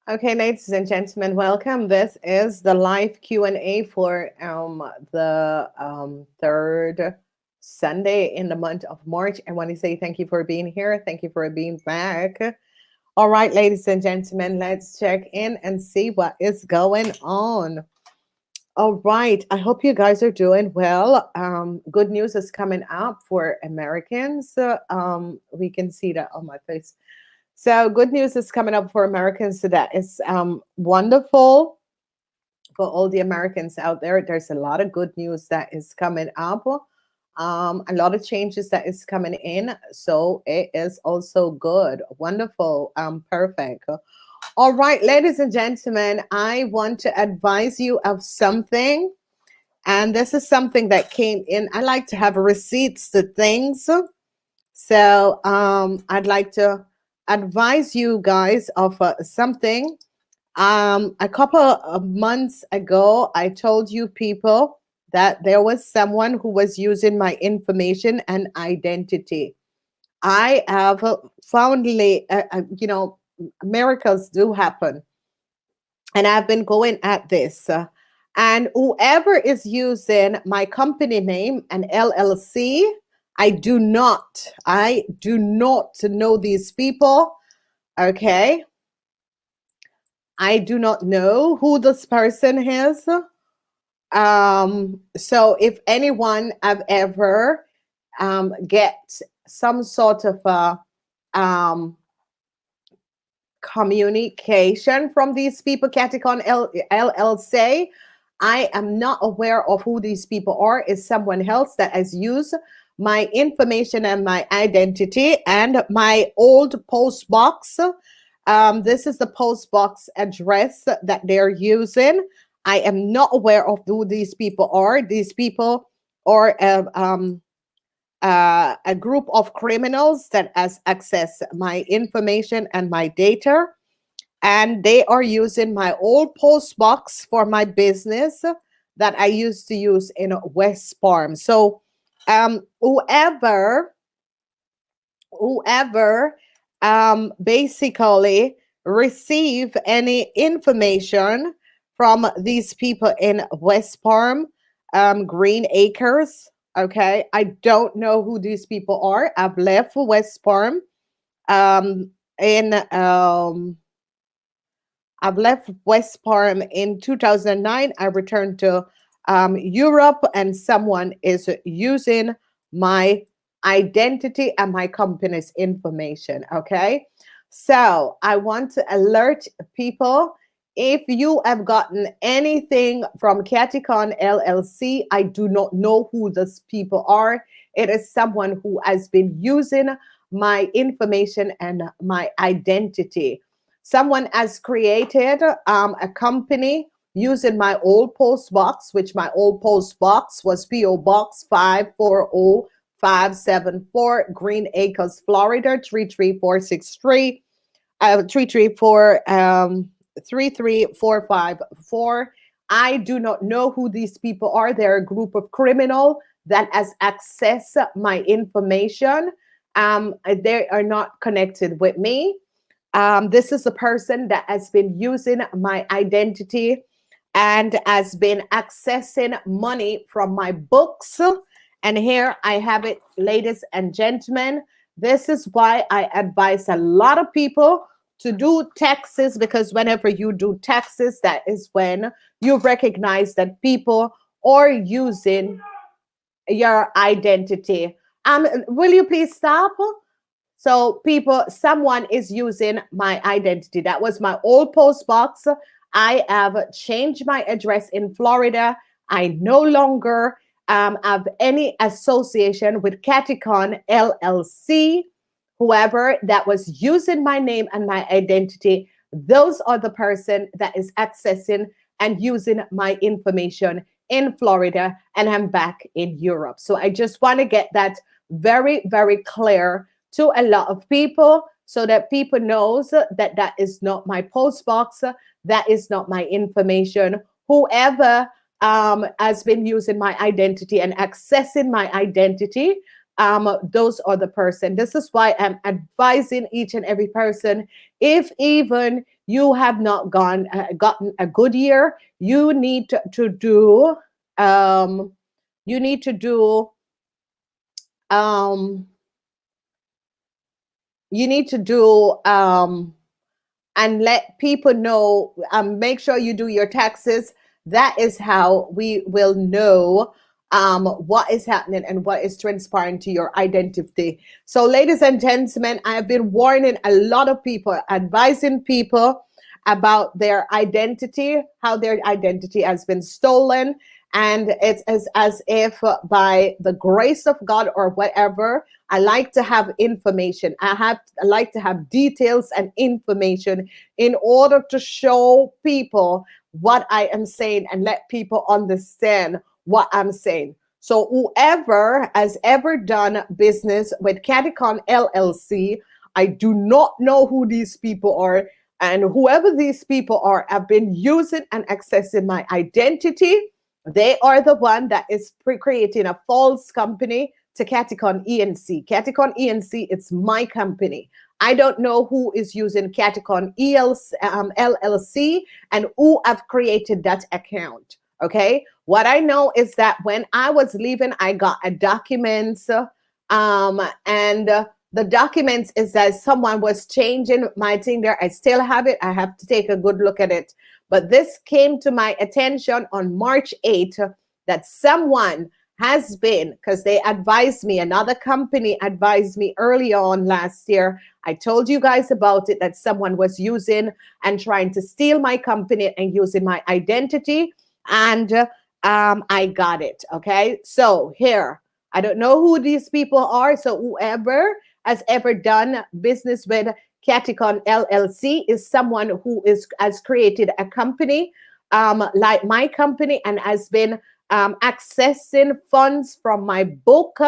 Okay, ladies and gentlemen, welcome. This is the live Q&A for the third Sunday in the month of March. I want to say thank you for being here. Thank you for being back. All right, ladies and gentlemen, let's check in and see what is going on. All right, I hope you guys are doing well. Good news is coming up for Americans. We can see that on my face. So good news is coming up for Americans. So that is wonderful for all the Americans out there. There's a lot of good news that is coming up. A lot of changes that is coming in. So it is also good. Wonderful. Perfect. All right, ladies and gentlemen, I want to advise you of something. And this is something that came in. I like to have receipts to things. So I'd like to advise you guys of something. A couple of months ago, I told you people that there was someone who was using my information and identity. I have found, miracles do happen. And I've been going at this. And whoever is using my company name and LLC, I do not know these people. Okay. I do not know who this person is. So if anyone have ever get some sort of communication from these people, Kathye LLC, I am not aware of who these people are. It's someone else that has used my information and my identity and my old post box. This is the post box address that they're using. I am not aware of who these people are. These people are a group of criminals that has access my information and my data, and they are using my old post box for my business that I used to use in West Palm. So whoever basically receive any information from these people in West Palm, Green Acres. Okay, I don't know who these people are. I've left for West Palm. I've left West Palm in 2009. I returned to Europe, and someone is using my identity and my company's information. Okay, so I want to alert people. If you have gotten anything from Kathye LLC, I do not know who these people are. It is someone who has been using my information and my identity. Someone has created a company using my old post box, which my old post box was P.O. Box 540574, Green Acres, Florida 33463, 33454. I do not know who these people are. They're a group of criminal that has accessed my information. They are not connected with me. This is a person that has been using my identity and has been accessing money from my books. And here I have it, ladies and gentlemen. This is why I advise a lot of people to do taxes, because whenever you do taxes, that is when you recognize that people are using your identity. Will you please stop? So someone is using my identity. That was my old post box. I have changed my address in Florida. I no longer have any association with Kathye LLC. Whoever that was using my name and my identity, those are the person that is accessing and using my information in Florida, and I'm back in Europe. So I just want to get that very, very clear to a lot of people, so that people knows that that is not my post box, that is not my information. Whoever has been using my identity and accessing my identity, those are the person. This is why I'm advising each and every person, if even you have not gotten a good year, you need to do um, you need to do um, you need to do and let people know. Make sure you do your taxes. That is how we will know what is happening and what is transpiring to your identity. So, ladies and gentlemen, I have been warning a lot of people, advising people about their identity, how their identity has been stolen. And it's as if by the grace of God or whatever, I like to have information. I like to have details and information in order to show people what I am saying and let people understand what I'm saying. So whoever has ever done business with Kathye LLC, I do not know who these people are. And whoever these people are have been using and accessing my identity. They are the one that is creating a false company to Kathye ENC. Kathye ENC, it's my company. I don't know who is using Kathye LLC and who have created that account. Okay. What I know is that when I was leaving, I got a document, and the documents is that someone was changing my thing there. I still have it. I have to take a good look at it. But this came to my attention on March 8th that someone has been, because they advised me, another company advised me early on last year. I told you guys about it, that someone was using and trying to steal my company and using my identity. And I got it. Okay. So here, I don't know who these people are. So whoever has ever done business with Kathye LLC is someone who has created a company like my company and has been accessing funds from my book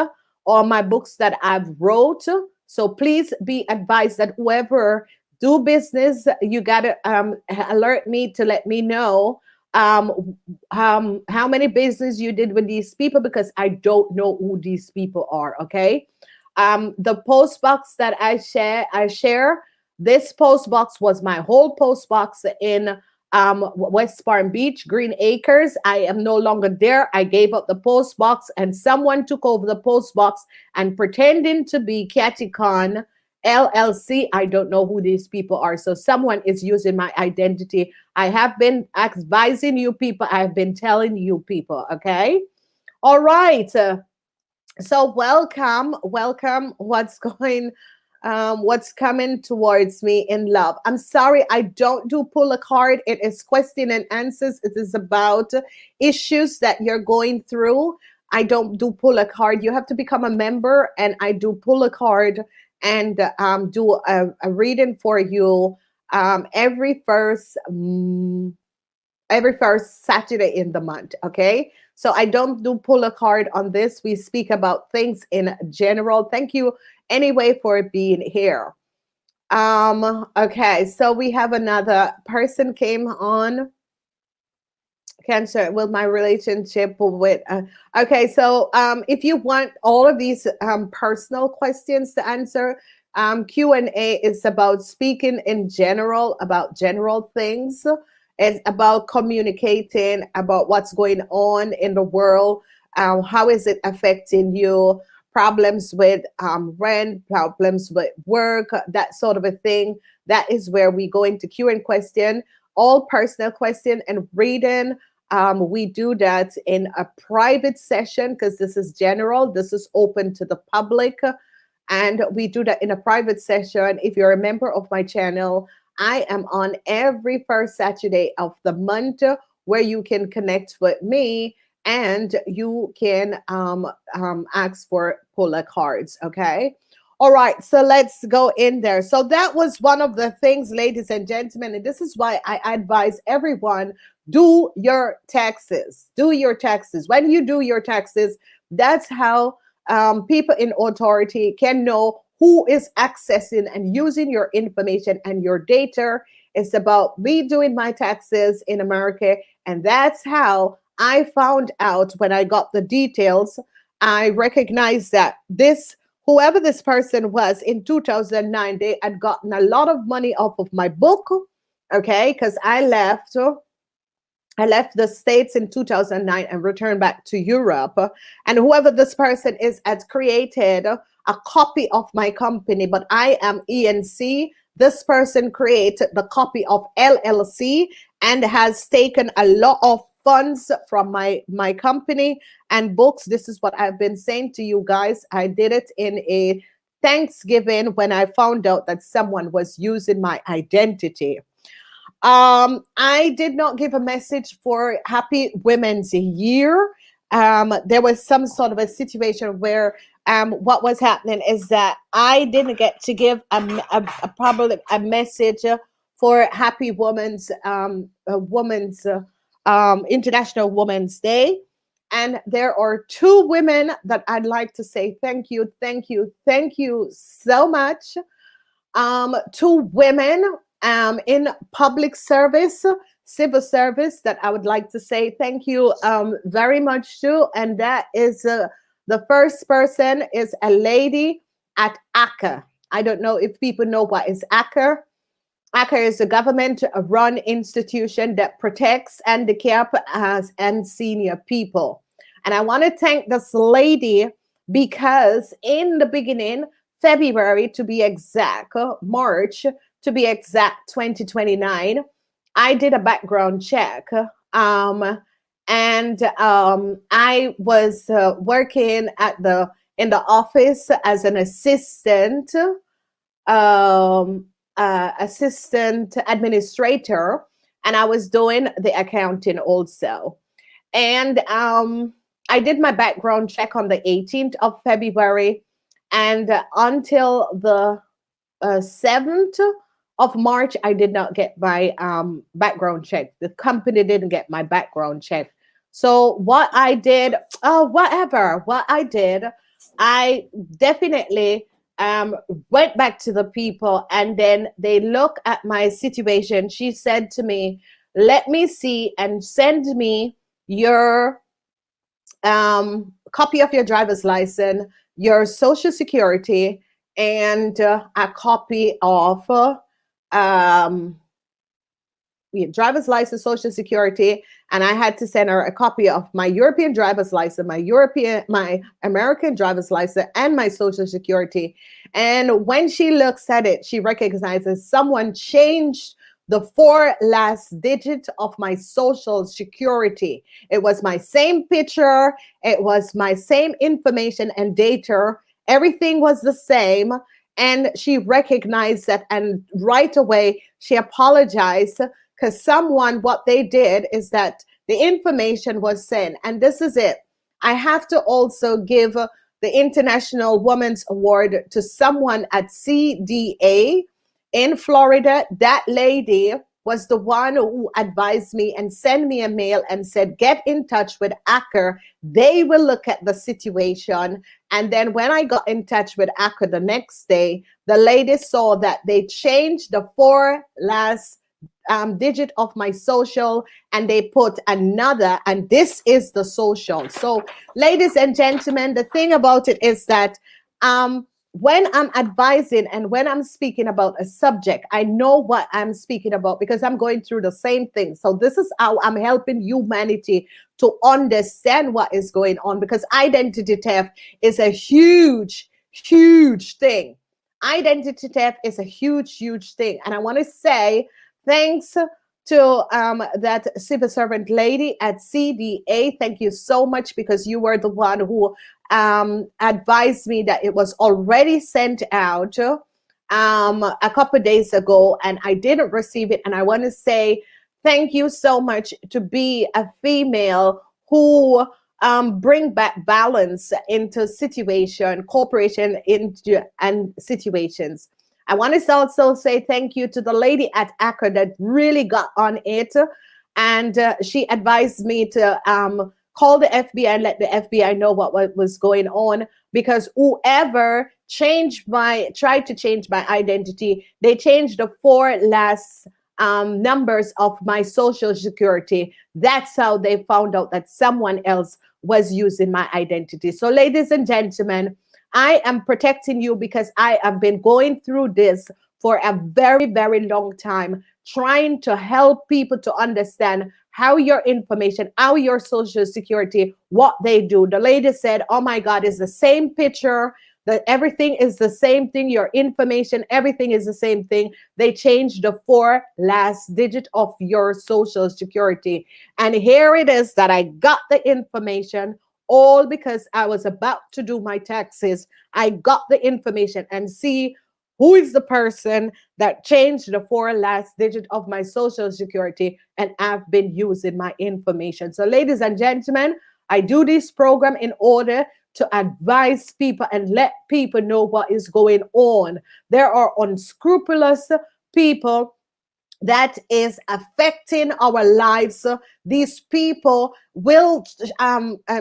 or my books that I've wrote. So please be advised that whoever do business, you gotta alert me to let me know how many business you did with these people, because I don't know who these people are. Okay. The post box that I share, this post box was my whole post box in West Palm Beach, Green Acres. I am no longer there. I gave up the post box and someone took over the post box and pretending to be Kathye LLC. I don't know who these people are. So someone is using my identity. I have been advising you people. I've been telling you people. Okay. All right. So welcome. What's coming towards me in love? I'm sorry, I don't do pull a card. It is question and answers. It is about issues that you're going through. I don't do pull a card. You have to become a member, and I do pull a card and do a reading for you every first Saturday in the month. Okay. So I don't do pull a card on this. We speak about things in general. Thank you anyway for being here. Okay. So we have another person came on. Cancer with my relationship with okay. So if you want all of these personal questions to answer, Q&A is about speaking in general, about general things. It's about communicating about what's going on in the world. How is it affecting you? Problems with rent, problems with work, that sort of a thing. That is where we go into Q&A question, all personal question and reading. We do that in a private session because this is general. This is open to the public. And we do that in a private session. If you're a member of my channel, I am on every first Saturday of the month where you can connect with me and you can ask for pull cards. Okay. All right. So let's go in there. So that was one of the things, ladies and gentlemen, and this is why I advise everyone, do your taxes. Do your taxes. When you do your taxes, that's how people in authority can know who is accessing and using your information and your data. It's about me doing my taxes in America. And that's how I found out when I got the details I recognized that whoever this person was in 2009, they had gotten a lot of money off of my book. Okay, because I left the States in 2009 and returned back to Europe. And whoever this person is has created a copy of my company, but I am ENC. This person created the copy of LLC and has taken a lot of funds from my company and books. This is what I've been saying to you guys. I did it in a Thanksgiving when I found out that someone was using my identity. I did not give a message for Happy Women's Year. There was some sort of a situation where what was happening is that I didn't get to give probably a message for Happy International Women's Day. And there are two women that I'd like to say thank you so much. Two women in public service, civil service, that I would like to say thank you very much to. And that is the first person is a lady at ACA. I don't know if people know what is ACA. ACA is a government-run institution that protects handicapped and senior people. And I want to thank this lady because in the beginning, February to be exact, March to be exact, 2029, I did a background check. I was working in the office as an assistant administrator, and I was doing the accounting also. And I did my background check on the 18th of February, and until the 7th of March, I did not get my background check. The company didn't get my background check. So what I did, I definitely went back to the people, and then they look at my situation. She said to me, let me see and send me your copy of your driver's license, your social security, and a copy of driver's license, social security. And I had to send her a copy of my European driver's license, my American driver's license, and my social security. And when she looks at it, she recognizes someone changed the 4 last digits of my social security. It was my same picture. It was my same information and data. Everything was the same. And she recognized that. And right away, she apologized because what they did is that the information was sent. And this is it. I have to also give the International Women's Award to someone at CDA in Florida. That lady was the one who advised me and sent me a mail and said, get in touch with ACA. They will look at the situation. And then when I got in touch with ACA the next day, the lady saw that they changed the 4 last digit of my social, and they put another, and this is the social. So ladies and gentlemen, the thing about it is that when I'm advising and when I'm speaking about a subject, I know what I'm speaking about because I'm going through the same thing. So this is how I'm helping humanity to understand what is going on, because identity theft is a huge, huge thing. Identity theft is a huge, huge thing. And I want to say thanks to that civil servant lady at CDA. Thank you so much, because you were the one who advised me that it was already sent out a couple of days ago, and I didn't receive it. And I want to say thank you so much to be a female who bring back balance into cooperation and situations. I want to also say thank you to the lady at ACA that really got on it, and she advised me to call the FBI and let the FBI know what was going on, because whoever tried to change my identity, they changed the 4 last numbers of my social security. That's how they found out that someone else was using my identity. So, ladies and gentlemen, I am protecting you because I have been going through this for a very, very long time, trying to help people to understand how your information, how your social security, what they do. The lady said, oh my God, it's the same picture, that everything is the same thing, your information, everything is the same thing. They changed the 4 last digit of your social security. And here it is that I got the information all because I was about to do my taxes. I got the information and see who is the person that changed the 4 last digit of my social security, and I've been using my information. So, ladies and gentlemen, I do this program in order to advise people and let people know what is going on. There are unscrupulous people that is affecting our lives. These people will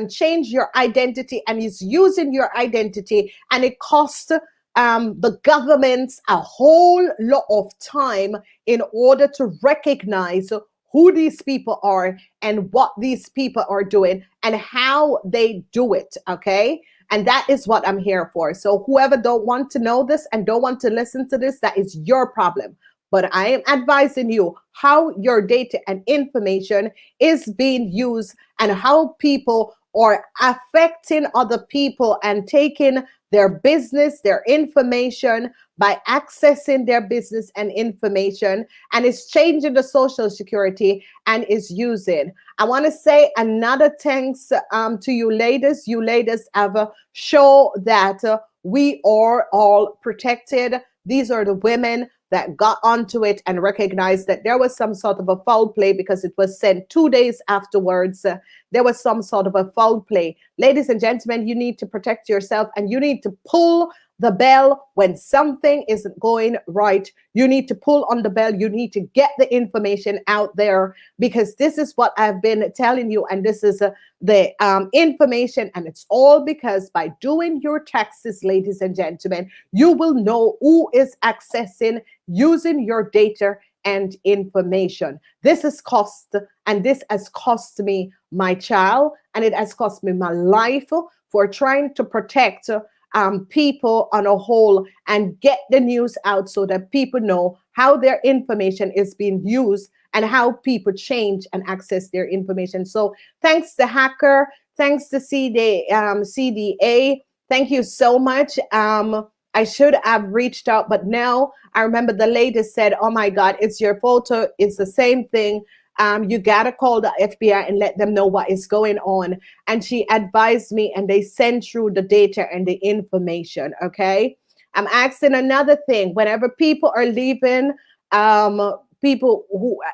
change your identity and is using your identity, and it costs the governments a whole lot of time in order to recognize who these people are and what these people are doing and how they do it. Okay. And that is what I'm here for. So whoever don't want to know this and don't want to listen to this, that is your problem. But I am advising you how your data and information is being used and how people are affecting other people and taking their business, their information by accessing their business and information, and it's changing the social security and is using. I want to say another thanks to you ladies. You ladies have shown that we are all protected. These are the women that got onto it and recognized that there was some sort of a foul play because it was sent 2 days afterwards. There was some sort of a foul play. Ladies and gentlemen, you need to protect yourself and you need to pull the bell when something isn't going right. You need to pull on the bell. You need to get the information out there, because this is what I've been telling you. And this is the information. And it's all because by doing your taxes, ladies and gentlemen, you will know who is accessing, using your data and information. This is cost, and this has cost me my child, and it has cost me my life for trying to protect people on a whole and get the news out so that people know how their information is being used and how people change and access their information. So thanks to Hacker, thanks to CDA, thank you so much. I should have reached out, but now I remember the lady said, oh my God, it's your photo. It's the same thing. You got to call the FBI and let them know what is going on. And she advised me, and they sent through the data and the information. Okay. I'm asking another thing. Whenever people are leaving,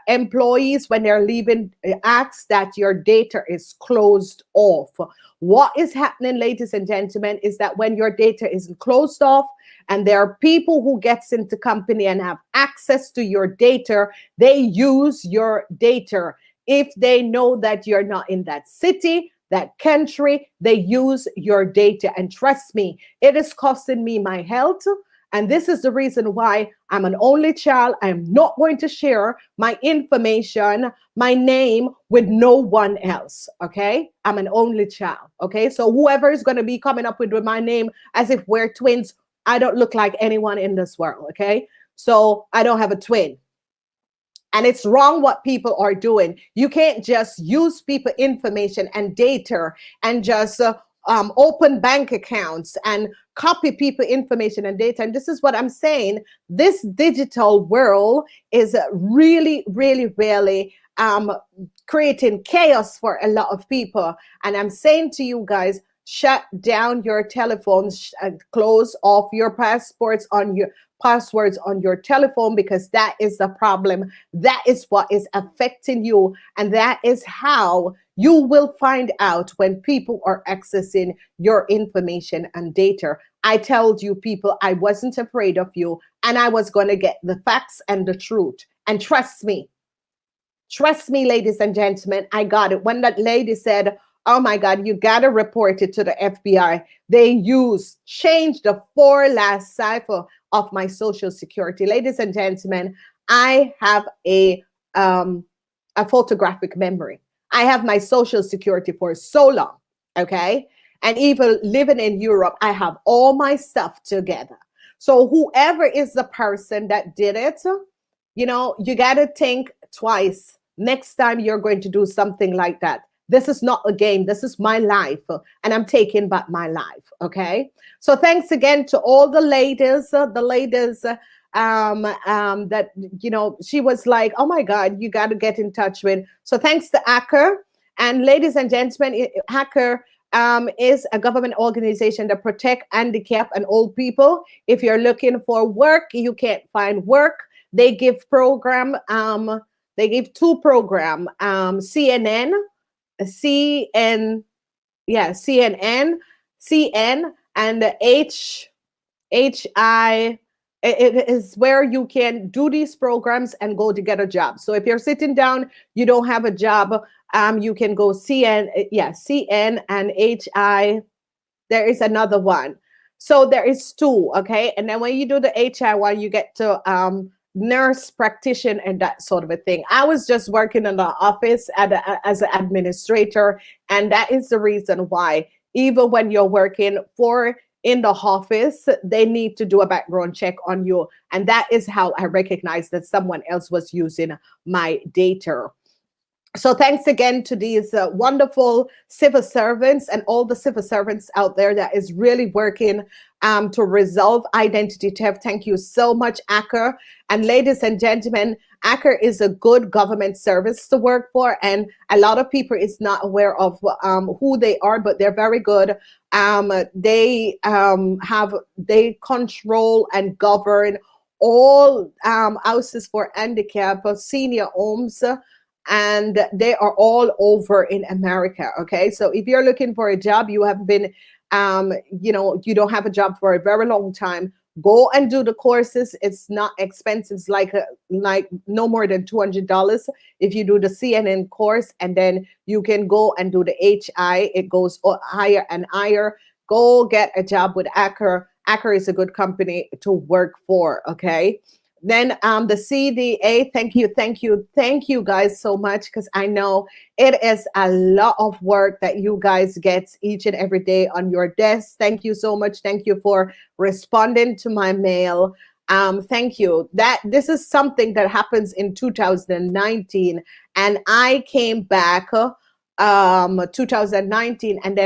employees, when they're leaving, ask that your data is closed off. What is happening, ladies and gentlemen, is that when your data isn't closed off, and there are people who gets into company and have access to your data, they use your data. If they know that you're not in that city, that country, they use your data. And trust me, it is costing me my health. And this is the reason why I'm an only child. I'm not going to share my information, my name with no one else. Okay. I'm an only child. Okay. So whoever is going to be coming up with my name as if we're twins, I don't look like anyone in this world. Okay. So I don't have a twin. And it's wrong what people are doing. You can't just use people information and data and just open bank accounts and copy people information and data. And this is what I'm saying. This digital world is really, really, really creating chaos for a lot of people. And I'm saying to you guys, shut down your telephones and close off your passwords on your telephone, because that is the problem. That is what is affecting you. And that is how you will find out when people are accessing your information and data. I told you people, I wasn't afraid of you, and I was going to get the facts and the truth. And trust me, ladies and gentlemen, I got it. When that lady said, oh my God, you got to report it to the FBI. They changed the 4 last cipher of my social security. Ladies and gentlemen, I have a photographic memory. I have my social security for so long. Okay. And even living in Europe, I have all my stuff together. So whoever is the person that did it, you got to think twice next time you're going to do something like that. This is not a game. This is my life. And I'm taking back my life. Okay. So thanks again to all the ladies, that, she was like, oh my God, you got to get in touch with. So thanks to Acker. And ladies and gentlemen, Hacker is a government organization that protect handicapped and old people. If you're looking for work, you can't find work. They give program. They give two program. CNN, CN, yeah, CNN, CN, and HI. It is where you can do these programs and go to get a job. So if you're sitting down, you don't have a job, you can go CN, CN and HI. There is another one. So there is two, okay? And then when you do the HI one, you get to nurse practitioner and that sort of a thing. I was just working in the office as an administrator, and that is the reason why even when you're working for in the office, they need to do a background check on you. And that is how I recognized that someone else was using my data. So thanks again to these wonderful civil servants and all the civil servants out there that is really working to resolve identity theft. Thank you so much, Acker. And ladies and gentlemen, Acker is a good government service to work for, and a lot of people is not aware of who they are, but they're very good. They control and govern all houses for handicap, senior homes, and they are all over in America. Okay, so if you're looking for a job, you have been, you don't have a job for a very long time, go and do the courses. It's not expensive. It's like no more than $200 if you do the CNN course, and then you can go and do the HI. It goes higher and higher. Go get a job with Acker. Acker is a good company to work for. Okay. Then the CDA, thank you guys so much, because I know it is a lot of work that you guys get each and every day on your desk. Thank you so much. Thank you for responding to my mail. Thank you. This is something that happens in 2019, and I came back 2019, and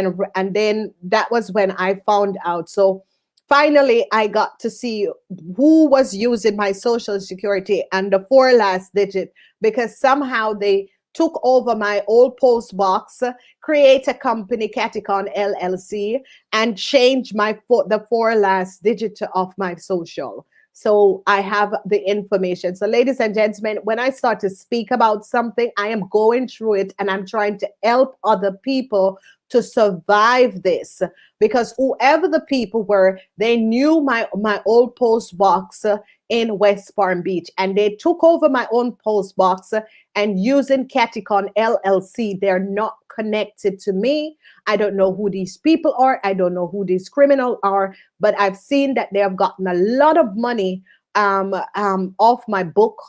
then that was when I found out. So finally, I got to see who was using my social security and the four last digit, because somehow they took over my old post box, create a company, Kathye LLC, and change the four last digit of my social. So I have the information. So ladies and gentlemen, when I start to speak about something, I am going through it and I'm trying to help other people to survive this, because whoever the people were, they knew my old post box in West Palm Beach, and they took over my own post box, and using Kathye LLC, they're not connected to me. I don't know who these people are. I don't know who these criminals are, but I've seen that they have gotten a lot of money off my book,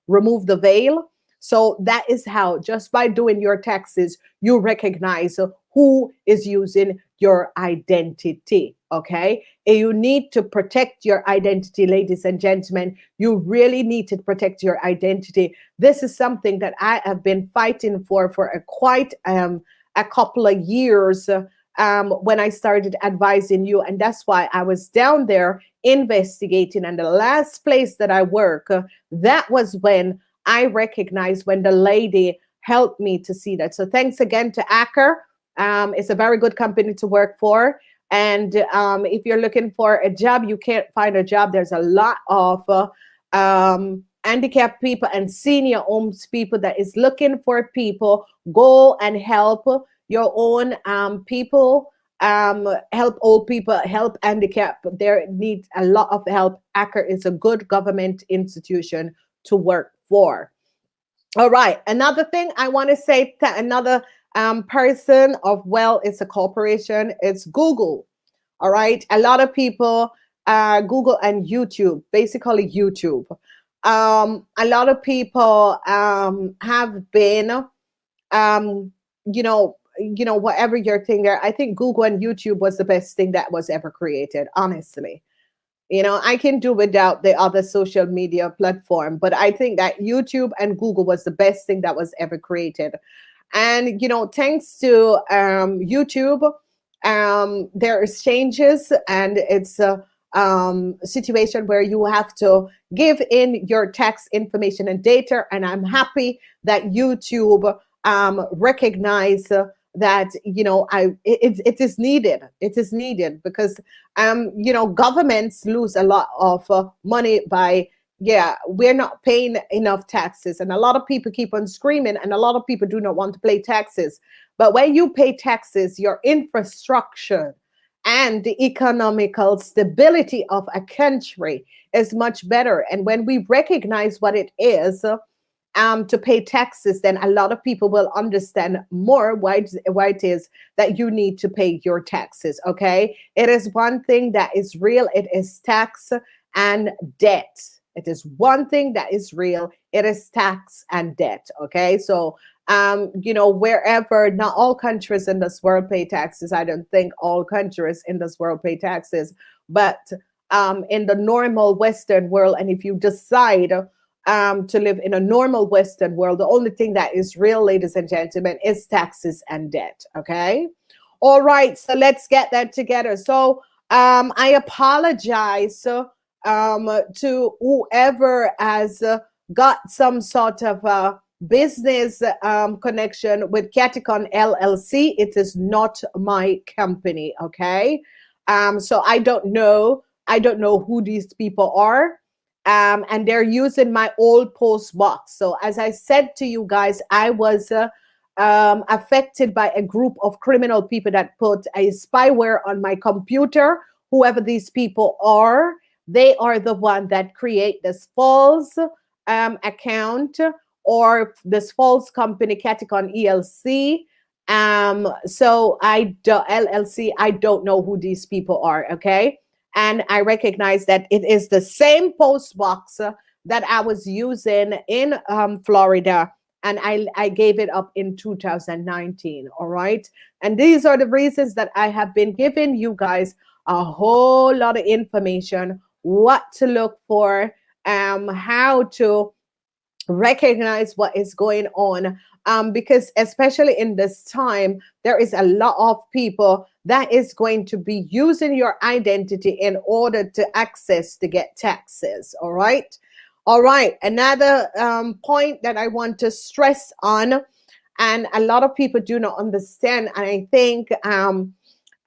Remove the Veil. So that is how, just by doing your taxes, you recognize who is using your identity. Okay. And you need to protect your identity, ladies and gentlemen. You really need to protect your identity. This is something that I have been fighting for quite a couple of years when I started advising you. And that's why I was down there investigating. And the last place that I work, that was when I recognized, when the lady helped me to see that. So thanks again to Acker. It's a very good company to work for. And if you're looking for a job, you can't find a job. There's a lot of handicapped people and senior homes people that is looking for people. Go and help your own people, help old people, help handicapped. There needs a lot of help. Acker is a good government institution to work for. All right. Another thing I want to say to another person of, well, it's a corporation. It's Google. All right. A lot of people, Google and YouTube, basically YouTube. A lot of people have been, whatever your thing there, I think Google and YouTube was the best thing that was ever created, honestly. I can do without the other social media platform, but I think that YouTube and Google was the best thing that was ever created. And thanks to YouTube, there is changes, and it's a situation where you have to give in your tax information and data. And I'm happy that YouTube recognize that it is needed. It is needed because governments lose a lot of money by we're not paying enough taxes, and a lot of people keep on screaming, and a lot of people do not want to pay taxes. But when you pay taxes, your infrastructure and the economical stability of a country is much better. And when we recognize what it is to pay taxes, then a lot of people will understand more why it is that you need to pay your taxes. Okay, it is one thing that is real. It is tax and debt. It is one thing that is real. It is tax and debt. Okay, so wherever, not all countries in this world pay taxes. I don't think all countries in this world pay taxes, but in the normal Western world, and if you decide to live in a normal Western world, the only thing that is real, ladies and gentlemen, is taxes and debt. Okay, all right. So let's get that together. So I apologize to whoever has got some sort of business connection with Kathye LLC. It is not my company. Okay, so I don't know who these people are. And they're using my old post box. So as I said to you guys, I was affected by a group of criminal people that put a spyware on my computer. Whoever these people are, they are the one that create this false account or this false company, Kathye ELC. So LLC, I don't know who these people are. Okay. And I recognize that it is the same post box that I was using in Florida. And I gave it up in 2019. All right. And these are the reasons that I have been giving you guys a whole lot of information, what to look for, how to recognize what is going on. Because especially in this time, there is a lot of people that is going to be using your identity in order to access to get taxes. All right. All right. Another point that I want to stress on, and a lot of people do not understand, and I think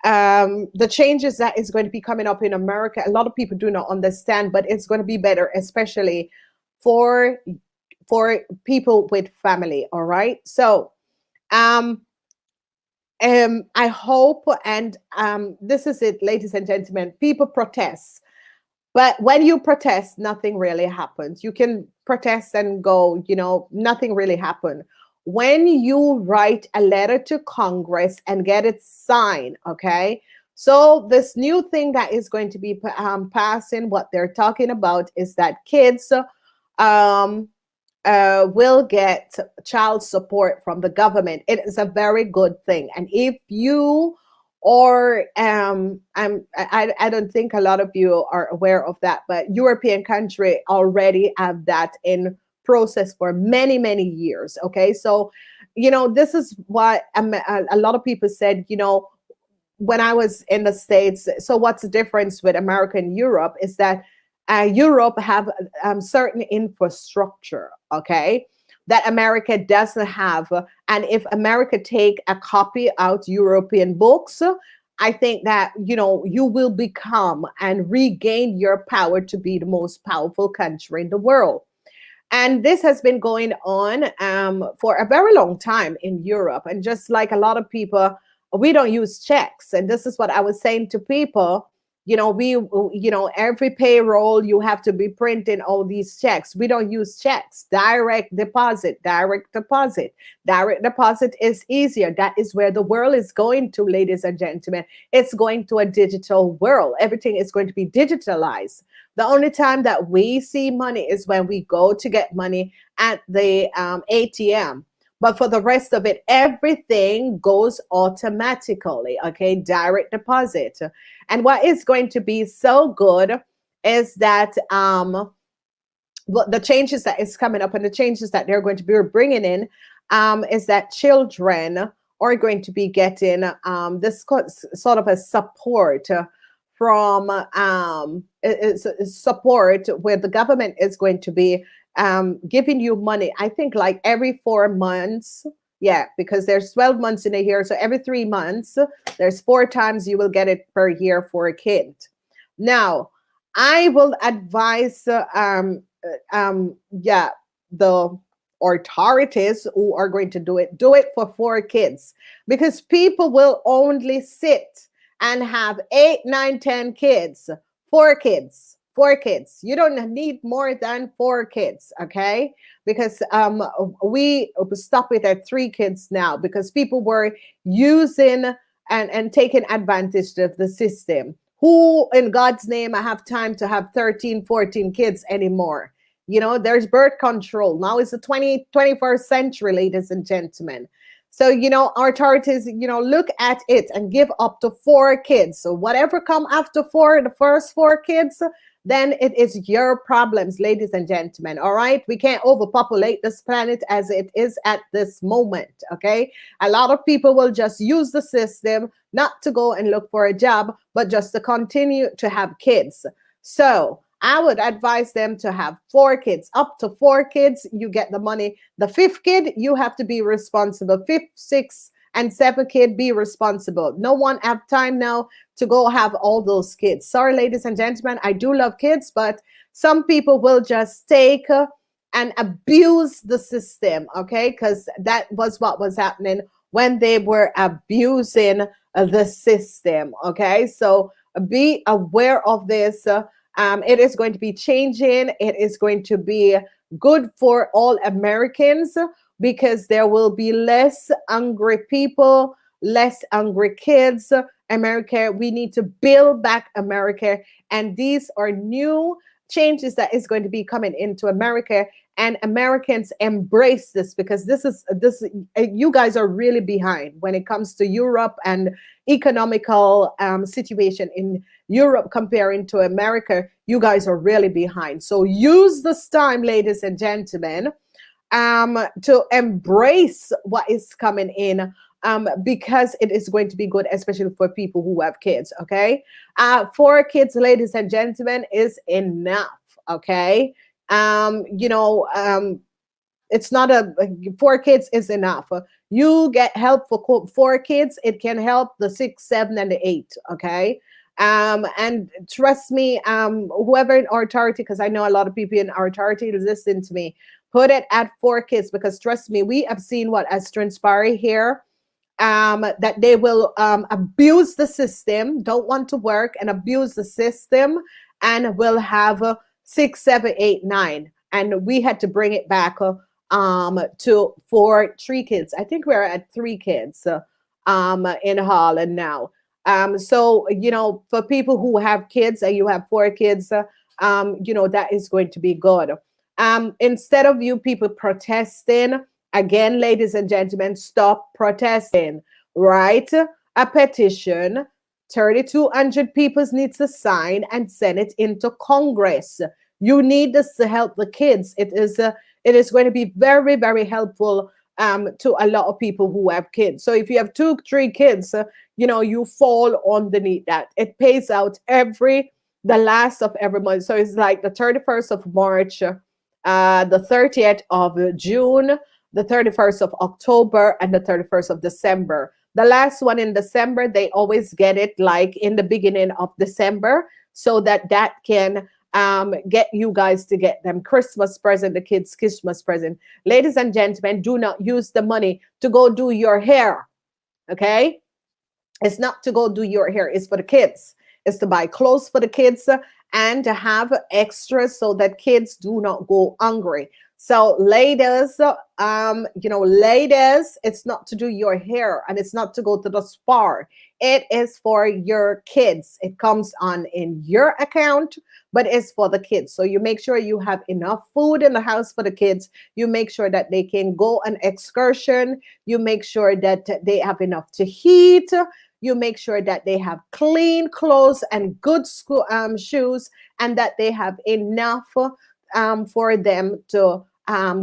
the changes that is going to be coming up in America, a lot of people do not understand, but it's going to be better, especially for people with family. All right. So I hope, and this is it, ladies and gentlemen, people protest. But when you protest, nothing really happens. You can protest and go, nothing really happened. When you write a letter to Congress and get it signed, okay? So this new thing that is going to be passing, what they're talking about is that kids will get child support from the government. It is a very good thing. And if you or I don't think a lot of you are aware of that, but European country already have that in process for many, many years. Okay, so this is what a lot of people said. When I was in the States, so what's the difference with America and Europe is that Europe have certain infrastructure, okay, that America doesn't have. And if America take a copy out European books, I think that, you will become and regain your power to be the most powerful country in the world. And this has been going on for a very long time in Europe. And just like a lot of people, we don't use checks. And this is what I was saying to people. Every payroll, you have to be printing all these checks. We don't use checks. Direct deposit is easier. That is where the world is going to, ladies and gentlemen. It's going to a digital world. Everything is going to be digitalized. The only time that we see money is when we go to get money at the ATM. But for the rest of it, everything goes automatically, okay? Direct deposit. And what is going to be so good is that the changes that is coming up and the changes that they're going to be bringing in is that children are going to be getting this sort of a support from support where the government is going to be giving you money. I think like every 4 months. Yeah, because there's 12 months in a year. So every 3 months, there's 4 times you will get it per year for a kid. Now, I will advise, the authorities who are going to do it for 4 kids, because people will only sit and have 8, 9, 10 kids. 4 kids. 4 kids. You don't need more than 4 kids, okay? Because we stop it at 3 kids now because people were using and taking advantage of the system. Who in God's name I have time to have 13, 14 kids anymore? You know, there's birth control. Now it's the 21st century, ladies and gentlemen. So, you know, our authorities, you know, look at it and give up to 4 kids. So whatever come after 4, the first 4 kids, then it is your problems, ladies and gentlemen. All right. We can't overpopulate this planet as it is at this moment. Okay. A lot of people will just use the system not to go and look for a job, but just to continue to have kids. So I would advise them to have 4 kids, up to 4 kids. You get the money. The 5th kid, you have to be responsible. 5th, 6th, and 7th kid, be responsible. No one have time now to go have all those kids. Sorry, ladies and gentlemen, I do love kids, but some people will just take and abuse the system, okay? Because that was what was happening when they were abusing the system, okay? So be aware of this. It is going to be changing. It is going to be good for all Americans because there will be less hungry people, less hungry kids. America, we need to build back America. And these are new changes that is going to be coming into America. And Americans embrace this because this you guys are really behind when it comes to Europe and economical situation in Europe comparing to America. You guys are really behind. So use this time, ladies and gentlemen, to embrace what is coming in, because it is going to be good, especially for people who have kids. Okay, 4 kids, ladies and gentlemen, is enough. Okay, it's not 4 kids is enough. You get help for 4 kids. It can help the 6, 7, and the 8. Okay. And trust me, whoever in our authority, because I know a lot of people in our authority listen to me, put it at 4 kids, because trust me, we have seen what has transpired here, that they will abuse the system, don't want to work and abuse the system, and will have 6, 7, 8, 9. And we had to bring it back to 3 kids. I think we're at 3 kids in Holland now. So, you know, for people who have kids and you have 4 kids, that is going to be good. Instead of you people protesting, again, ladies and gentlemen, stop protesting. Write a petition. 3,200 people need to sign and send it into Congress. You need this to help the kids. It is going to be very, very helpful to a lot of people who have kids. So if you have 2, 3 kids, you fall underneath that. It pays out the last of every month. So it's like the 31st of March, the 30th of June, the 31st of October, and the 31st of December. The last one in December, they always get it like in the beginning of December, so that can get you guys to get them Christmas present, the kids' Christmas present. Ladies and gentlemen, do not use the money to go do your hair, okay? It's not to go do your hair. It's for the kids. It's to buy clothes for the kids and to have extra so that kids do not go hungry. So ladies, ladies, it's not to do your hair and it's not to go to the spa. It is for your kids. It comes on in your account, but it's for the kids. So you make sure you have enough food in the house for the kids. You make sure that they can go on excursion. You make sure that they have enough to eat. You make sure that they have clean clothes and good school shoes, and that they have enough for them to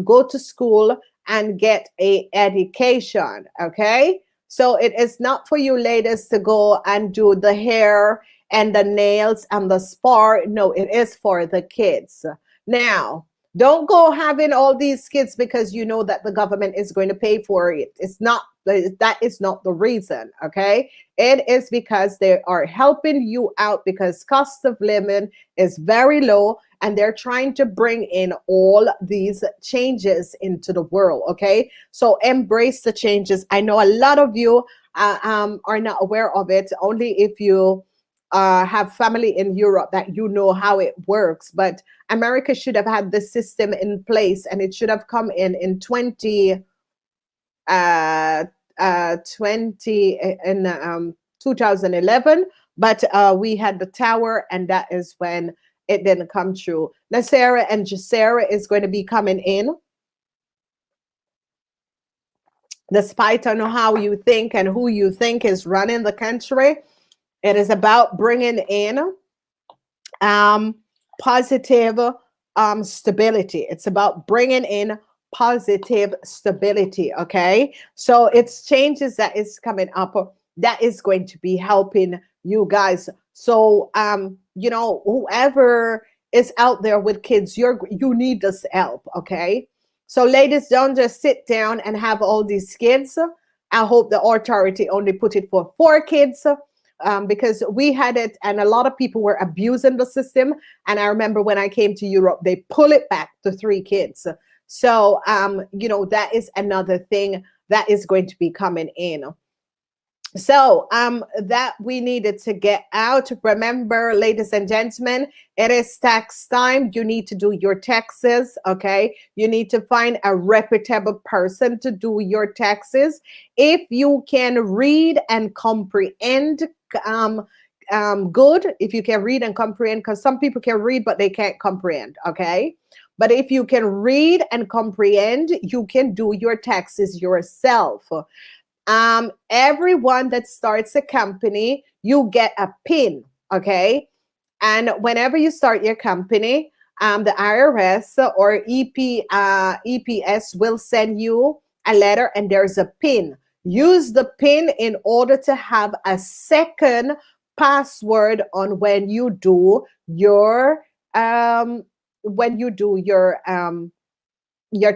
go to school and get a education. Okay, so it is not for you ladies to go and do the hair and the nails and the spa. No, it is for the kids. Now, don't go having all these kids because you know that the government is going to pay for it. It's not, that is not the reason. Okay, it is because they are helping you out because cost of living is very low and they're trying to bring in all these changes into the world. Okay, so embrace the changes. I know a lot of you are not aware of it. Only if you have family in Europe that you know how it works. But America should have had this system in place, and it should have come in 2011. But we had the tower, and that is when it didn't come true. Nasera and Jasera is going to be coming in. Despite on how you think and who you think is running the country, it is about bringing in positive stability. It's about bringing in positive stability. Okay, so it's changes that is coming up that is going to be helping you guys. So whoever is out there with kids, you need this help. Okay, so ladies, don't just sit down and have all these kids. I hope the authority only put it for 4 kids. Because we had it and a lot of people were abusing the system. And I remember when I came to Europe, they pull it back to 3 kids. So, that is another thing that is going to be coming in. So that we needed to get out. Remember, ladies and gentlemen, it is tax time. You need to do your taxes. Okay, you need to find a reputable person to do your taxes. If you can read and comprehend, good. If you can read and comprehend, because some people can read but they can't comprehend. Okay, but if you can read and comprehend, you can do your taxes yourself. Everyone that starts a company, you get a PIN. Okay, and whenever you start your company, the IRS or EPS will send you a letter, and there's a PIN. Use the PIN in order to have a second password on when you do your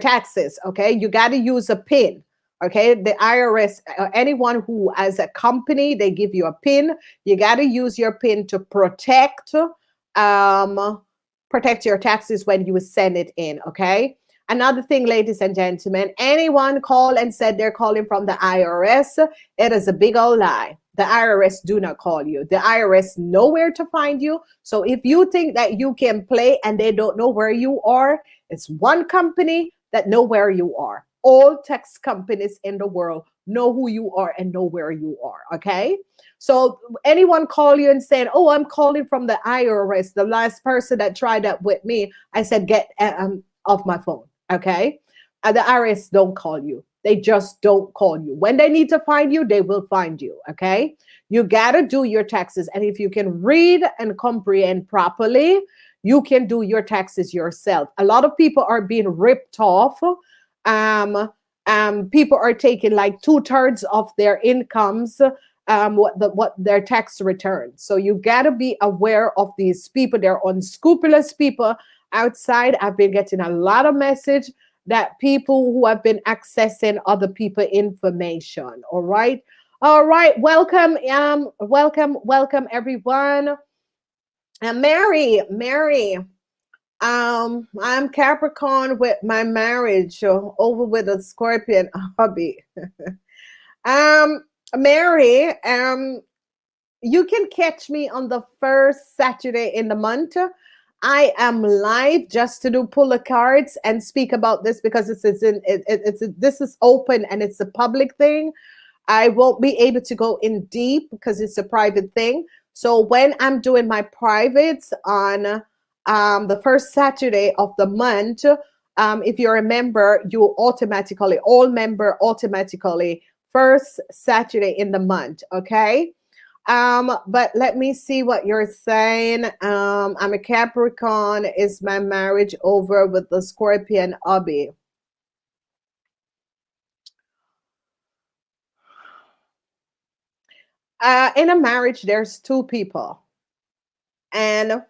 taxes. Okay, you got to use a PIN. Okay, the IRS, anyone who has a company, they give you a PIN. You got to use your PIN to protect your taxes when you send it in. Okay. Another thing, ladies and gentlemen, anyone call and said they're calling from the IRS, it is a big old lie. The IRS do not call you. The IRS know where to find you. So if you think that you can play and they don't know where you are, it's one company that know where you are. All tax companies in the world know who you are and know where you are. Okay. So anyone call you and saying, oh, I'm calling from the IRS. The last person that tried that with me, I said, get off my phone. Okay. The IRS don't call you. They just don't call you. When they need to find you, they will find you. Okay. You got to do your taxes. And if you can read and comprehend properly, you can do your taxes yourself. A lot of people are being ripped off. People are taking like 2/3 of their incomes, what their tax return. So you got to be aware of these people. They're unscrupulous people outside. I've been getting a lot of message that people who have been accessing other people information. All right. Welcome. Welcome everyone. Mary. I'm Capricorn with my marriage, over with a Scorpion hubby. Mary, you can catch me on the first Saturday in the month. I am live just to do pull the cards and speak about this because this is open and it's a public thing. I won't be able to go in deep because it's a private thing. So when I'm doing my privates on the first Saturday of the month, if you're a member, you automatically, all member automatically, first Saturday in the month, okay? But let me see what you're saying. I'm a Capricorn. Is my marriage over with the Scorpion hubby? In a marriage, there's two people, and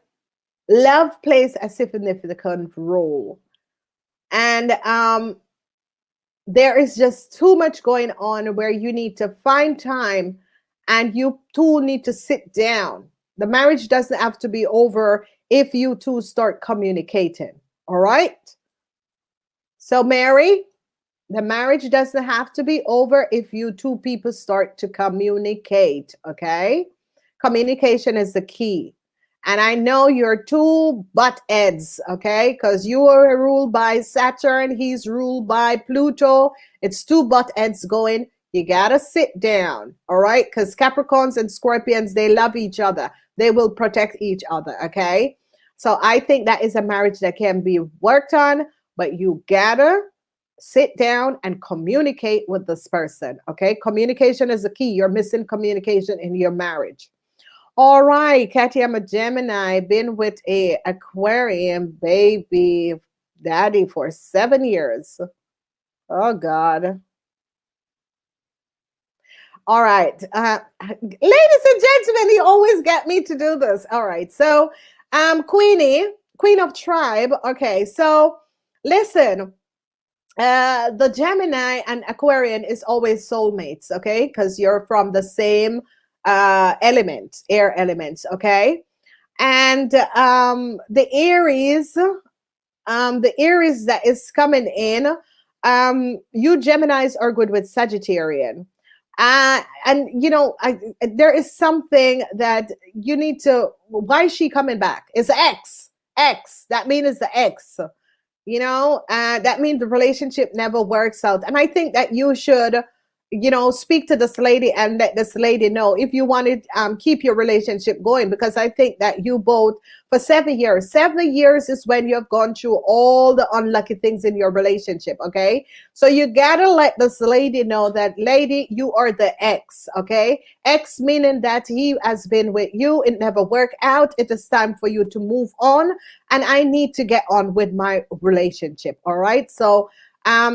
love plays a significant role. And there is just too much going on where you need to find time and you two need to sit down. The marriage doesn't have to be over if you two start communicating. All right. So, Mary, the marriage doesn't have to be over if you two people start to communicate. Okay. Communication is the key. And I know you're two butt heads, okay? Because you are ruled by Saturn, he's ruled by Pluto. It's two butt heads going. You gotta sit down, all right? Because Capricorns and Scorpions, they love each other. They will protect each other, okay? So I think that is a marriage that can be worked on, but you gotta sit down and communicate with this person, okay? Communication is the key. You're missing communication in your marriage. All right, Kathye, I'm a Gemini. Been with a Aquarian baby daddy for 7 years. Oh God. All right. Ladies and gentlemen, you always get me to do this. All right. So Queenie, Queen of Tribe. Okay, so listen. The Gemini and Aquarian is always soulmates, okay? Because you're from the same element, air elements, okay? And the Aries that is coming in, you Geminis are good with Sagittarian. And you know, there is something that you need to. Why is she coming back? It's X. X. That means it's the X. You know, that means the relationship never works out. And I think that you should, you know, speak to this lady and let this lady know if you want to keep your relationship going, because I think that you both, for 7 years is when you have gone through all the unlucky things in your relationship, okay? So you gotta let this lady know that, lady, you are the X, okay? X meaning that he has been with you, it never worked out, it is time for you to move on, and I need to get on with my relationship, all right? So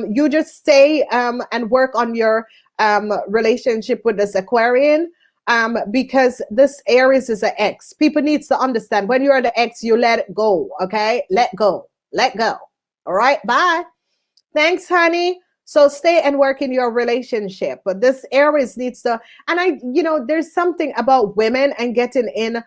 you just stay and work on your relationship with this Aquarian, because this Aries is an X. People needs to understand, when you're the X, you let it go, okay? Let go. All right, bye. Thanks, honey. So stay and work in your relationship. But this Aries needs to, and you know, there's something about women and getting in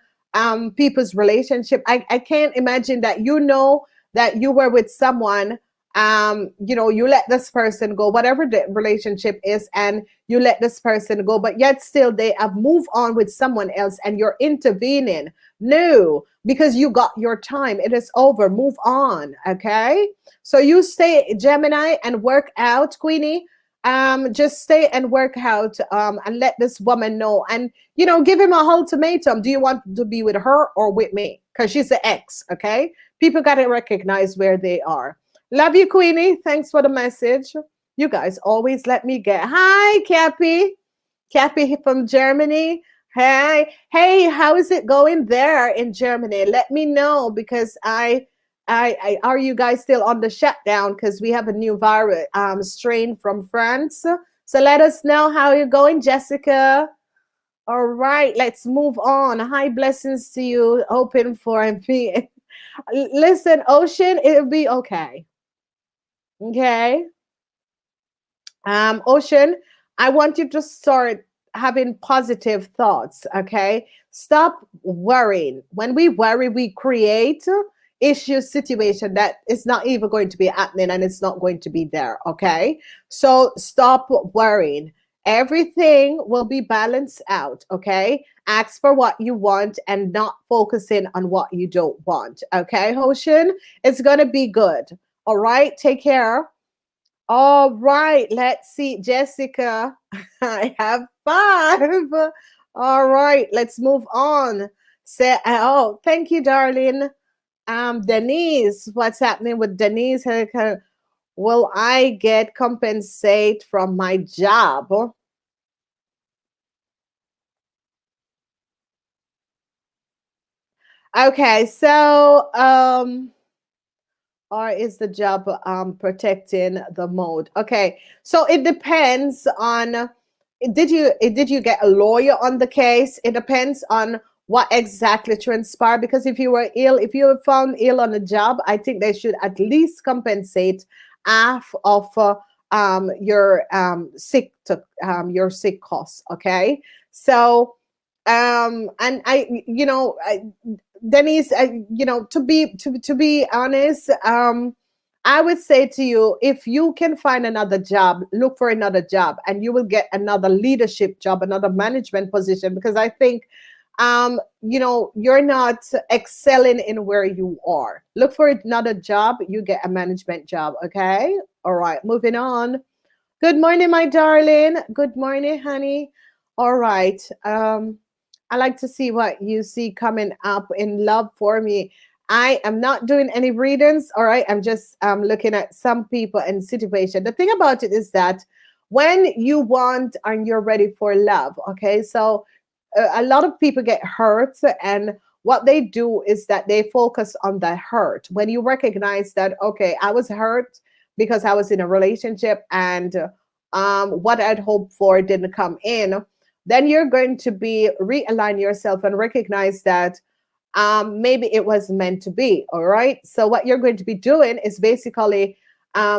people's relationship. I can't imagine that, you know, that you were with someone, you know, you let this person go, whatever the relationship is, and you let this person go, but yet still they have moved on with someone else and you're intervening. No, because you got your time. It is over. Move on. Okay. So you stay, Gemini, and work out, Queenie. Just stay and work out, and let this woman know, and you know, give him a ultimatum. Do you want to be with her or with me? Because she's the ex. Okay. People got to recognize where they are. Love you, Queenie. Thanks for the message. You guys always let me get. Hi, Cappy. Cappy from Germany. Hey, how is it going there in Germany? Let me know, because I are you guys still on the shutdown? Because we have a new virus strain from France. So let us know how you're going, Jessica. All right, let's move on. Hi, blessings to you. Open for me. Listen, Ocean, it'll be okay. Okay. Ocean, I want you to start having positive thoughts. Okay. Stop worrying. When we worry, we create issue situation that is not even going to be happening and it's not going to be there. Okay. So stop worrying. Everything will be balanced out. Okay. Ask for what you want and not focusing on what you don't want. Okay, Ocean? It's going to be good. All right, take care. All right, let's see. Jessica, I have 5. All right, let's move on. Say, oh, thank you, darling. Denise, what's happening with Denise? Will I get compensate from my job? Okay, so or is the job protecting the mode? Okay, so it depends on did you get a lawyer on the case? It depends on what exactly transpired, because if you were ill, if you were found ill on the job, I think they should at least compensate half of your your sick costs. Okay, so and Denise, to be honest, I would say to you, if you can find another job, look for another job, and you will get another leadership job, another management position, because I think, you're not excelling in where you are. Look for another job, you get a management job. Okay. All right. Moving on. Good morning, my darling. Good morning, honey. All right. I like to see what you see coming up in love for me. I am not doing any readings. All right. I'm just looking at some people and situation. The thing about it is that when you want and you're ready for love, okay, so a lot of people get hurt, and what they do is that they focus on the hurt. When you recognize that, okay, I was hurt because I was in a relationship, and what I'd hoped for didn't come in, then you're going to be realign yourself and recognize that maybe it was meant to be. All right. So what you're going to be doing is basically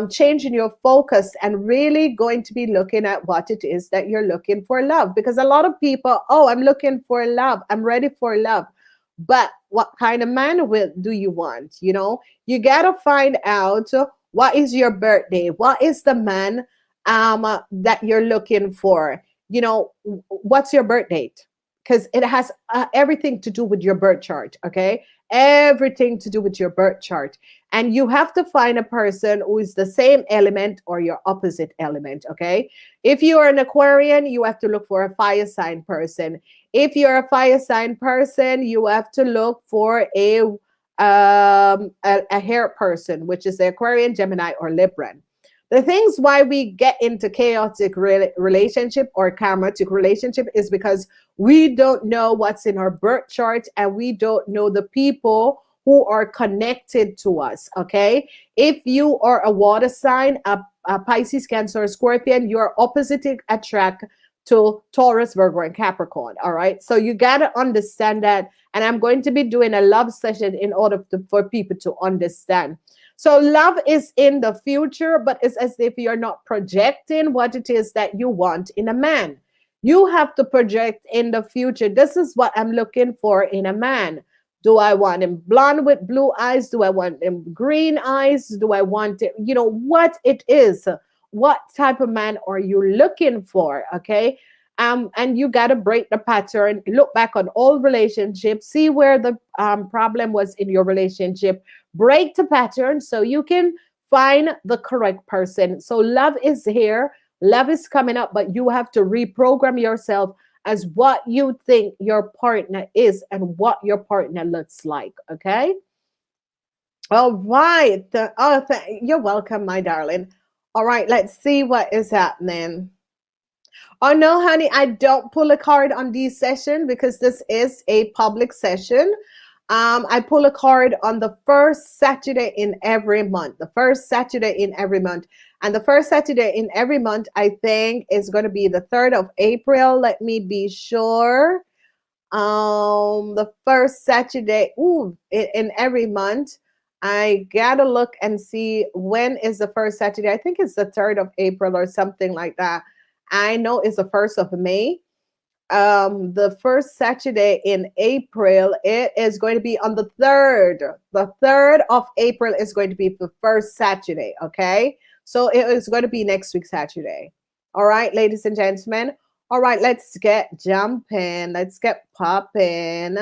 changing your focus and really going to be looking at what it is that you're looking for love. Because a lot of people, oh, I'm looking for love. I'm ready for love. But what kind of man do you want? You got to find out what is your birthday? What is the man that you're looking for? What's your birth date? Because it has everything to do with your birth chart. Okay, everything to do with your birth chart. And you have to find a person who is the same element or your opposite element. Okay, if you are an Aquarian, you have to look for a fire sign person. If you're a fire sign person, you have to look for a hair person, which is the Aquarian, Gemini, or Libran. The things why we get into chaotic relationship or karmatic relationship is because we don't know what's in our birth chart, and we don't know the people who are connected to us. Okay, if you are a water sign, a Pisces, Cancer, Scorpion, you are opposite attract to Taurus, Virgo, and Capricorn. All right, so you got to understand that, and I'm going to be doing a love session in order for people to understand. So love is in the future, but it's as if you're not projecting what it is that you want in a man. You have to project in the future. This is what I'm looking for in a man. Do I want him blonde with blue eyes? Do I want him green eyes? Do I want it, what it is? What type of man are you looking for? Okay. And you got to break the pattern, look back on all relationships, see where the problem was in your relationship, break the pattern so you can find the correct person. So love is here, love is coming up, but you have to reprogram yourself as what you think your partner is and what your partner looks like. Okay. All right. You're welcome, my darling. All right, let's see what is happening. Oh no, honey, I don't pull a card on these sessions because this is a public session. I pull a card on the first Saturday in every month. The first Saturday in every month. And the first Saturday in every month, I think, is going to be the 3rd of April. Let me be sure. The first Saturday, in every month. I gotta look and see when is the first Saturday. I think it's the 3rd of April or something like that. I know it's the 1st of May. The first Saturday in April, it is going to be on the 3rd. The 3rd of April is going to be the first Saturday. Okay. So it is going to be next week, Saturday. All right, ladies and gentlemen. All right, let's get jumping. Let's get popping.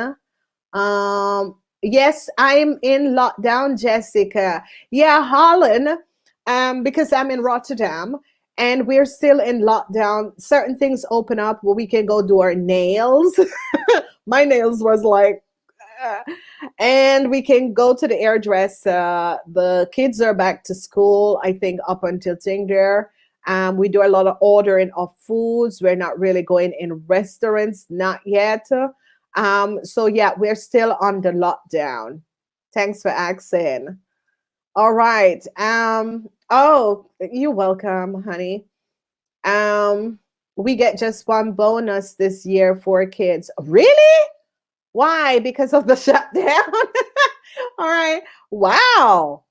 Yes, I'm in lockdown, Jessica. Yeah, Holland, because I'm in Rotterdam and we're still in lockdown. Certain things open up where we can go do our nails. My nails was like, uh, and we can go to the hairdresser. The kids are back to school, I think, up until there. We do a lot of ordering of foods. We're not really going in restaurants, not yet. So yeah, we're still on the lockdown. Thanks for asking. All right. Oh, you're welcome, honey. Um, we get just one bonus this year for kids. Really? Why? Because of the shutdown? All right. Wow.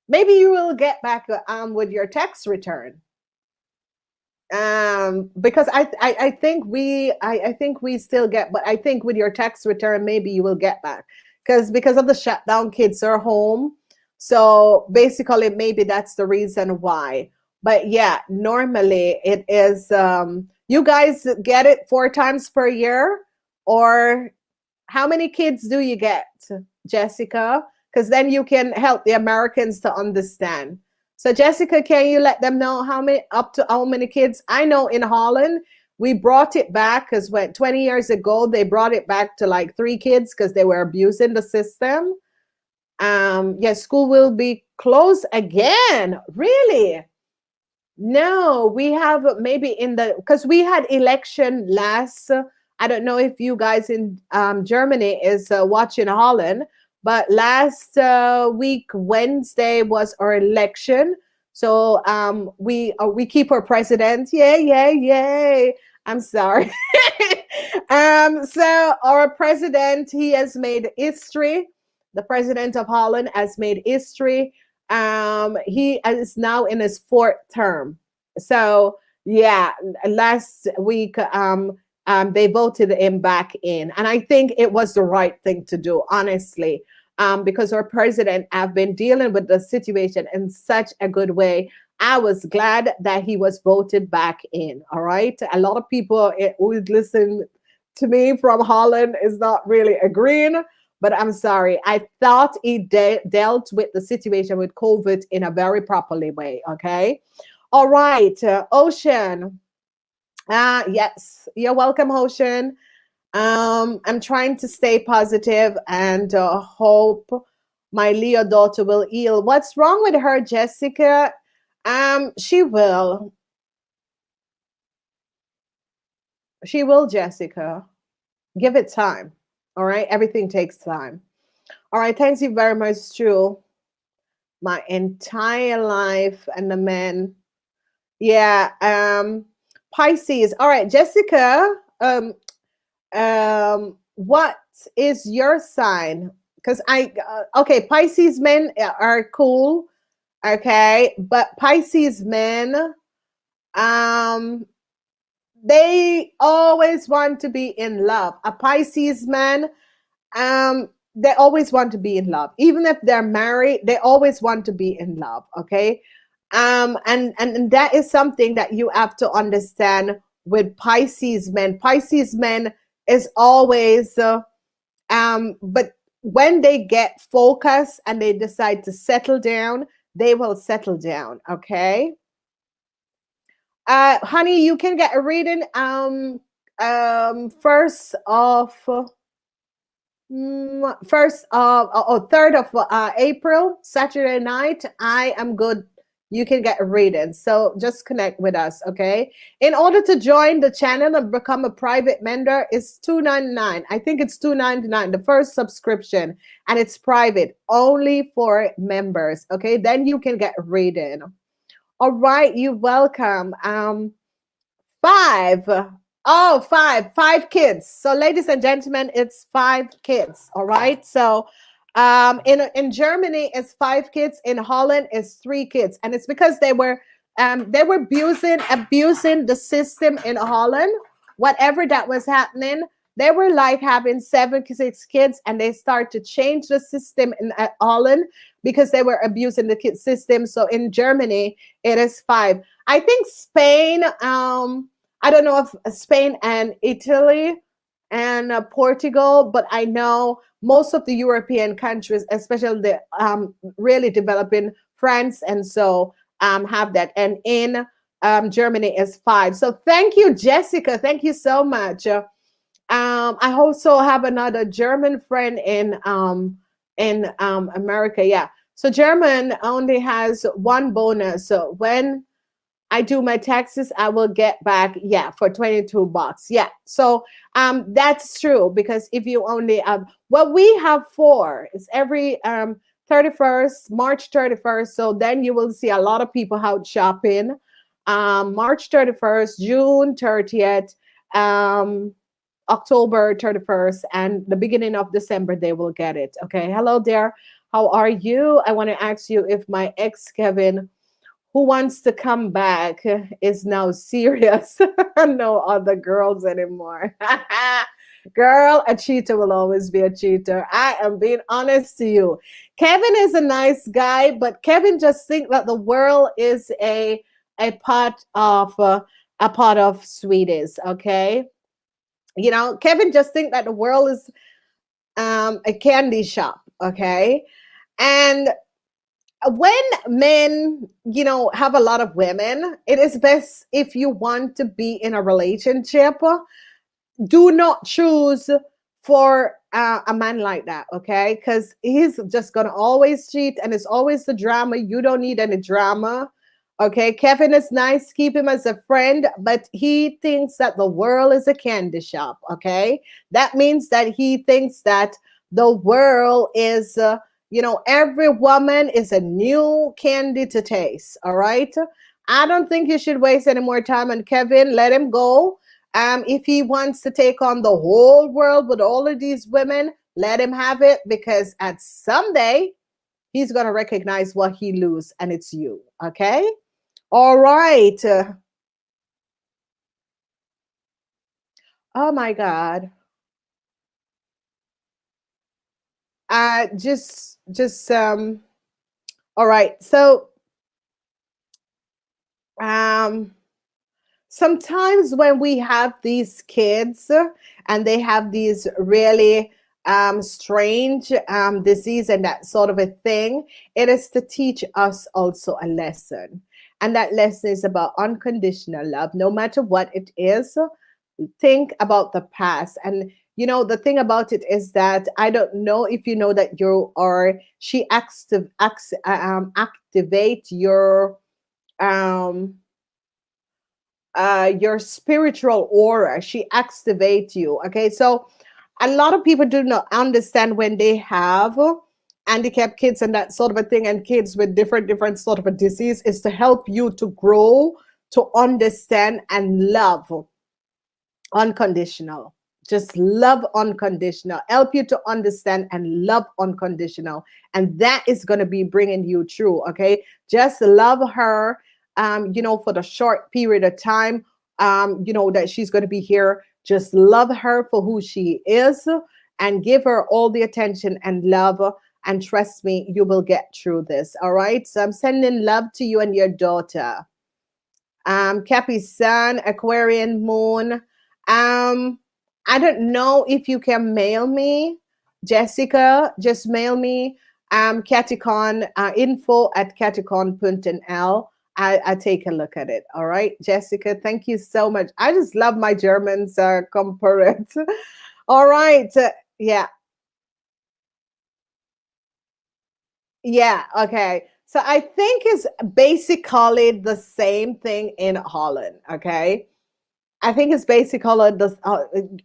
Maybe you will get back with your tax return. Because I think I think we still get, but I think with your tax return maybe you will get back because of the shutdown, kids are home. So basically maybe that's the reason why. But yeah, normally it is you guys get it 4 times per year, or how many kids do you get, Jessica? Because then you can help the Americans to understand. So, Jessica, can you let them know how many, up to how many kids? I know in Holland, we brought it back because when 20 years ago, they brought it back to like 3 kids because they were abusing the system. Yes, school will be closed again. Really? No, we have maybe in the because we had election last. I don't know if you guys in Germany is watching Holland, but last week Wednesday was our election. So we keep our president. Yay, yay, yay! I'm sorry. So our president, he has made history. The president of Holland has made history. He is now in his 4th term. So yeah, last week they voted him back in, and I think it was the right thing to do, honestly, because our president have been dealing with the situation in such a good way. I was glad that he was voted back in. All right, a lot of people who listen to me from Holland is not really agreeing, but I'm sorry. I thought he dealt with the situation with COVID in a very properly way. Okay. All right. Ocean. Yes. You're welcome, Ocean. I'm trying to stay positive and hope my Leo daughter will heal. What's wrong with her, Jessica? She will. She will, Jessica. Give it time. All right. Everything takes time. All right. Thanks you very much, True. My entire life and the men. Yeah. Pisces. All right, Jessica. What is your sign? Because okay, Pisces men are cool. Okay, but Pisces men, um, they always want to be in love. A Pisces man, they always want to be in love. Even if they're married, they always want to be in love. Okay. And that is something that you have to understand with Pisces men. Pisces men is always, but when they get focused and they decide to settle down, they will settle down. Okay. Honey, you can get a reading first of first oh, 3rd of April, Saturday night. I am good. You can get a reading. So just connect with us, okay? In order to join the channel and become a private member, it's $2.99. I think it's $2.99, the first subscription, and it's private, only for members, okay? Then you can get a reading. All right, you're welcome. Five. Oh, five kids. So, ladies and gentlemen, it's 5 kids. All right. So, in Germany, it's 5 kids. In Holland, it's 3 kids, and it's because they were abusing the system in Holland. Whatever that was happening, they were like having 7, 6 kids, and they start to change the system in Holland because they were abusing the kid system. So in Germany, it is 5. I think Spain. I don't know if Spain and Italy and Portugal, but I know most of the European countries, especially the really developing France, and so have that. And in Germany is 5. So thank you, Jessica. Thank you so much. I also have another German friend in America. Yeah. So German only has one bonus. So when I do my taxes, I will get back, yeah, for 22 bucks. Yeah. So that's true, because if you only well, we have 4. It's every 31st, March 31st. So then you will see a lot of people out shopping. March 31st, June 30th, October 31st, and the beginning of December, they will get it. Okay. Hello there. How are you? I want to ask you if my ex Kevin, who wants to come back, is now serious. No other girls anymore. Girl, a cheater will always be a cheater. I am being honest to you. Kevin is a nice guy, but Kevin just think that the world is a pot of sweeties. Okay, you know, Kevin just think that the world is a candy shop. Okay, and when men, you know, have a lot of women, it is best, if you want to be in a relationship, do not choose for a man like that, okay? Because he's just gonna always cheat, and it's always the drama. You don't need any drama, okay? Kevin is nice, keep him as a friend, but he thinks that the world is a candy shop, okay? That means that he thinks that the world is you know, every woman is a new candy to taste. All right. I don't think you should waste any more time on Kevin. Let him go. If he wants to take on the whole world with all of these women, let him have it, because at someday he's gonna recognize what he lose, and it's you. Okay. All right. Oh my God. Just all right. So um sometimes when we have these kids and they have these really strange disease and that sort of a thing, it is to teach us also a lesson. And that lesson is about unconditional love, no matter what it is. Think about the past. And you know, the thing about it is that I don't know if you know that you are, she activate um your spiritual aura. She activates you. Okay, so a lot of people do not understand when they have handicapped kids and that sort of a thing, and kids with different sort of a disease, is to help you to grow, to understand and love unconditional. Just love unconditional. Help you to understand and love unconditional, and that is going to be bringing you through. Okay, just love her. You know, for the short period of time, you know, that she's going to be here. Just love her for who she is, and give her all the attention and love. And trust me, you will get through this. All right. So I'm sending love to you and your daughter. Cappy Sun, Aquarian Moon. I don't know if you can mail me, Jessica. Just mail me Kathye, info at kathye.nl. I take a look at it. All right, Jessica. Thank you so much. I just love my Germans component. All right. Yeah. Yeah. Okay. So I think it's basically the same thing in Holland. Okay. I think it's basically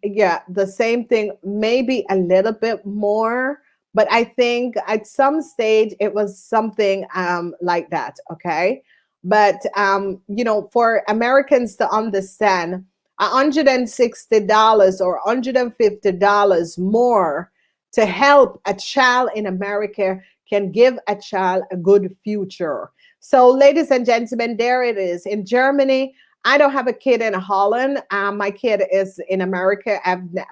yeah, the same thing, maybe a little bit more, but I think at some stage it was something like that. Okay, but you know, for Americans to understand, $160 or $150 more to help a child in America can give a child a good future. So, ladies and gentlemen, there it is in Germany. I don't have a kid in Holland. My kid is in America.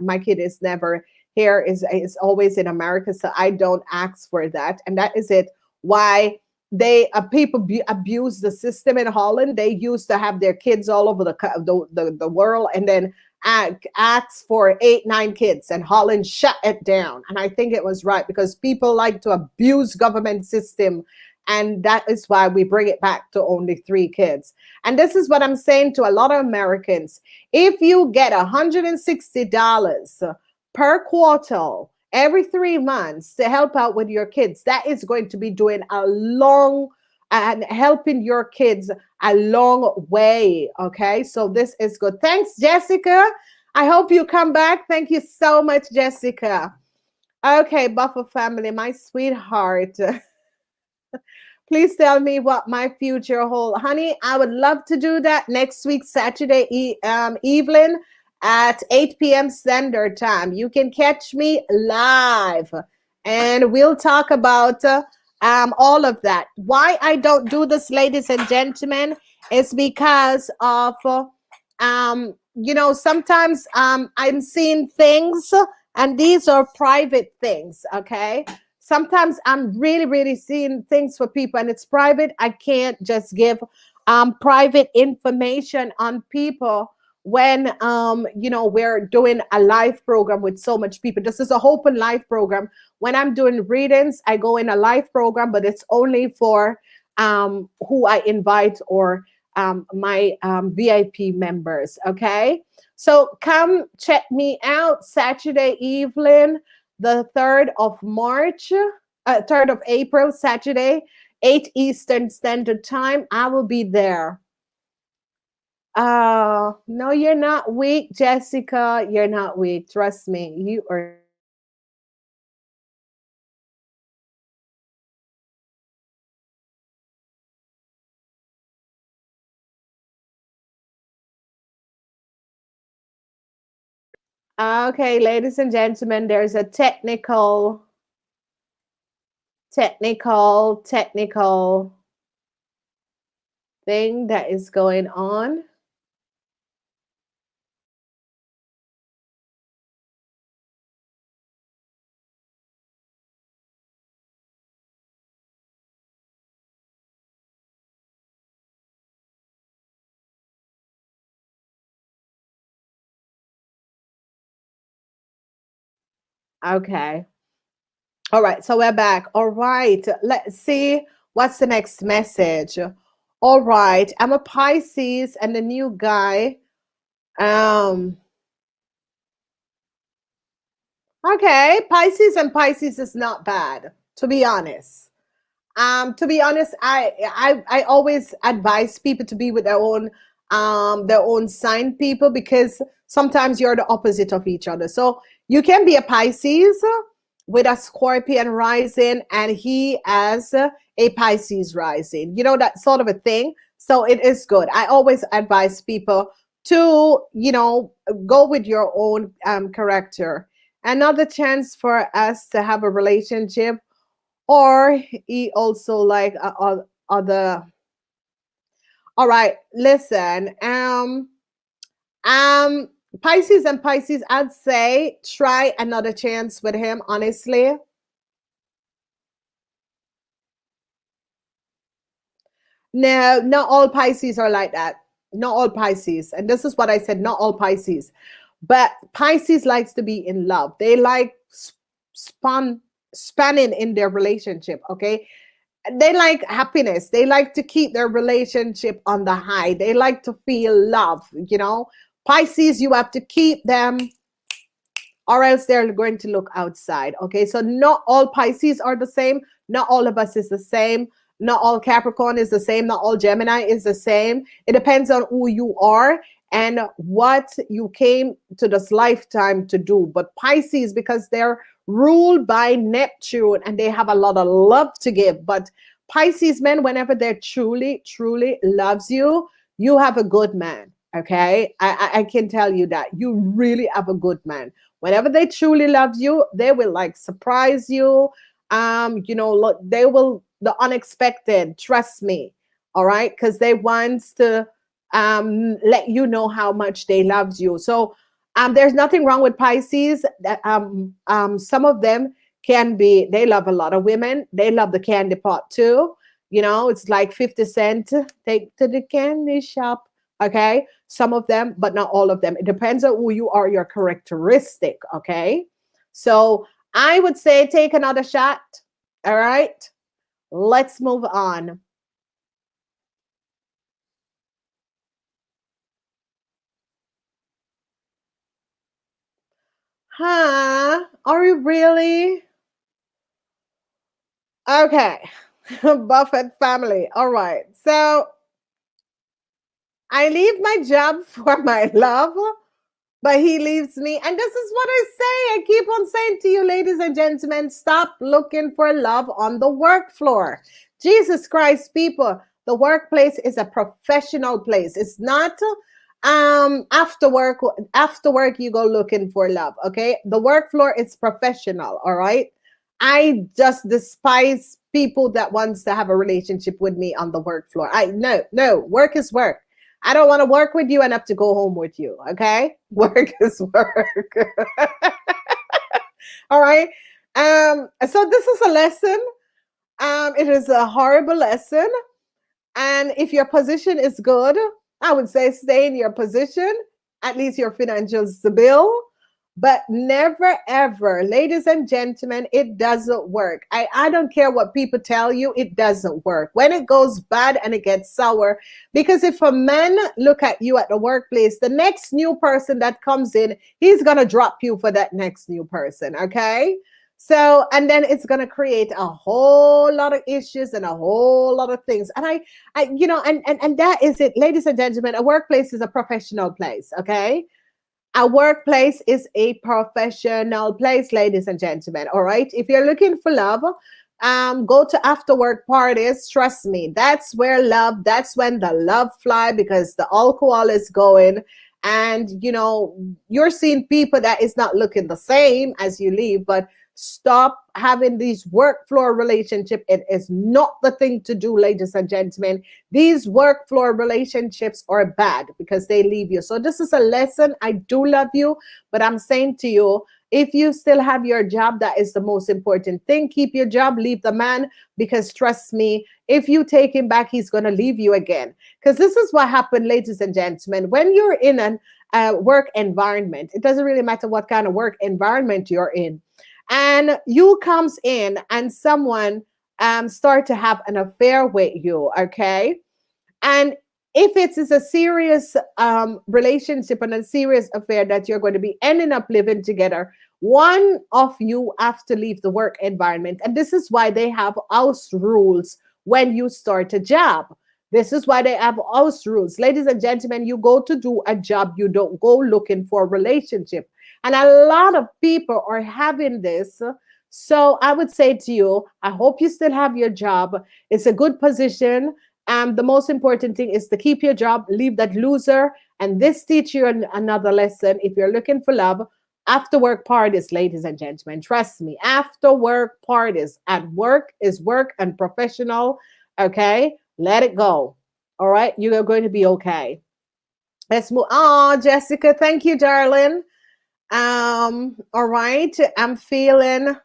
My kid is never here. Is always in America. So I don't ask for that, and that is it. Why they people abuse the system in Holland. They used to have their kids all over the world, and then asked for 8, 9 kids, and Holland shut it down. And I think it was right, because people like to abuse government system, and that is why we bring it back to only 3 kids. And this is what I'm saying to a lot of Americans: if you get $160 per quarter every 3 months to help out with your kids, that is going to be doing a long and helping your kids a long way. Okay, so this is good. Thanks, Jessica. I hope you come back. Thank you so much, Jessica. Okay, Buffer family, my sweetheart. Please tell me what my future holds. Honey, I would love to do that next week, Saturday evening at 8 p.m. Standard Time. You can catch me live, and we'll talk about all of that. Why I don't do this, ladies and gentlemen, is because of, sometimes I'm seeing things, and these are private things, okay? Sometimes I'm really, really seeing things for people, and it's private. I can't just give private information on people when we're doing a live program with so much people. This is a open live program. When I'm doing readings, I go in a live program, but it's only for who I invite, or my VIP members. Okay, so come check me out Saturday evening, the 3rd of March, 3rd of April, Saturday, 8 Eastern Standard Time. I will be there. No, you're not weak, Jessica. You're not weak. Trust me. You are. Okay, ladies and gentlemen, there's a technical thing that is going on. Okay. All right, so we're back. All right, let's see what's the next message. All right, I'm a Pisces, and the new guy. Okay, Pisces and Pisces is not bad, to be honest. I always advise people to be with their own sign people, because sometimes you're the opposite of each other. So you can be a Pisces with a Scorpion rising, and he has a Pisces rising. You know, that sort of a thing. So it is good. I always advise people to, go with your own character. Another chance for us to have a relationship, or he also like other. All right, listen. Pisces and Pisces, I'd say try another chance with him, honestly. No, not all Pisces are like that. Not all Pisces. And this is what I said, not all Pisces. But Pisces likes to be in love. They like spanning in their relationship, okay? They like happiness. They like to keep their relationship on the high. They like to feel love, Pisces, you have to keep them, or else they're going to look outside. Okay, so not all Pisces are the same. Not all of us is the same. Not all Capricorn is the same. Not all Gemini is the same. It depends on who you are and what you came to this lifetime to do. But Pisces, because they're ruled by Neptune and they have a lot of love to give. But Pisces men, whenever they're truly, truly loves you, you have a good man. Okay, I can tell you that you really have a good man. Whenever they truly love you, they will like surprise you. Look, they will the unexpected. Trust me. All right, because they want to let you know how much they love you. So there's nothing wrong with Pisces. That some of them can be. They love a lot of women. They love the candy pot too. It's like 50 cent, take to the candy shop. Okay. Some of them, but not all of them. It depends on who you are, your characteristic. Okay. So I would say take another shot. All right. Let's move on. Huh? Are you really? Okay. Buffett family. All right. So I leave my job for my love, but he leaves me. And this is what I say. I keep on saying to you, ladies and gentlemen, stop looking for love on the work floor. Jesus Christ, people, the workplace is a professional place. It's not after work you go looking for love. Okay. The work floor is professional. All right. I just despise people that wants to have a relationship with me on the work floor. No, work is work. I don't want to work with you and have to go home with you. Okay. Work is work. All right. So this is a lesson. It is a horrible lesson. And if your position is good, I would say stay in your position. At least your financial stable. But never ever, ladies and gentlemen, it doesn't work. I don't care what people tell you, it doesn't work. When it goes bad and it gets sour, because if a man look at you at the workplace, the next new person that comes in, he's gonna drop you for that next new person. Okay. So, and then it's going to create a whole lot of issues and a whole lot of things. And and that is it, ladies and gentlemen. A workplace is a professional place. Okay. A workplace is a professional place, ladies and gentlemen. All right. If you're looking for love, go to after work parties. Trust me, that's where love, that's when the love fly because the alcohol is going. And you're seeing people that is not looking the same as you leave, but stop having these work floor relationship. It is not the thing to do, ladies and gentlemen. These work floor relationships are bad because they leave you. So this is a lesson. I do love you, but I'm saying to you, if you still have your job, that is the most important thing. Keep your job, leave the man, because trust me, if you take him back, he's going to leave you again. Because this is what happened, ladies and gentlemen. When you're in a work environment, it doesn't really matter what kind of work environment you're in, and you comes in and someone start to have an affair with you, okay? And if it is a serious relationship and a serious affair that you're going to be ending up living together, one of you have to leave the work environment. And this is why they have house rules when you start a job. This is why they have house rules. Ladies and gentlemen, you go to do a job, you don't go looking for a relationship. And a lot of people are having this. So I would say to you, I hope you still have your job. It's a good position. The most important thing is to keep your job, leave that loser. And this teach you another lesson. If you're looking for love, after work parties, ladies and gentlemen, trust me, after work parties at work is work and professional. Okay, let it go. All right, you are going to be okay. Let's move. Oh, Jessica, thank you, darling. All right, I'm feeling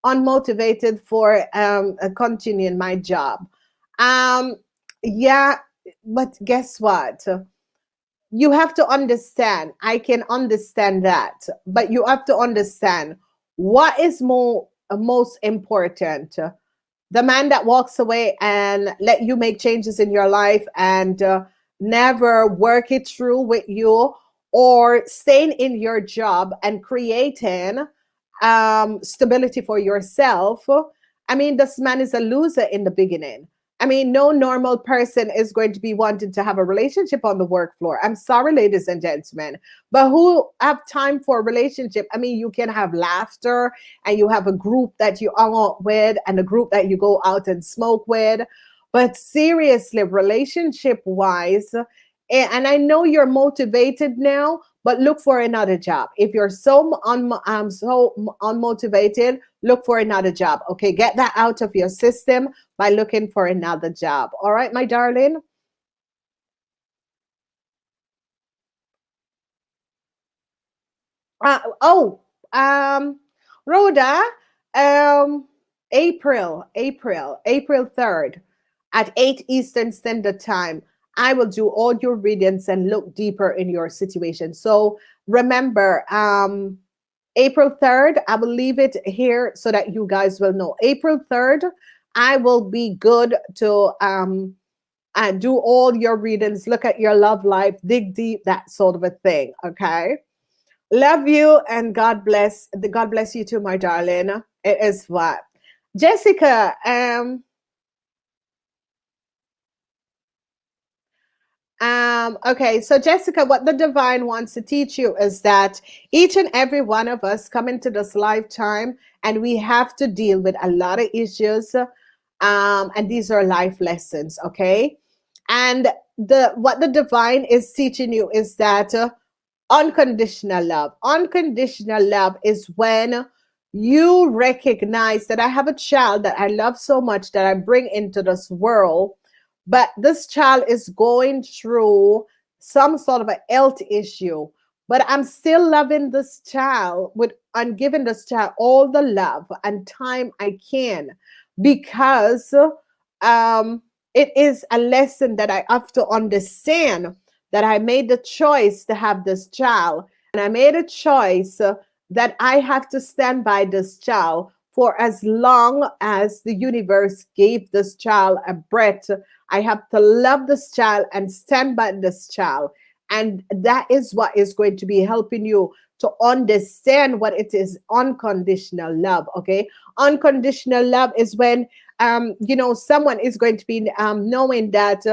unmotivated for continuing my job. Um, yeah, but guess what? You have to understand. I can understand that, but you have to understand what is most important. The man that walks away and let you make changes in your life and never work it through with you, or staying in your job and creating stability for yourself. I mean, this man is a loser in the beginning. I mean, no normal person is going to be wanting to have a relationship on the work floor. I'm sorry, ladies and gentlemen, but who have time for a relationship? I mean, you can have laughter and you have a group that you hang out with and a group that you go out and smoke with. But seriously, relationship wise, and I know you're motivated now, but look for another job. If you're so unmotivated, look for another job. Okay, get that out of your system by looking for another job. All right, my darling. Oh, Rhoda, um, April 3rd. at 8 Eastern Standard Time, I will do all your readings and look deeper in your situation. So remember, April 3rd, I will leave it here so that you guys will know. April 3rd, I will be good to do all your readings, look at your love life, dig deep, that sort of a thing. Okay. Love you and God bless. God bless you too, my darling. It is what. Jessica, okay, so Jessica, what the divine wants to teach you is that each and every one of us come into this lifetime and we have to deal with a lot of issues. And these are life lessons, okay? And the what the divine is teaching you is that unconditional love. Unconditional love is when you recognize that I have a child that I love so much that I bring into this world, but this child is going through some sort of a health issue. But I'm still loving this child with and giving this child all the love and time I can because it is a lesson that I have to understand that I made the choice to have this child. And I made a choice that I have to stand by this child for as long as the universe gave this child a breath. I have to love this child and stand by this child. And that is what is going to be helping you to understand what it is unconditional love. Okay. Unconditional love is when, someone is going to be knowing that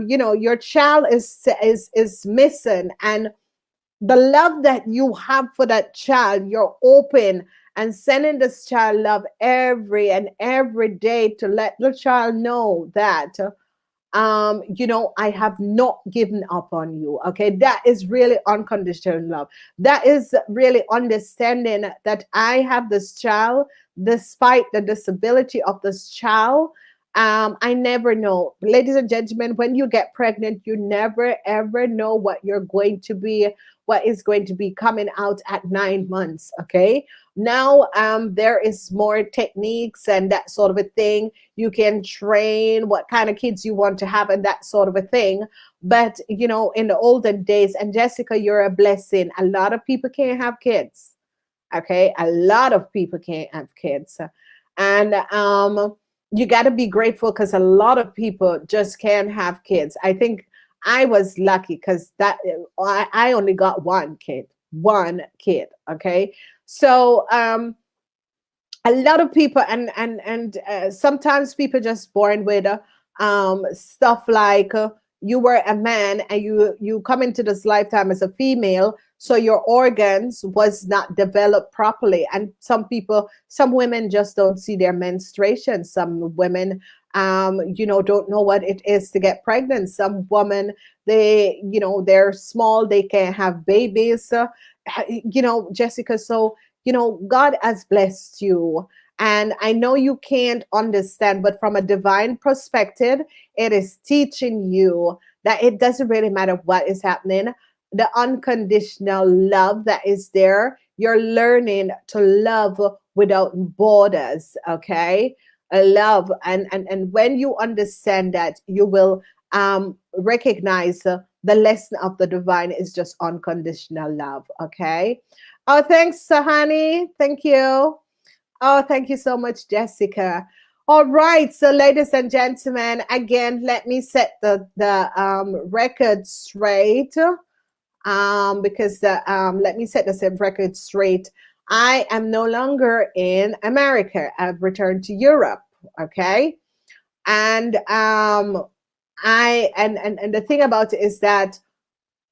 your child is missing, and the love that you have for that child, you're open and sending this child love every day to let the child know that I have not given up on you. Okay, that is really unconditional love. That is really understanding that I have this child despite the disability of this child. I never know, ladies and gentlemen, when you get pregnant, you never ever know what is going to be coming out at 9 months. Okay, now there is more techniques and that sort of a thing. You can train what kind of kids you want to have and that sort of a thing. But in the olden days, and Jessica, you're a blessing. A lot of people can't have kids. Okay, a lot of people can't have kids, and you got to be grateful because a lot of people just can't have kids. I think I was lucky because I only got one kid. One kid. Okay, so a lot of people, and sometimes people just born with stuff like you were a man and you come into this lifetime as a female, so your organs was not developed properly. And some women just don't see their menstruation. Some women don't know what it is to get pregnant. Some women, they're small, they can't have babies. Jessica, so God has blessed you. And I know you can't understand, but from a divine perspective, it is teaching you that it doesn't really matter what is happening. The unconditional love that is there, you're learning to love without borders. Okay. A love. And when you understand that, you will recognize the lesson of the divine is just unconditional love. Okay. Oh, thanks, Sahani. Thank you. Oh, thank you so much, Jessica. All right, so ladies and gentlemen, again, let me set the record straight. Because let me set the record straight. I am no longer in America. I've returned to Europe. Okay, and and the thing about it is that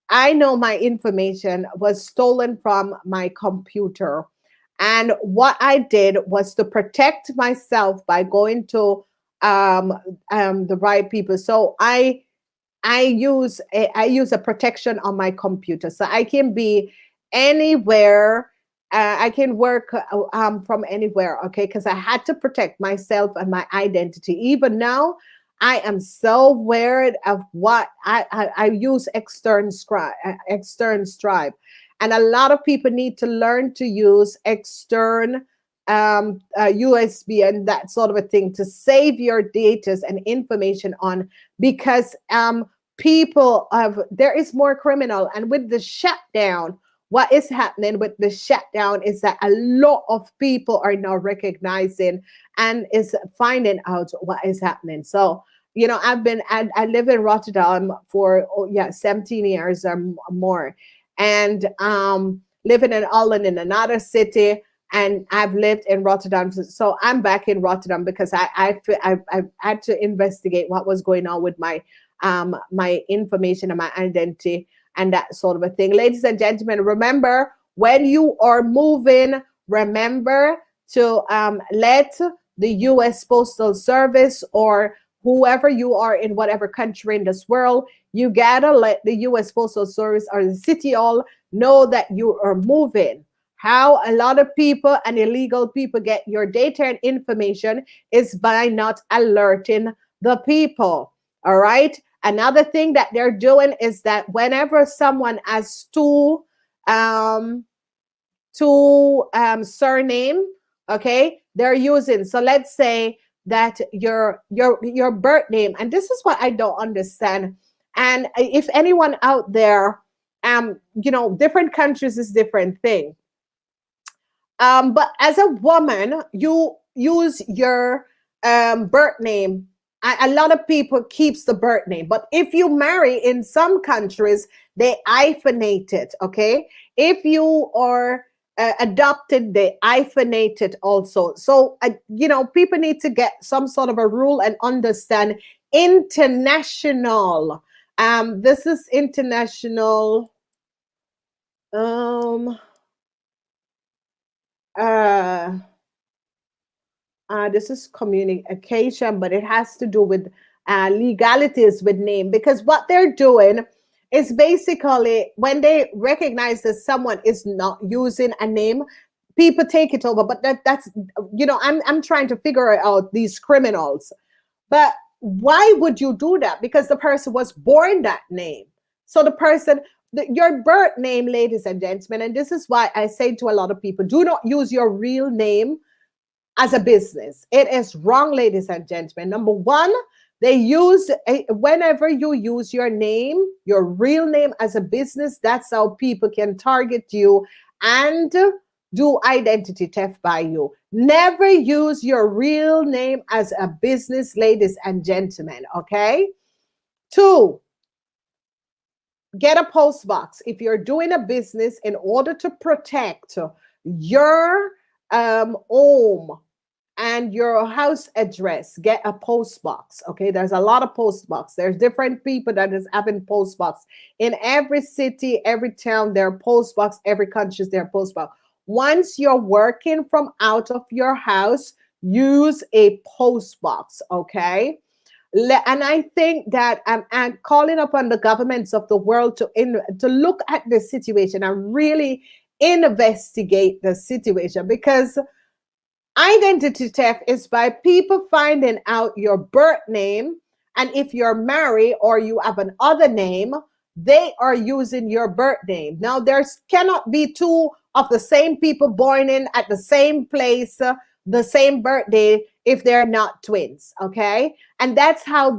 I know my information was stolen from my computer. And what I did was to protect myself by going to the right people. So I use a protection on my computer, so I can be anywhere. I can work from anywhere. Okay, because I had to protect myself and my identity. Even now, I am so aware of what I use extern stripe, and a lot of people need to learn to use extern USB and that sort of a thing to save your data and information on, because people have, there is more criminal. And with the shutdown, what is happening with the shutdown is that a lot of people are now recognizing and is finding out what is happening. So, you know, I live in Rotterdam for 17 years or more, and living in Holland in another city, and I've lived in Rotterdam. So I'm back in Rotterdam because I had to investigate what was going on with my information and my identity and that sort of a thing. Ladies and gentlemen, remember, when you are moving, remember to let the U.S. Postal Service or whoever you are in whatever country in this world, you gotta let the U.S. Postal Service or the city hall know that you are moving. How a lot of people and illegal people get your data and information is by not alerting the people. All right. Another thing that they're doing is that whenever someone has two surname, okay, they're using. So let's say that your birth name, and this is what I don't understand. And if anyone out there, you know, different countries is different thing. But as a woman, you use your birth name. A lot of people keeps the birth name, but if you marry in some countries, they hyphenate it. Okay, if you are adopted, they hyphenate it also. So you know, people need to get some sort of a rule and understand international. This is international. This is communication, but it has to do with legalities with name, because what they're doing is basically when they recognize that someone is not using a name, people take it over. But that's, you know, I'm trying to figure out these criminals. But why would you do that? Because the person was born that name. So the person, your birth name, ladies and gentlemen, and this is why I say to a lot of people, do not use your real name as a business. It is wrong, ladies and gentlemen. Number one, they use, whenever you use your name, your real name as a business, that's how people can target you and do identity theft by you. Never use your real name as a business, ladies and gentlemen, okay? 2, get a post box. If you're doing a business, in order to protect your home and your house address, get a post box. Okay, there's a lot of post box. There's different people that is having post box in every city, every town. There are post box. Every country there are post box. Once you're working from out of your house, use a post box. Okay. And I think that I'm calling upon the governments of the world to look at the situation and really investigate the situation, because identity theft is by people finding out your birth name, and if you're married or you have an other name, they are using your birth name. Now, there's cannot be two of the same people born in at the same place, the same birthday, if they're not twins. Okay, and that's how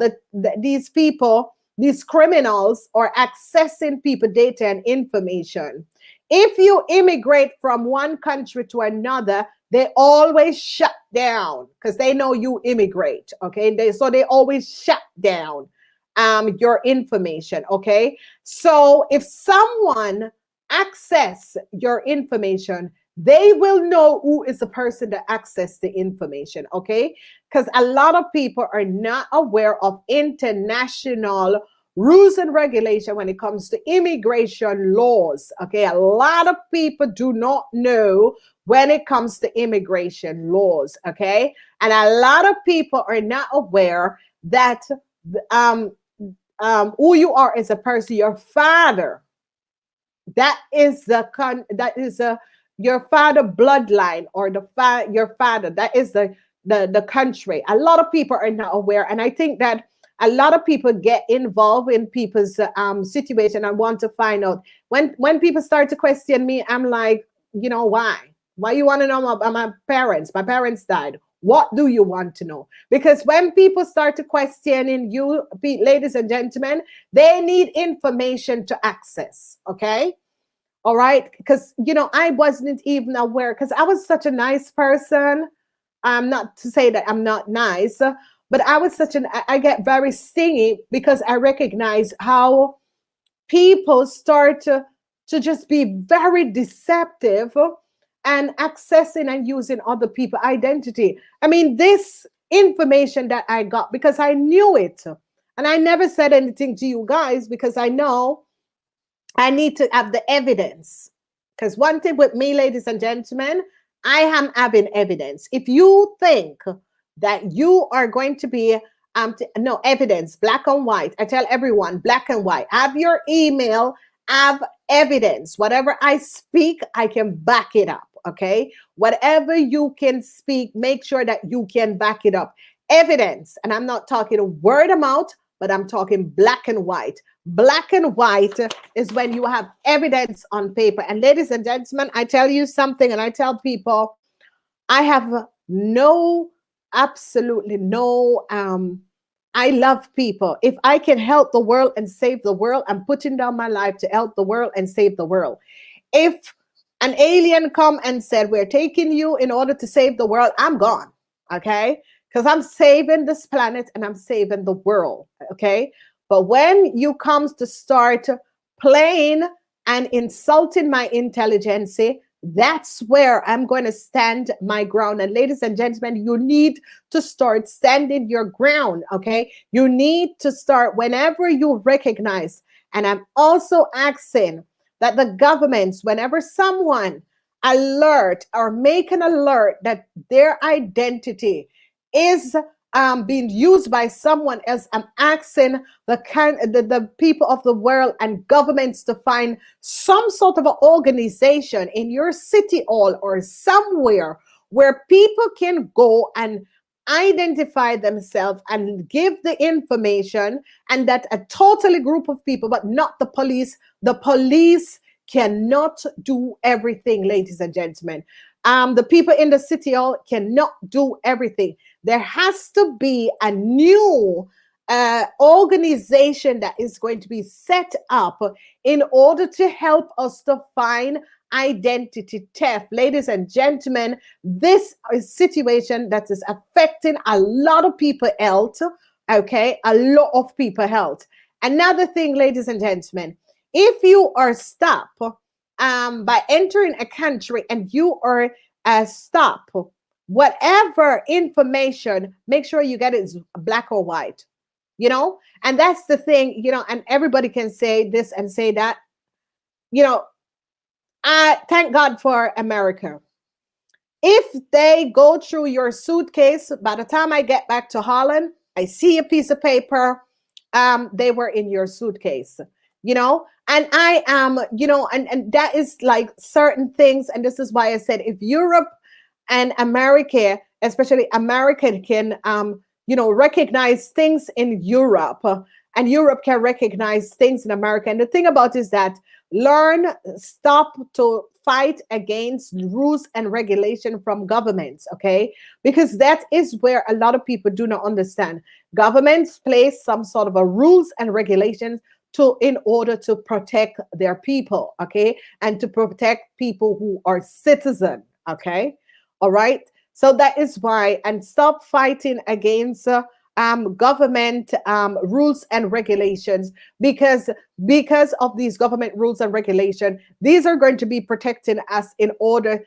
these people, these criminals, are accessing people data and information. If you immigrate from one country to another, they always shut down because they know you immigrate. Okay, so they always shut down your information. Okay, so if someone access your information, they will know who is the person that access the information. Okay, because a lot of people are not aware of international rules and regulation when it comes to immigration laws. Okay, a lot of people do not know when it comes to immigration laws. Okay, and a lot of people are not aware that who you are as a person. Your father, that is your father bloodline, or your father, that is the country. A lot of people are not aware, and I think that a lot of people get involved in people's situation and want to find out. When people start to question me, I'm like, you know, why? Why you want to know about my parents? My parents died. What do you want to know? Because when people start to questioning you, ladies and gentlemen, they need information to access. Okay. All right. Because, I wasn't even aware because I was such a nice person. Not to say that I'm not nice, but I was I get very stingy because I recognize how people start to just be very deceptive and accessing and using other people's identity. I mean, this information that I got because I knew it. And I never said anything to you guys because I know I need to have the evidence. Because one thing with me, ladies and gentlemen, I am having evidence. If you think that you are going to be no evidence, black and white. I tell everyone, black and white. Have your email, have evidence. Whatever I speak, I can back it up. Okay. Whatever you can speak, make sure that you can back it up. Evidence. And I'm not talking word of mouth, but I'm talking black and white. Black and white is when you have evidence on paper. And ladies and gentlemen, I tell you something, and I tell people, I have absolutely no, I love people. If I can help the world and save the world, I'm putting down my life to help the world and save the world. If an alien come and said, we're taking you in order to save the world, I'm gone. Okay. Because I'm saving this planet and I'm saving the world. Okay. But when you comes to start playing and insulting my intelligence, that's where I'm going to stand my ground. And ladies and gentlemen, you need to start standing your ground. Okay. You need to start whenever you recognize. And I'm also asking that the governments, whenever someone alert or make an alert that their identity is being used by someone else, I'm asking the people of the world and governments to find some sort of an organization in your city hall or somewhere where people can go and identify themselves and give the information, and that a totally group of people, but not the police. The police cannot do everything, ladies and gentlemen. The people in the city hall cannot do everything. There has to be a new organization that is going to be set up in order to help us to find identity theft. Ladies and gentlemen, this is a situation that is affecting a lot of people health. Okay, a lot of people health. Another thing, ladies and gentlemen, if you are stopped by entering a country and you are stopped, whatever information, make sure you get it black or white, and that's the thing, and everybody can say this and say that, I thank God for America. If they go through your suitcase, by the time I get back to Holland, I see a piece of paper, they were in your suitcase, and I am, and that is like certain things. And this is why I said, if Europe and America, especially America, can, recognize things in Europe, and Europe can recognize things in America. And the thing about it is that stop to fight against rules and regulation from governments, okay? Because that is where a lot of people do not understand. Governments place some sort of a rules and regulations in order to protect their people, okay? And to protect people who are citizens, okay? All right. So that is why, and stop fighting against government rules and regulations, because of these government rules and regulations, these are going to be protecting us in order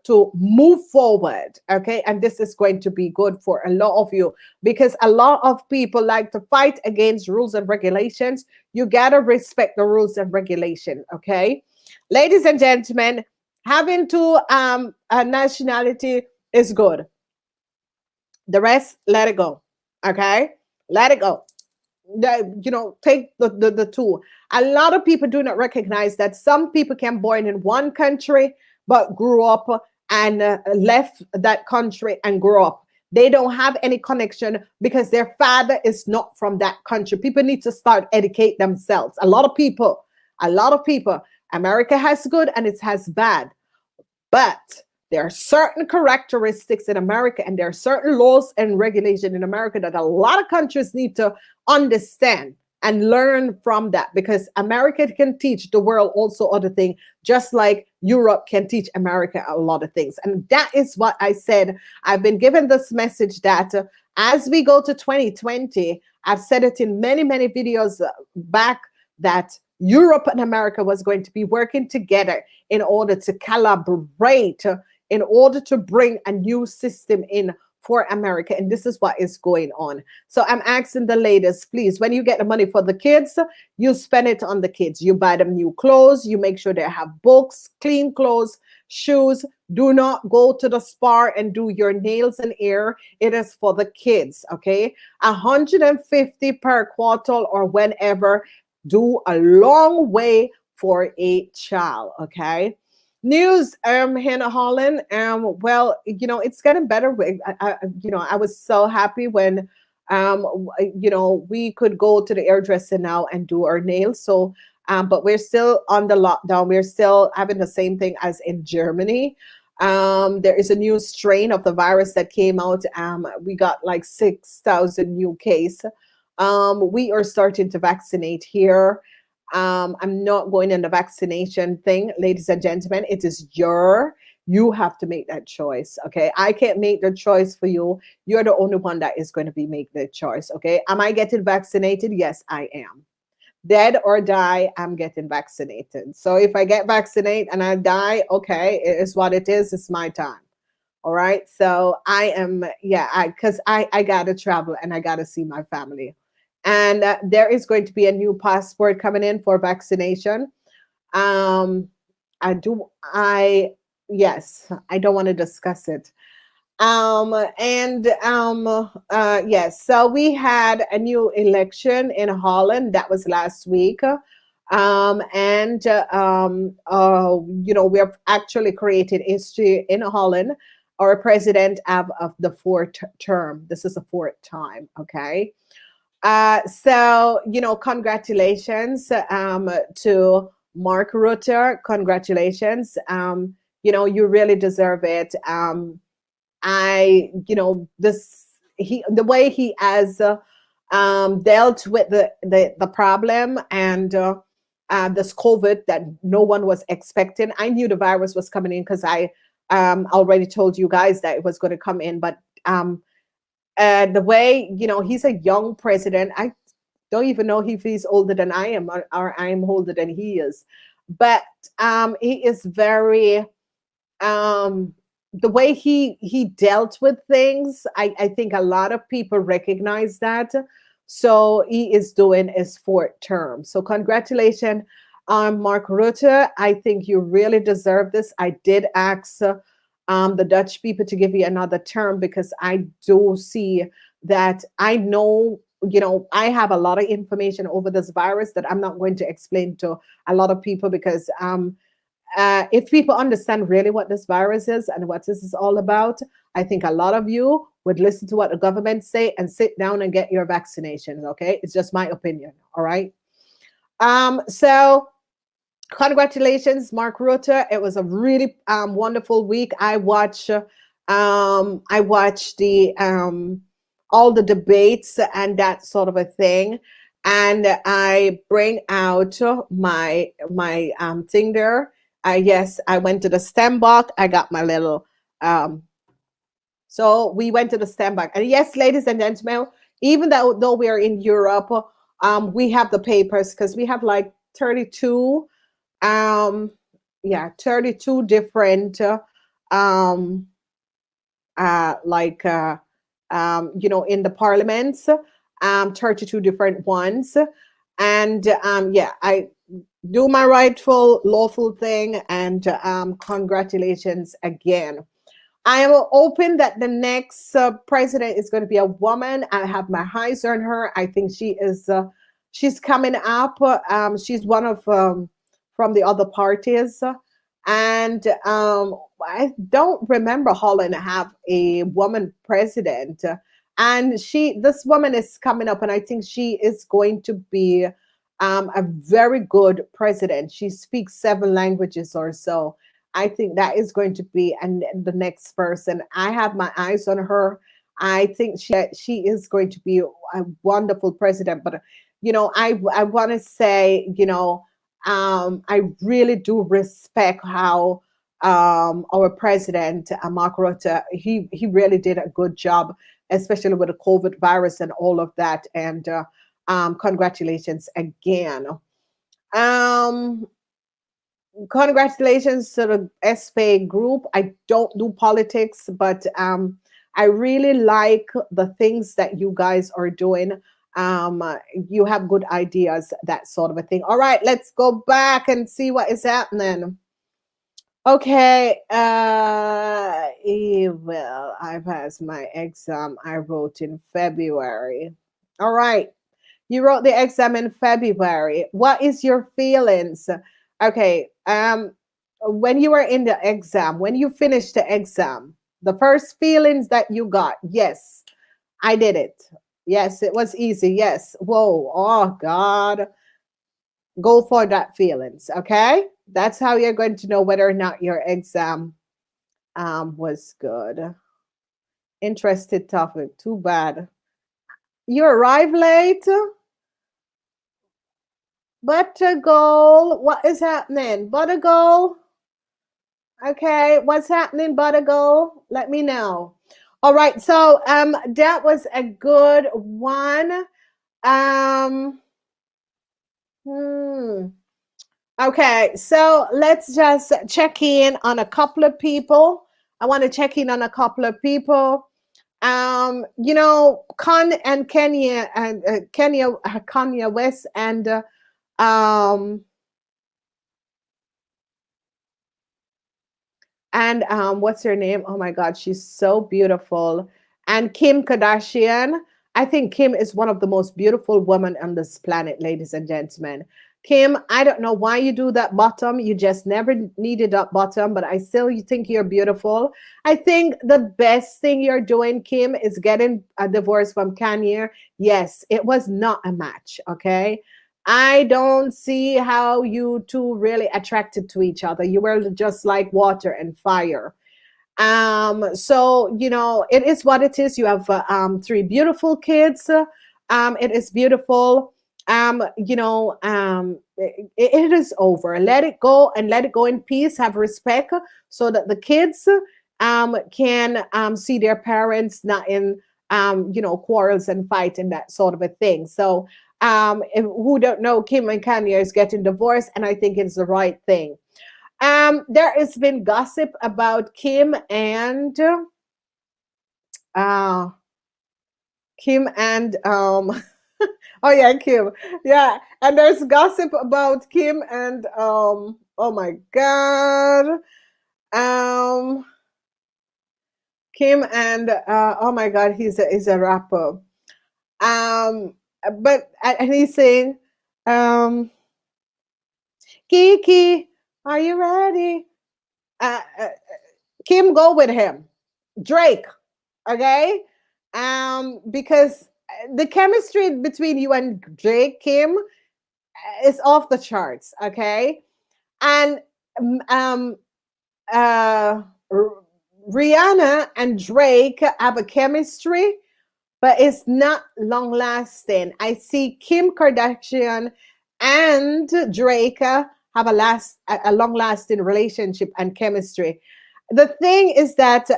to move forward. Okay. And this is going to be good for a lot of you, because a lot of people like to fight against rules and regulations. You got to respect the rules and regulations. Okay. Ladies and gentlemen, having two a nationality is good. The rest, let it go. Okay, let it go. Take the two. A lot of people do not recognize that some people can born in one country but grew up and left that country and grew up. They don't have any connection because their father is not from that country. People need to start educate themselves. A lot of people. America has good and it has bad. But there are certain characteristics in America, and there are certain laws and regulation in America that a lot of countries need to understand and learn from that, because America can teach the world also other things, just like Europe can teach America a lot of things. And that is what I said. I've been given this message that as we go to 2020, I've said it in many, many videos back, that Europe and America was going to be working together in order to collaborate, in order to bring a new system in for America. And this is what is going on. So I'm asking the ladies, please, when you get the money for the kids, you spend it on the kids. You buy them new clothes. You make sure they have books, clean clothes, shoes. Do not go to the spa and do your nails and hair. It is for the kids, okay? 150 per quarter or whenever. Do a long way for a child, okay? News in Holland. Well, it's getting better. I was so happy when we could go to the hairdresser now and do our nails. So but we're still on the lockdown. We're still having the same thing as in Germany. There is a new strain of the virus that came out. We got like 6,000 new cases. We are starting to vaccinate here. I'm not going in the vaccination thing, ladies and gentlemen. It is you have to make that choice, okay? I can't make the choice for you. You're the only one that is going to be making the choice, okay? Am I getting vaccinated? Yes, I am. Dead or die, I'm getting vaccinated. So if I get vaccinated and I die, okay, it is what it is. It's my time. All right. So I am, because I got to travel and I got to see my family. And there is going to be a new passport coming in for vaccination. Yes, I don't want to discuss it. Yes, so we had a new election in Holland. That was last week. We have actually created history in Holland. Our president of the fourth term. This is the fourth time, okay? Congratulations to Mark Rutte. Congratulations. You really deserve it. The way he has dealt with the problem and this COVID that no one was expecting. I knew the virus was coming in because I already told you guys that it was going to come in, but the way, he's a young president. I don't even know if he's older than I am or I am older than he is. But he is very, the way he dealt with things, I think a lot of people recognize that. So he is doing his fourth term. So congratulations, Mark Rutte. I think you really deserve this. I did ask the Dutch people to give you another term because I do see that I know, I have a lot of information over this virus that I'm not going to explain to a lot of people because if people understand really what this virus is and what this is all about, I think a lot of you would listen to what the government say and sit down and get your vaccinations, okay? It's just my opinion, all right? So congratulations, Mark Rutte. It was a really wonderful week. I watched the all the debates and that sort of a thing, and I bring out my thing there. Yes, I went to the stem box. I got my little. So we went to the stem box, and yes, ladies and gentlemen, even though we are in Europe, we have the papers because we have like 32. 32 different in the parliaments, 32 different ones. And I do my rightful lawful thing, and congratulations again. I am hoping that the next president is going to be a woman. I have my eyes on her. I think she's coming up. She's one of from the other parties. And I don't remember Holland have a woman president. And this woman is coming up, and I think she is going to be a very good president. She speaks 7 languages or so. I think that is going to be the next person. I have my eyes on her. I think she is going to be a wonderful president. But I want to say, I really do respect how our president, Mark Rutte, he really did a good job, especially with the COVID virus and all of that. And congratulations again. Um, Congratulations to the SPA group. I don't do politics, but I really like the things that you guys are doing. You have good ideas, that sort of a thing. All right, let's go back and see what is happening. Okay, well, I passed my exam. I wrote in February. All right, you wrote the exam in February. What is your feelings? Okay, when you were in the exam, when you finished the exam, the first feelings that you got, yes, I did it. Yes, it was easy. Yes. Whoa. Oh God. Go for that feelings. Okay. That's how you're going to know whether or not your exam was good. Interested topic. Too bad. You arrived late. Buttergoal. What is happening? Buttergoal. Okay, what's happening, Buttergoal? Let me know. All right, so that was a good one. Um Okay, so let's just check in on a couple of people. I want to check in on a couple of people. Kaan and Kenya and Kanye West um what's her name? Oh my God, she's so beautiful. And Kim Kardashian. I think Kim is one of the most beautiful women on this planet, ladies and gentlemen. Kim, I don't know why you do that bottom. You just never needed that bottom, but I still you think you're beautiful. I think the best thing you're doing, Kim, is getting a divorce from Kanye. Yes, it was not a match, okay? I don't see how you two really attracted to each other. You were just like water and fire. So it is what it is. You have three beautiful kids. It is beautiful. It is over. Let it go and let it go in peace. Have respect so that the kids can see their parents not in quarrels and fight and that sort of a thing. So who don't know, Kim and Kanye is getting divorced, and I think it's the right thing. There has been gossip about uh, Kim and oh yeah, Kim, yeah, and there's gossip about Kim and oh my God, um, Kim and oh my God, he's a rapper, but and he's saying, um, Kiki, are you ready? Uh, uh, Kim, go with him. Drake, okay? Because the chemistry between you and Drake, Kim, is off the charts, okay? And um, uh, Rihanna and Drake have a chemistry, but it's not long lasting. I see Kim Kardashian and Drake have a long lasting relationship and chemistry. The thing is that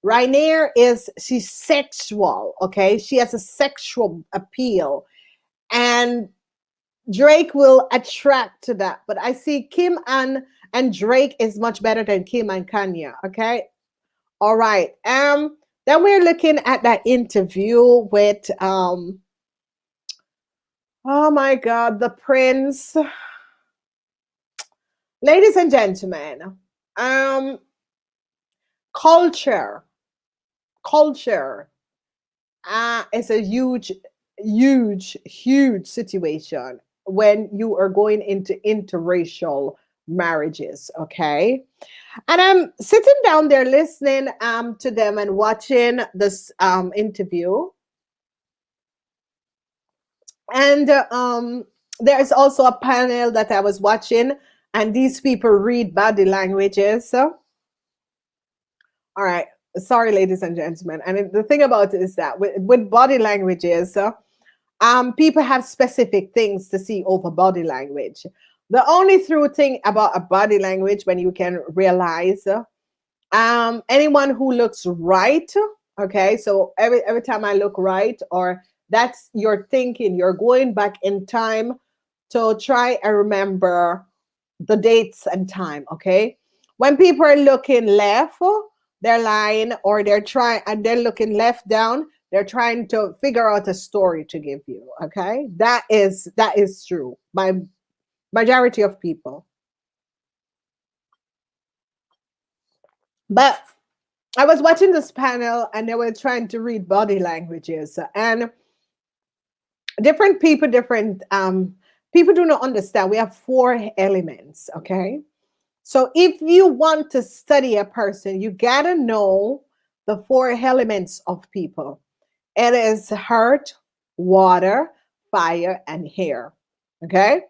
Rainier she's sexual, okay? She has a sexual appeal, and Drake will attract to that. But I see Kim and Drake is much better than Kim and Kanye, okay? All right. Then we're looking at that interview with oh my God, the prince. Ladies and gentlemen, culture is a huge situation when you are going into interracial marriages, okay? And I'm sitting down there listening to them and watching this interview. And there's also a panel that I was watching And these people read body languages. All right. Sorry, ladies and gentlemen. And the thing about it is that with body languages, people have specific things to see over body language. The only true thing about a body language when you can realize anyone who looks right, okay, so every time I look right, or that's your thinking, you're going back in time to try and remember the dates and time, okay? When people are looking left, they're lying, or they're trying and they're looking left down, they're trying to figure out a story to give you, okay? That is true by majority of people. But I was watching this panel and they were trying to read body languages, and different people do not understand. We have 4 elements, okay? So if you want to study a person, you got to know the 4 elements of people. It is earth, water, fire, and air. Okay?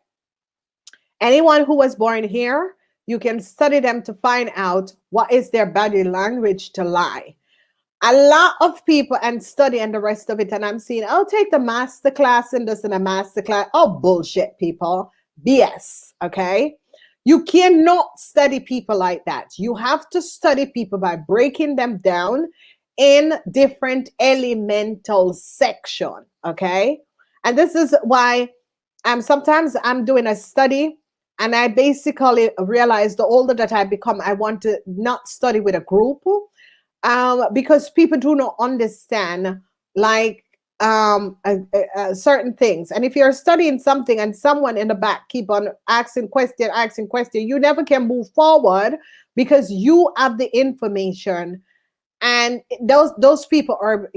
Anyone who was born here, you can study them to find out what is their body language to lie. A lot of people and study and the rest of it, and I'm seeing, oh, take the master class and this and a master class. Oh, bullshit, people. BS. Okay? You cannot study people like that. You have to study people by breaking them down in different elemental section. Okay? And this is why sometimes I'm doing a study and I basically realize the older that I become, I want to not study with a group because people do not understand like certain things. And if you're studying something and someone in the back keep on asking question, you never can move forward because you have the information, and those people are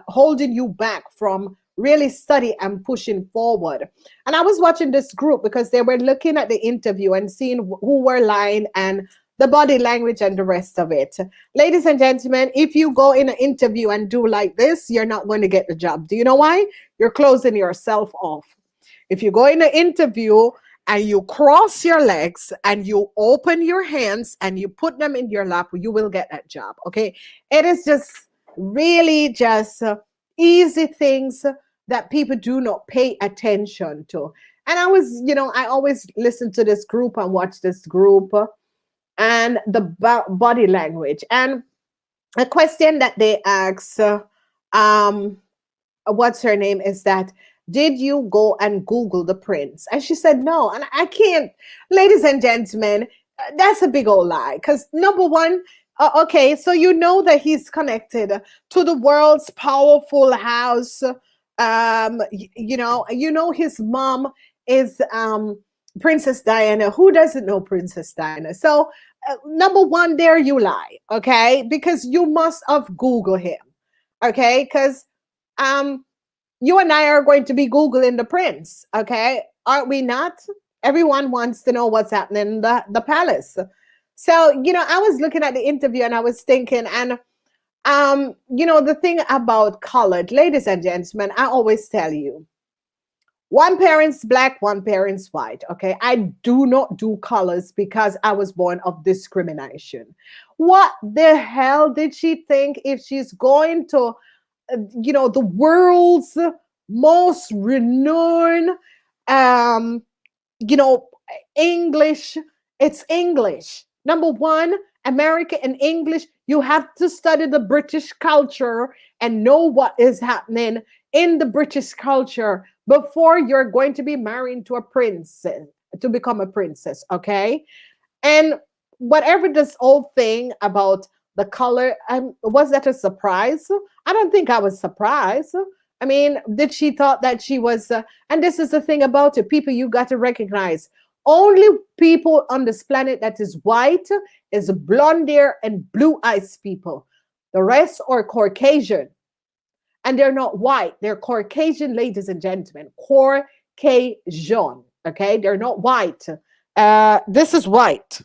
holding you back from really study and pushing forward. And I was watching this group because they were looking at the interview and seeing who were lying and the body language and the rest of it. Ladies and gentlemen, if you go in an interview and do like this, you're not going to get the job. Do you know why? You're closing yourself off. If you go in an interview and you cross your legs and you open your hands and you put them in your lap, you will get that job. Okay? It is just really just easy things that people do not pay attention to. And I always listen to this group and watch this group and the body language. And a question that they ask, what's her name, is that, did you go and Google the prince? And she said no. And I can't, ladies and gentlemen, that's a big old lie. Because number one, okay, so you know that he's connected to the world's powerful house. You know his mom is Princess Diana. Who doesn't know Princess Diana? So number one, there you lie, okay? Because you must have Googled him, okay? Because you and I are going to be Googling the prince, okay? Aren't we not? Everyone wants to know what's happening in the palace. So, I was looking at the interview and I was thinking, and the thing about colored, ladies and gentlemen, I always tell you, one parent's black, one parent's white. Okay. I do not do colors because I was born of discrimination. What the hell did she think if she's going to, the world's most renowned, English? It's English. Number one, American and English, you have to study the British culture and know what is happening in the British culture before you're going to be married to a princess, to become a princess, okay? And whatever this old thing about the color, was that a surprise? I don't think I was surprised. I mean, did she thought that she was, and this is the thing about it, people, you got to recognize, only people on this planet that is white is blonde hair and blue eyes people. The rest are Caucasian. And they're not white. They're Caucasian, ladies and gentlemen. Caucasian. Okay? They're not white. This is white.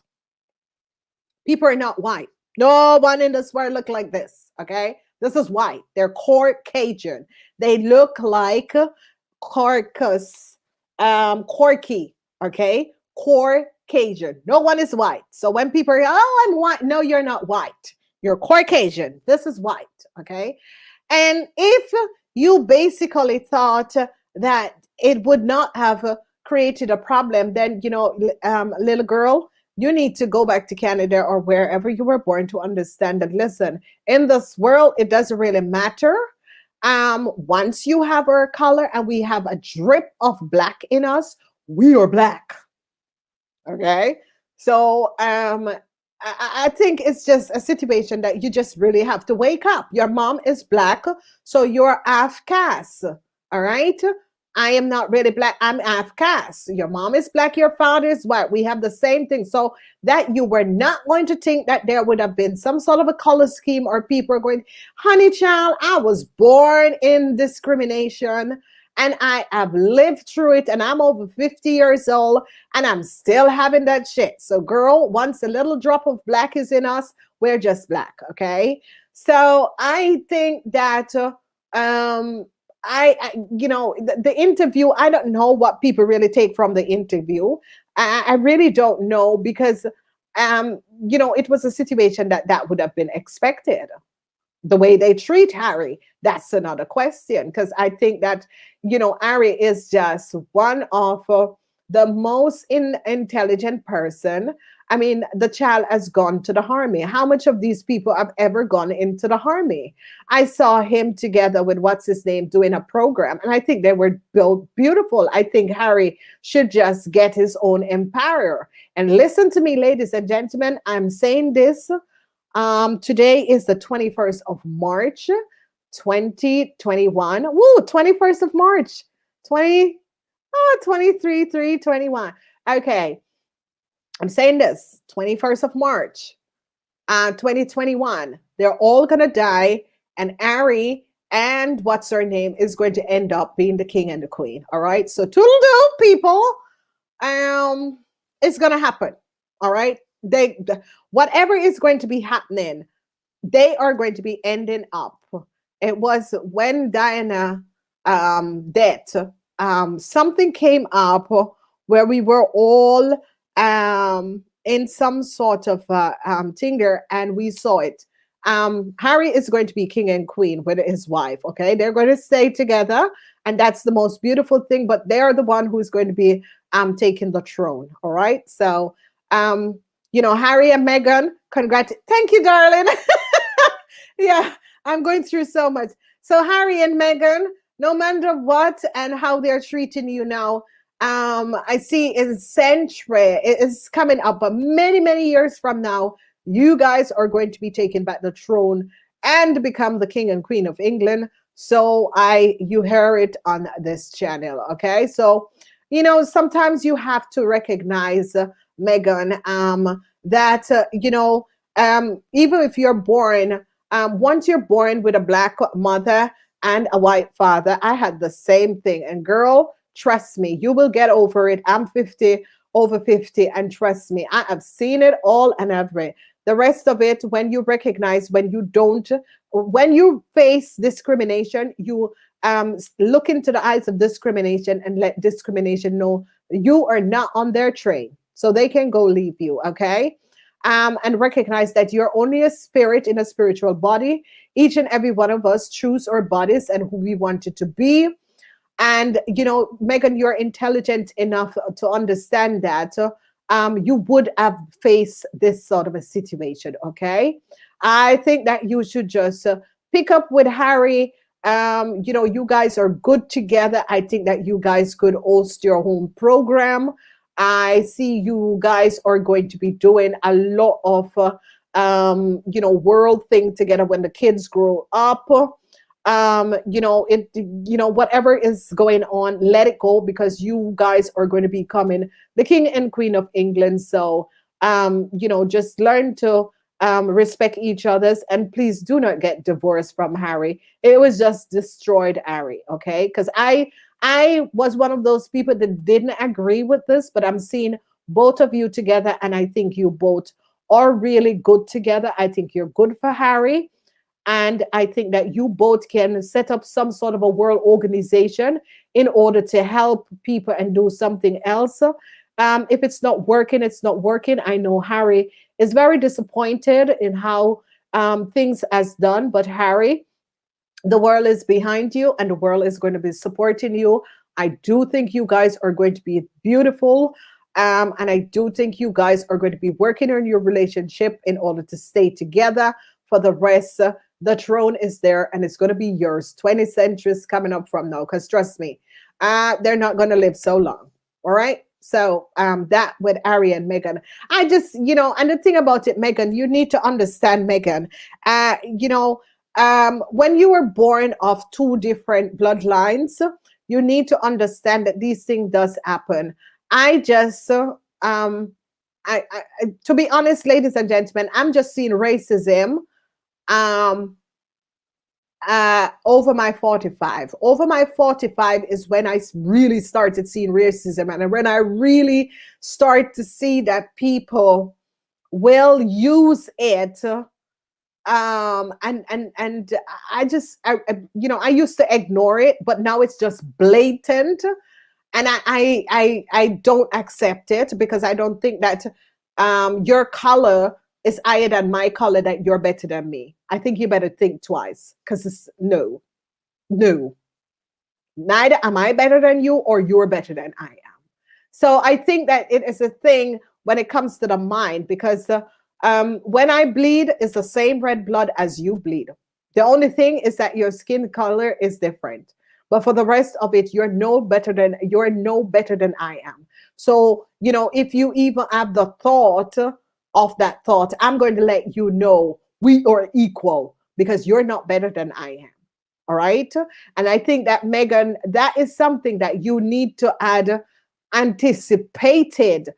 People are not white. No one in this world look like this. Okay? This is white. They're Caucasian. They look like Corky. Okay? Caucasian. No one is white. So when people are, oh, I'm white. No, you're not white. You're Caucasian. This is white. Okay. And if you basically thought that it would not have created a problem, then, little girl, you need to go back to Canada or wherever you were born to understand that, listen, in this world, it doesn't really matter. Once you have our color and we have a drip of black in us, we are black. Okay. So I think it's just a situation that you just really have to wake up. Your mom is black, so you're half caste. All right. I am not really black. I'm half caste. Your mom is black. Your father is white. We have the same thing. So that you were not going to think that there would have been some sort of a color scheme or people are going, honey child, I was born in discrimination and I have lived through it and I'm over 50 years old and I'm still having that shit. So girl, once a little drop of black is in us, we're just black. Okay. So I think that, the interview, I don't know what people really take from the interview. I really don't know because, it was a situation that would have been expected. The way they treat Harry, that's another question. Because I think that, Harry is just one of the most intelligent person. I mean, the child has gone to the army. How much of these people have ever gone into the army? I saw him together with what's his name doing a program, and I think they were built beautiful. I think Harry should just get his own empire. And listen to me, ladies and gentlemen, I'm saying this. Today is the 21st of March, 2021. Woo, 21st of March, 23, 3, 21. Okay. I'm saying this, 21st of March, 2021. They're all going to die. And Ari and what's her name is going to end up being the king and the queen. All right. So toodle-doo, people. It's going to happen. All right. Whatever is going to be happening, they are going to be ending up. It was when Diana death, something came up where we were all in some sort of thing there, and we saw it. Harry is going to be king and queen with his wife. Okay, they're going to stay together, and that's the most beautiful thing. But they're the one who's going to be taking the throne. All right, so Harry and Meghan, thank you, darling. Yeah, I'm going through so much. So Harry and Meghan, no matter what and how they're treating you now, I see in century, it is coming up, but many, many years from now, you guys are going to be taking back the throne and become the king and queen of England. So you hear it on this channel. Okay. So, sometimes you have to recognize, Meghan, that, even if you're born, once you're born with a black mother and a white father, I had the same thing. And girl, trust me, you will get over it. I'm 50, over 50, and trust me, I have seen it all and every. The rest of it, when you recognize, when you face discrimination, you look into the eyes of discrimination and let discrimination know you are not on their train. So they can go leave you, okay? And recognize that you're only a spirit in a spiritual body. Each and every one of us choose our bodies and who we want it to be. And, Meghan, you're intelligent enough to understand that you would have faced this sort of a situation, okay? I think that you should just pick up with Harry. You guys are good together. I think that you guys could host your own program. I see you guys are going to be doing a lot of, world thing together when the kids grow up. Whatever is going on, let it go, because you guys are going to be becoming the king and queen of England. So, just learn to respect each other's, and please do not get divorced from Harry. It was just destroyed Harry. Okay. Because I was one of those people that didn't agree with this, but I'm seeing both of you together, and I think you both are really good together. I think you're good for Harry, and I think that you both can set up some sort of a world organization in order to help people and do something else. If it's not working, it's not working. I know Harry is very disappointed in how things has done, but Harry, the world is behind you and the world is going to be supporting you. I do think you guys are going to be beautiful. And I do think you guys are going to be working on your relationship in order to stay together for the rest. The throne is there and it's going to be yours. 20 centuries coming up from now. Because trust me, they're not going to live so long. All right. So that with Ari and Megan, I just, and the thing about it, Megan, you need to understand, Megan, when you were born of two different bloodlines, you need to understand that these things does happen. I just, to be honest, ladies and gentlemen, I'm just seeing racism um, over my 45. Over my 45 is when I really started seeing racism, and when I really start to see that people will use it. And I used to ignore it, but now it's just blatant, and I don't accept it, because I don't think that your color is higher than my color, that you're better than me. I think you better think twice, because it's no, neither am I better than you or you're better than I am. So I think that it is a thing when it comes to the mind, because when I bleed, it's the same red blood as you bleed. The only thing is that your skin color is different. But for the rest of it, you're no better than I am. So, if you even have the thought of that thought, I'm going to let you know we are equal, because you're not better than I am. All right. And I think that, Megan, that is something that you need to add anticipated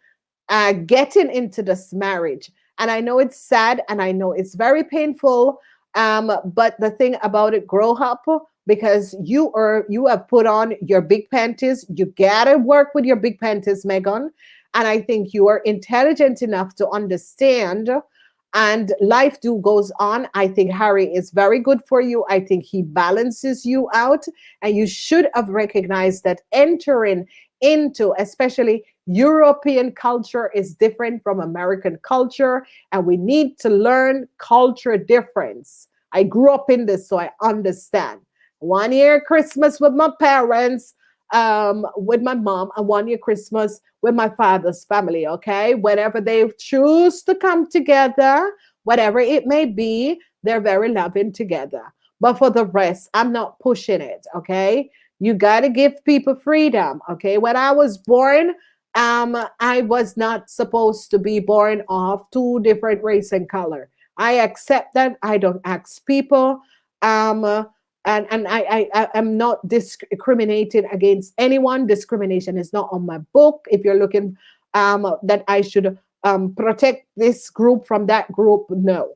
getting into this marriage. And I know it's sad and I know it's very painful. But the thing about it, grow up, because you have put on your big panties. You gotta work with your big panties, Megan. And I think you are intelligent enough to understand. And life do goes on. I think Harry is very good for you. I think he balances you out. And you should have recognized that entering into, especially European culture, is different from American culture, and we need to learn culture difference. I grew up in this, so I understand. 1 year Christmas with my parents, with my mom, and 1 year Christmas with my father's family. Okay, whenever they choose to come together, whatever it may be, they're very loving together. But for the rest, I'm not pushing it. Okay, you got to give people freedom. Okay, when I was born, I was not supposed to be born of two different race and color. I accept that. I don't ask people. And I am not discriminating against anyone. Discrimination is not on my book. If you're looking that I should protect this group from that group, no.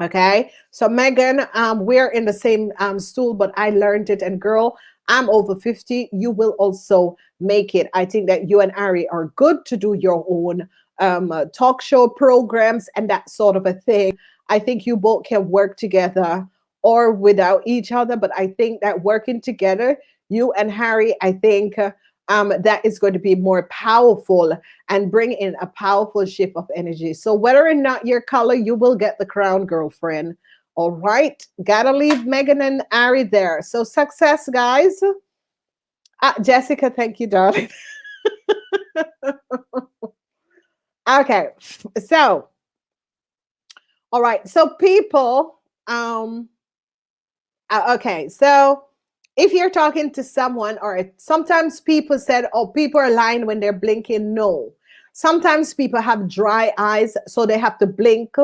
Okay, so Megan, we're in the same stool, but I learned it. And girl, I'm over 50. You will also make it. I think that you and Ari are good to do your own talk show programs and that sort of a thing. I think you both can work together or without each other. But I think that working together, you and Harry, I think that is going to be more powerful and bring in a powerful shift of energy. So whether or not your color, you will get the crown, girlfriend. All right. Gotta leave Megan and Ari there. So success, guys. Jessica, thank you, darling. Okay. So, all right. So people, okay. So if you're talking to someone, or sometimes people said, oh, people are lying when they're blinking. No. Sometimes people have dry eyes, so they have to blink.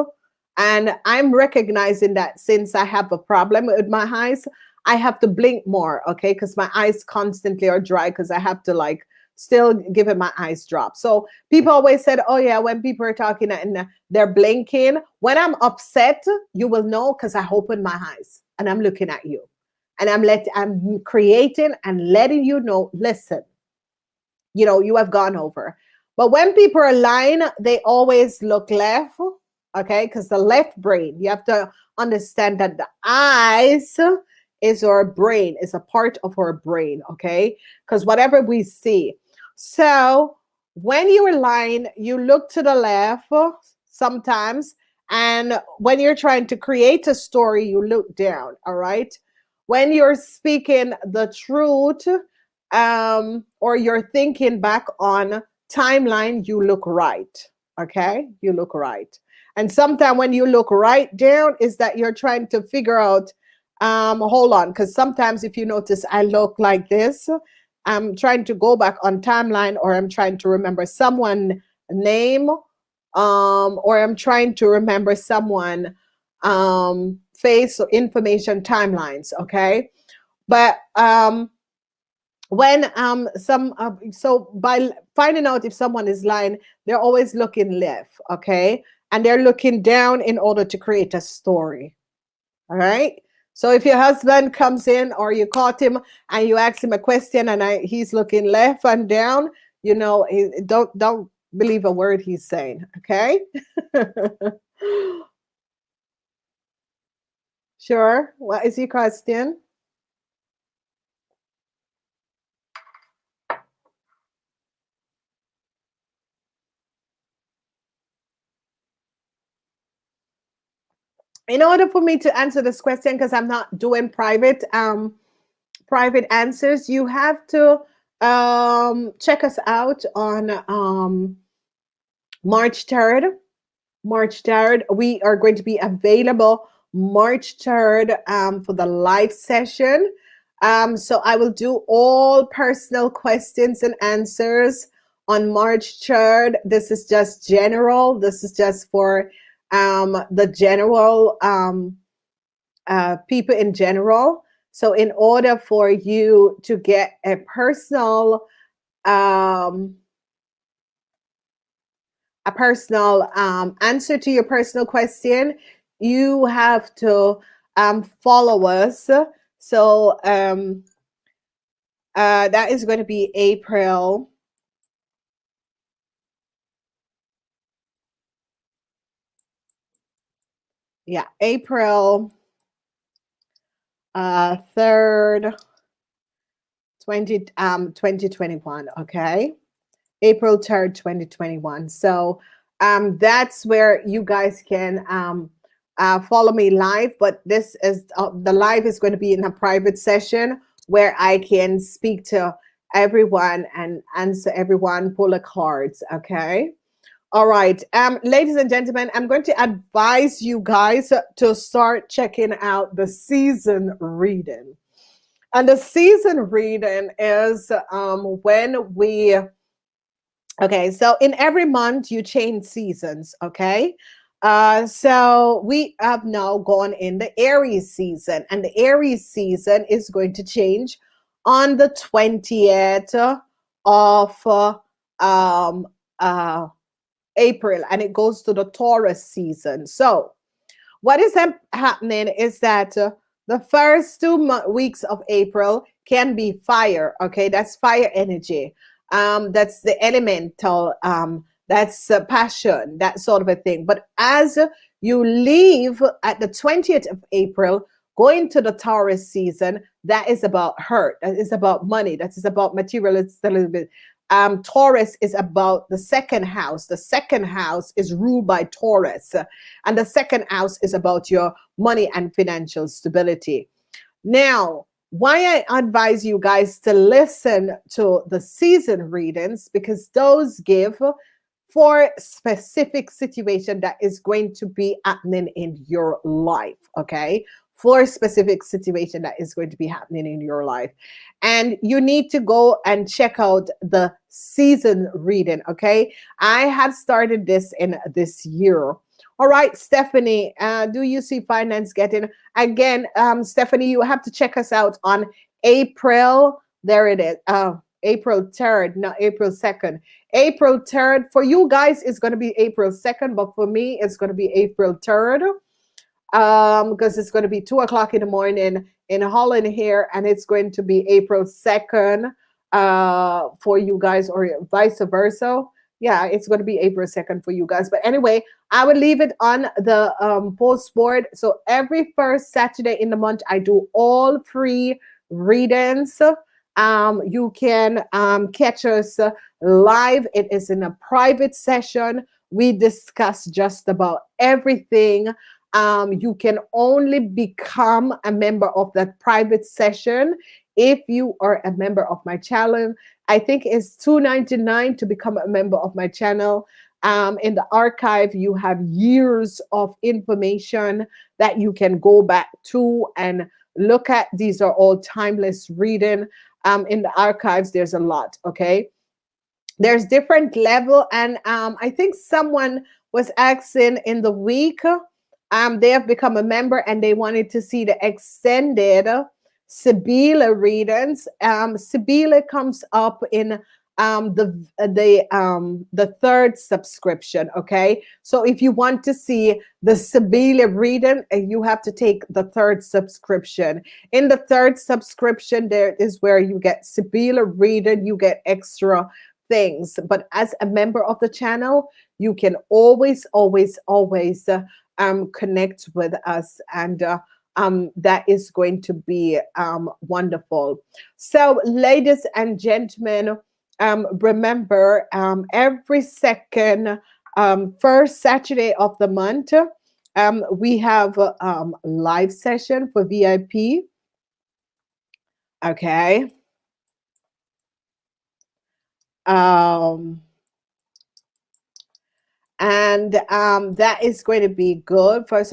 And I'm recognizing that since I have a problem with my eyes, I have to blink more, okay? Because my eyes constantly are dry, because I have to like still give it my eyes drop. So people always said, oh yeah, when people are talking and they're blinking, when I'm upset, you will know, because I open my eyes and I'm looking at you. And I'm creating and letting you know, listen, you have gone over. But when people are lying, they always look left, okay? Because the left brain, you have to understand that the eyes is our brain, is a part of our brain, okay? Because whatever we see. So when you're lying, you look to the left sometimes. And when you're trying to create a story, you look down. All right. When you're speaking the truth, or you're thinking back on timeline, you look right. Okay. You look right. And sometimes when you look right down, is that you're trying to figure out, hold on, because sometimes if you notice, I look like this. I'm trying to go back on timeline, or I'm trying to remember someone name, or I'm trying to remember someone face or information timelines. Okay. But when some so by finding out if someone is lying, they're always looking left. Okay. And they're looking down in order to create a story. All right. So if your husband comes in, or you caught him and you ask him a question, and he's looking left and down, don't believe a word he's saying. Okay. Sure. What is your question? In order for me to answer this question, because I'm not doing private answers, you have to check us out on March 3rd. March 3rd. We are going to be available March 3rd for the live session. So I will do all personal questions and answers on March 3rd. This is just general. This is just for the general people in general. So in order for you to get a personal answer to your personal question, you have to follow us. So that is going to be April. Yeah, April 3rd, 2021. Okay. April 3rd, 2021. So that's where you guys can follow me live. But this is the live is going to be in a private session where I can speak to everyone and answer everyone, pull the cards. Okay. All right. Ladies and gentlemen, I'm going to advise you guys to start checking out the season reading. And the season reading is when we okay, so in every month you change seasons, okay? So we have now gone in the Aries season, and the Aries season is going to change on the 20th of April, and it goes to the Taurus season. So what is happening is that the first 2 weeks of April can be fire, okay? That's fire energy. That's the elemental, that's passion, that sort of a thing. But as you leave at the 20th of April, going to the Taurus season, that is about hurt, that is about money, that is about material. It's a little bit. Taurus is about the second house. The second house is ruled by Taurus, and the second house is about your money and financial stability. Now, why I advise you guys to listen to the season readings, because those give for specific situation that is going to be happening in your life, okay? For a specific situation that is going to be happening in your life. And you need to go and check out the season reading, okay? I have started this in this year. All right, Stephanie, do you see finance getting, again, Stephanie, you have to check us out on April, there it is, April 3rd, not April 2nd. April 3rd, for you guys, it's going to be April 2nd, but for me, it's going to be April 3rd, because it's going to be 2 o'clock in the morning in Holland here, and it's going to be April 2nd for you guys, or vice versa. Yeah, it's going to be April 2nd for you guys. But anyway, I will leave it on the post board. So every first Saturday in the month, I do all free readings. You can catch us live. It is in a private session. We discuss just about everything. You can only become a member of that private session if you are a member of my channel. I think it's $2.99 to become a member of my channel. In the archive, you have years of information that you can go back to and look at. These are all timeless reading. In the archives, there's a lot. Okay, there's different level, and I think someone was asking in the week. They have become a member and they wanted to see the extended Sibila readings. Sibila comes up in the third subscription. Okay, so if you want to see the Sibila reading, you have to take the third subscription. In the third subscription, there is where you get Sibila reading, you get extra things. But as a member of the channel, you can always connect with us, and that is going to be wonderful. So, ladies and gentlemen, remember, every second first Saturday of the month, we have a live session for VIP. Okay. And that is going to be good for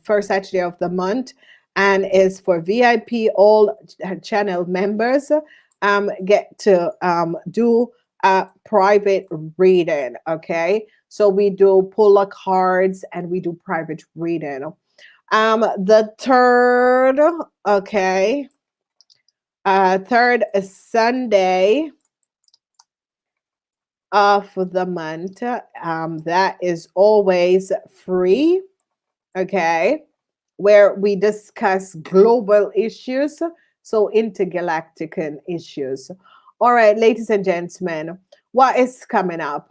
first Saturday of the month, and is for VIP. All channel members get to do a private reading. Okay, so we do pull cards and we do private reading. The third, okay, third Sunday of the month, that is always free. Okay, where we discuss global issues, so intergalactic issues. All right, ladies and gentlemen, what is coming up?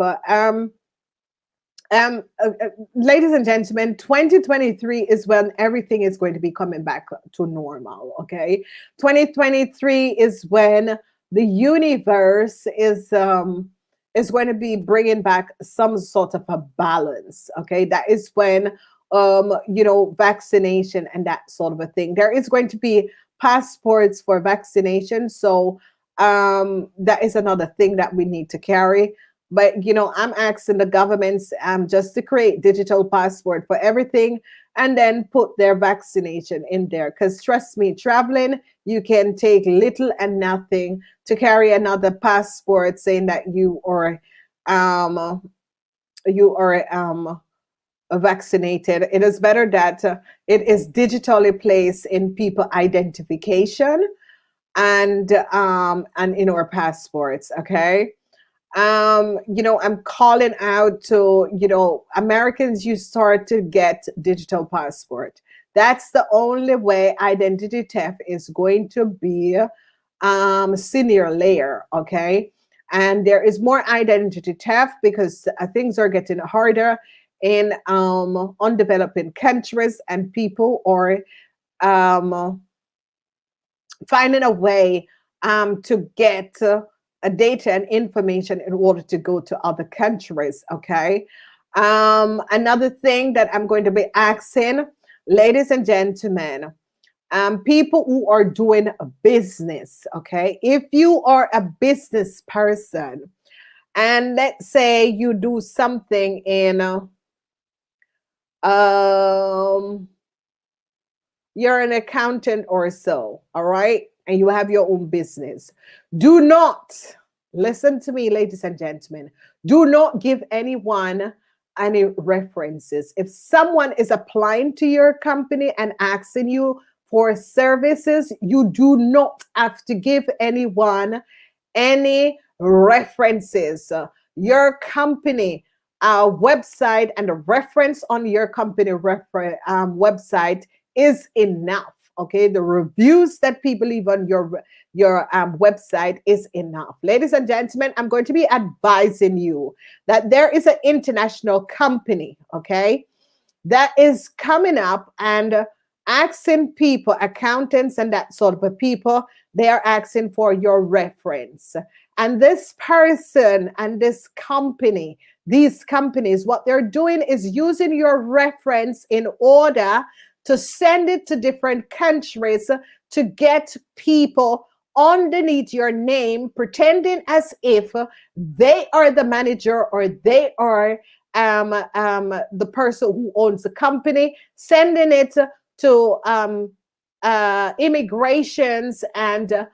Ladies and gentlemen, 2023 is when everything is going to be coming back to normal. Okay, 2023 is when the universe is going to be bringing back some sort of a balance. Okay, that is when vaccination and that sort of a thing. There is going to be passports for vaccination, so that is another thing that we need to carry. But I'm asking the governments just to create digital passport for everything, and then put their vaccination in there. Because trust me, traveling, you can take little and nothing to carry another passport saying that you are vaccinated. It is better that it is digitally placed in people identification and in our passports. Okay. I'm calling out to, Americans, you start to get digital passport. That's the only way identity theft is going to be senior layer. Okay. And there is more identity theft because things are getting harder in undeveloping countries, and people are finding a way to get data and information in order to go to other countries. Okay. Another thing that I'm going to be asking, ladies and gentlemen, people who are doing a business. Okay. If you are a business person, and let's say you do something in you're an accountant or so, all right, and you have your own business, do not, listen to me, ladies and gentlemen, do not give anyone any references. If someone is applying to your company and asking you for services, you do not have to give anyone any references. Your company website and the reference on your company website is enough. Okay, the reviews that people leave on your website is enough. Ladies and gentlemen, I'm going to be advising you that there is an international company, okay, that is coming up and asking people, accountants and that sort of people, they are asking for your reference. And this person and this company, these companies, what they're doing is using your reference in order to send it to different countries to get people underneath your name, pretending as if they are the manager or they are the person who owns the company, sending it to immigrations and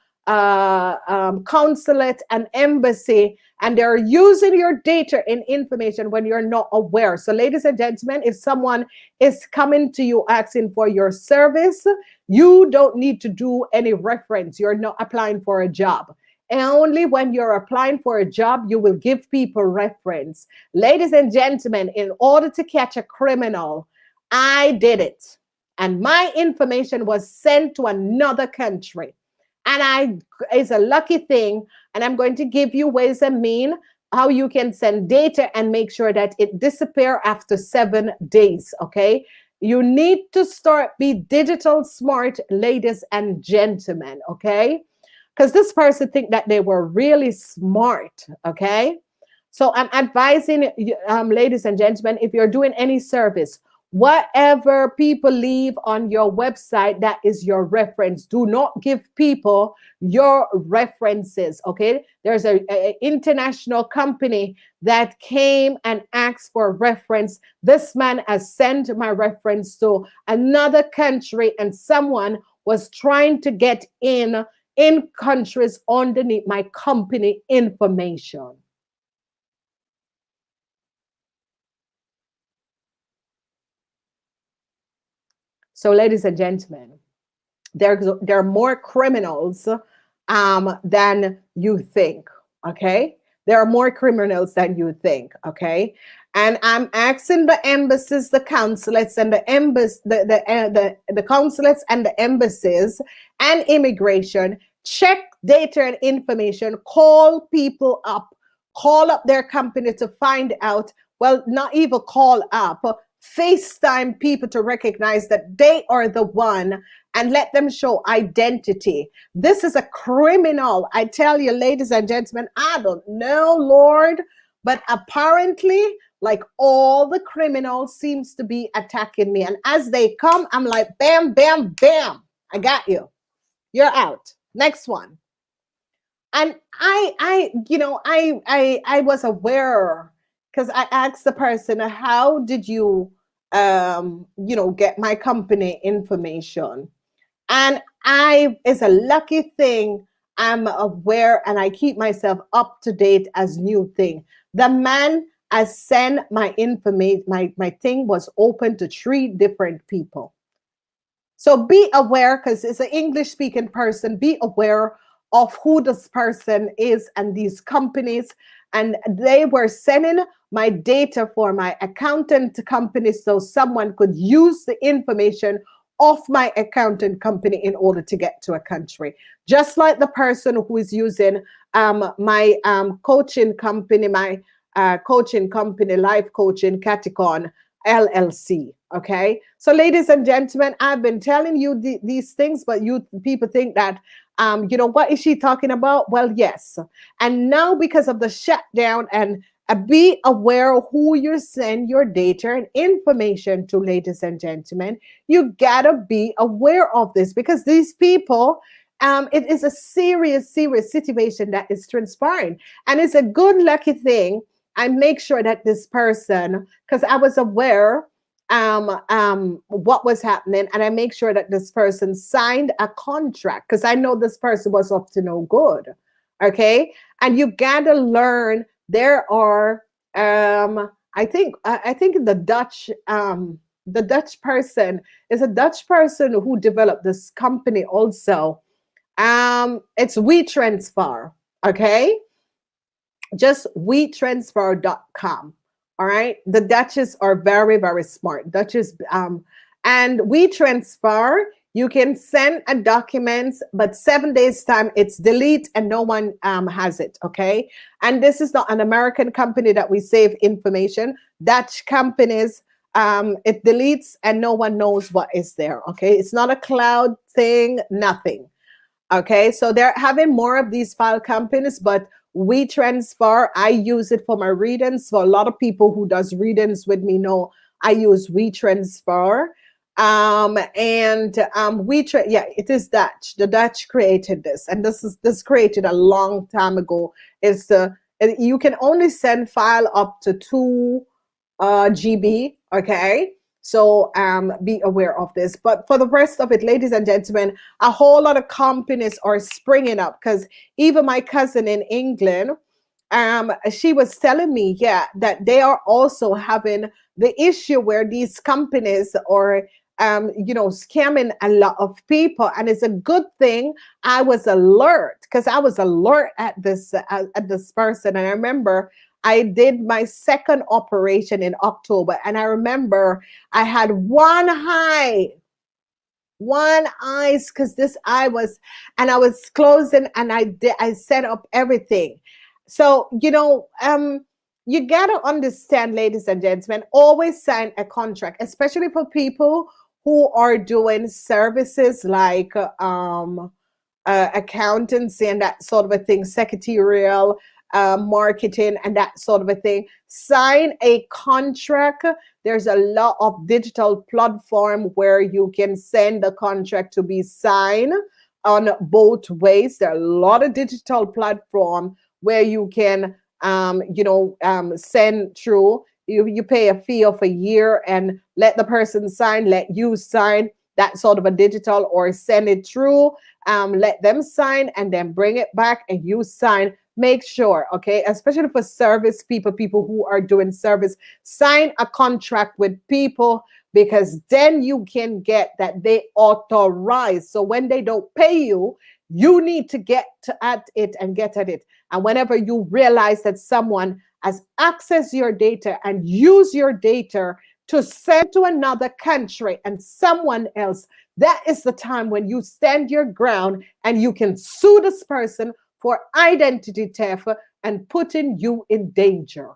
consulate and embassy, and they're using your data and information when you're not aware. So, ladies and gentlemen, if someone is coming to you asking for your service, you don't need to do any reference. You're not applying for a job. And only when you're applying for a job, you will give people reference. Ladies and gentlemen, in order to catch a criminal, I did it. And my information was sent to another country. And it's a lucky thing. And I'm going to give you ways and means how you can send data and make sure that it disappears after 7 days. Okay. You need to be digital smart, ladies and gentlemen. Okay. Because this person think that they were really smart. Okay. So I'm advising, ladies and gentlemen, if you're doing any service, whatever people leave on your website, that is your reference. Do not give people your references, okay? There's a international company that came and asked for a reference. This man has sent my reference to another country, and someone was trying to get in countries underneath my company information. So, ladies and gentlemen, there are more criminals than you think, okay? There are more criminals than you think, okay? And I'm asking the embassies, the consulates, and the consulates and the embassies and immigration, check data and information, call people up, call up their company to find out, well, not even call up, FaceTime people to recognize that they are the one and let them show identity. This is a criminal. I tell you, ladies and gentlemen, I don't know, Lord, but apparently, like, all the criminals seems to be attacking me. And as they come, I'm like, bam, bam, bam. I got you. You're out. Next one. And I was aware, because I asked the person, how did you, get my company information? And it's a lucky thing I'm aware and I keep myself up to date as new thing. The man has sent my information, my thing was open to 3 different people. So be aware, because it's an English speaking person, be aware of who this person is and these companies. And they were sending my data for my accountant company so someone could use the information of my accountant company in order to get to a country. Just like the person who is using my coaching company, life coaching, Kathye LLC. Okay. So, ladies and gentlemen, I've been telling you these things, but people think that, what is she talking about? Well, yes. And now, because of the shutdown, and be aware of who you send your data and information to, ladies and gentlemen, you gotta be aware of this, because these people, it is a serious situation that is transpiring. And it's a good, lucky thing I make sure that this person, because I was aware what was happening, and I make sure that this person signed a contract, because I know this person was up to no good. Okay. And you gotta learn, there are I think the Dutch person is a Dutch person who developed this company also. It's WeTransfer. Okay. Just WeTransfer.com. All right. The Dutchies are very, very smart. Dutchies, and WeTransfer, you can send a document, but 7 days time it's delete and no one has it. Okay. And this is not an American company that we save information. Dutch companies, it deletes and no one knows what is there. Okay. It's not a cloud thing, nothing. Okay. So they're having more of these file companies, but We transfer. I use it for my readings. So a lot of people who does readings with me know I use we transfer. Yeah, it is Dutch. The Dutch created this, and this created a long time ago. It's you can only send file up to 2 GB. Okay. So be aware of this. But for the rest of it, ladies and gentlemen, a whole lot of companies are springing up, because even my cousin in England, she was telling me, yeah, that they are also having the issue where these companies are scamming a lot of people. And it's a good thing I was alert, because I was alert at this person. And I remember I did my second operation in October, and I remember I had one eyes, because this eye was, and I was closing, and I set up everything. So you gotta understand, ladies and gentlemen, always sign a contract, especially for people who are doing services like accountancy and that sort of a thing, secretarial, marketing and that sort of a thing. Sign a contract. There's a lot of digital platform where you can send the contract to be signed on both ways. There are a lot of digital platform where you can send through. You pay a fee of a year and let the person sign, let you sign, that sort of a digital, or send it through, let them sign and then bring it back and you sign. Make sure, okay, especially for service people who are doing service, sign a contract with people, because then you can get that they authorize. So when they don't pay you, you need to get at it and get at it. And whenever you realize that someone has accessed your data and use your data to send to another country and someone else, that is the time when you stand your ground and you can sue this person for identity theft and putting you in danger.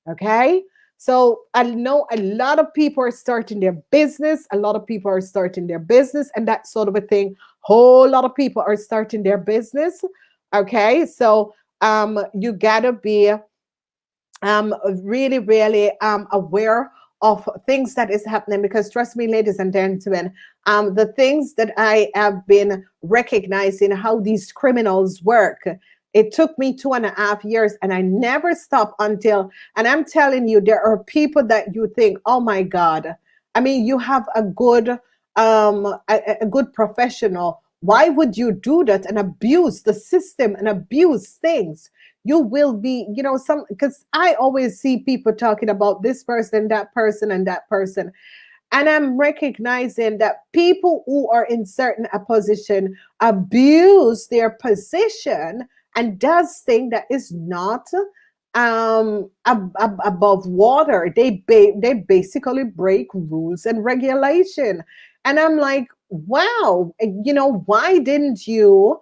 Okay? So I know a lot of people are starting their business. A lot of people are starting their business and that sort of a thing. Whole lot of people are starting their business. Okay? So you gotta be really, really aware of things that is happening, because trust me, ladies and gentlemen, the things that I have been recognizing how these criminals work. It took me 2.5 years and I never stopped until, and I'm telling you, there are people that you think, oh my God, I mean, you have a good professional. Why would you do that and abuse the system and abuse things? You will be, because I always see people talking about this person, that person, and that person. And I'm recognizing that people who are in certain a position abuse their position and does things that is not above water. They basically break rules and regulation. And I'm like, wow, why didn't you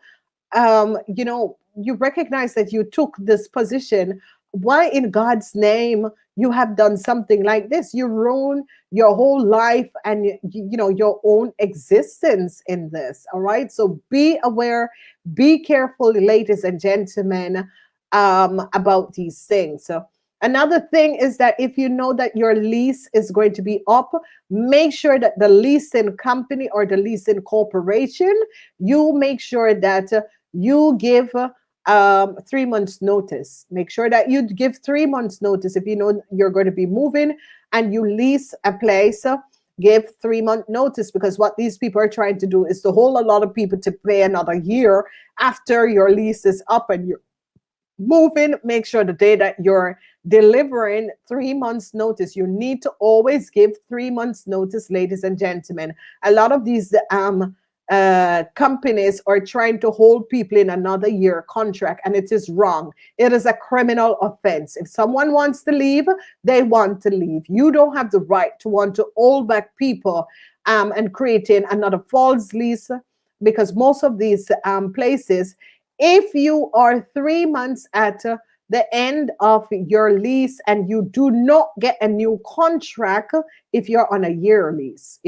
you recognize that you took this position? Why in God's name you have done something like this? You ruin your whole life and your own existence in this. All right, so be aware, be careful, ladies and gentlemen, about these things. So another thing is that if you know that your lease is going to be up, make sure that the leasing company or the leasing corporation, you make sure that you give 3 months notice. Make sure that you give 3 months notice. If you know you're going to be moving and you lease a place, give 3 month notice, because what these people are trying to do is to hold a lot of people to pay another year after your lease is up and you're moving. Make sure the day that you're delivering 3 months notice. You need to always give 3 months notice, ladies and gentlemen. A lot of these companies are trying to hold people in another year contract, and it is wrong. It is a criminal offense. If someone wants to leave, they want to leave. You don't have the right to want to hold back people and creating another false lease, because most of these places, if you are 3 months at the end of your lease and you do not get a new contract, if you're on a year lease,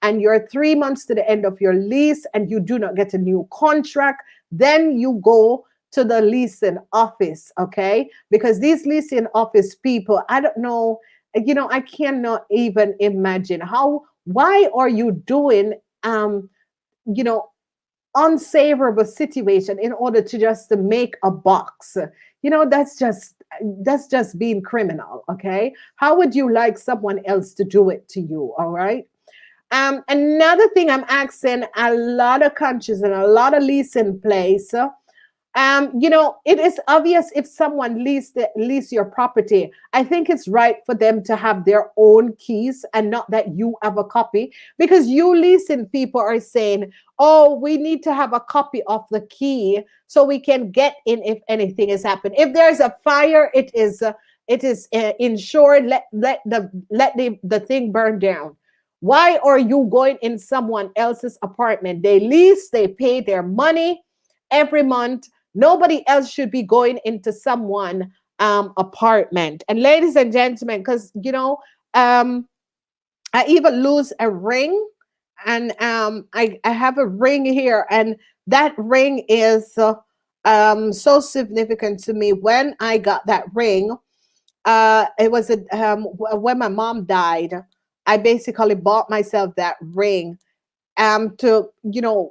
and you're 3 months to the end of your lease and you do not get a new contract, then you go to the leasing office, okay? Because these leasing office people, I don't know, I cannot even imagine why are you doing, you know, unsavorable situation in order to just to make a box. That's just being criminal. Okay, how would you like someone else to do it to you? All right. Another thing I'm asking a lot of countries and a lot of lease in place. It is obvious if someone lease your property. I think it's right for them to have their own keys and not that you have a copy, because you leasing people are saying, "Oh, we need to have a copy of the key so we can get in if anything has happened. If there's a fire, it is insured. Let the thing burn down." Why are you going in someone else's apartment? They lease, they pay their money every month. Nobody else should be going into someone apartment. And ladies and gentlemen, because I even lose a ring, and I have a ring here, and that ring is so significant to me. When I got that ring, it was when my mom died. I basically bought myself that ring to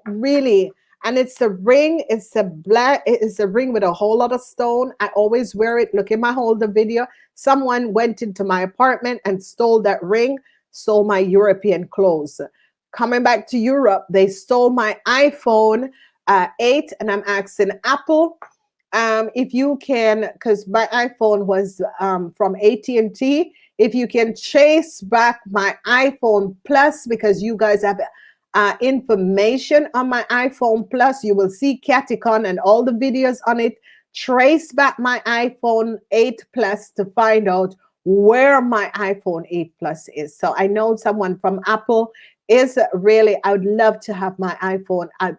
really, and it's a ring, it's a ring with a whole lot of stone. I always wear it. Look in my holder video. Someone went into my apartment and stole that ring, stole my European clothes. Coming back to Europe, they stole my iPhone 8, and I'm asking Apple, if you can, because my iPhone was from AT&T, if you can trace back my iPhone Plus, because you guys have information on my iPhone Plus. You will see Kathye and all the videos on it. Trace back my iPhone 8 Plus to find out where my iPhone 8 Plus is. So I know someone from Apple is really, I would love to have my iPhone. I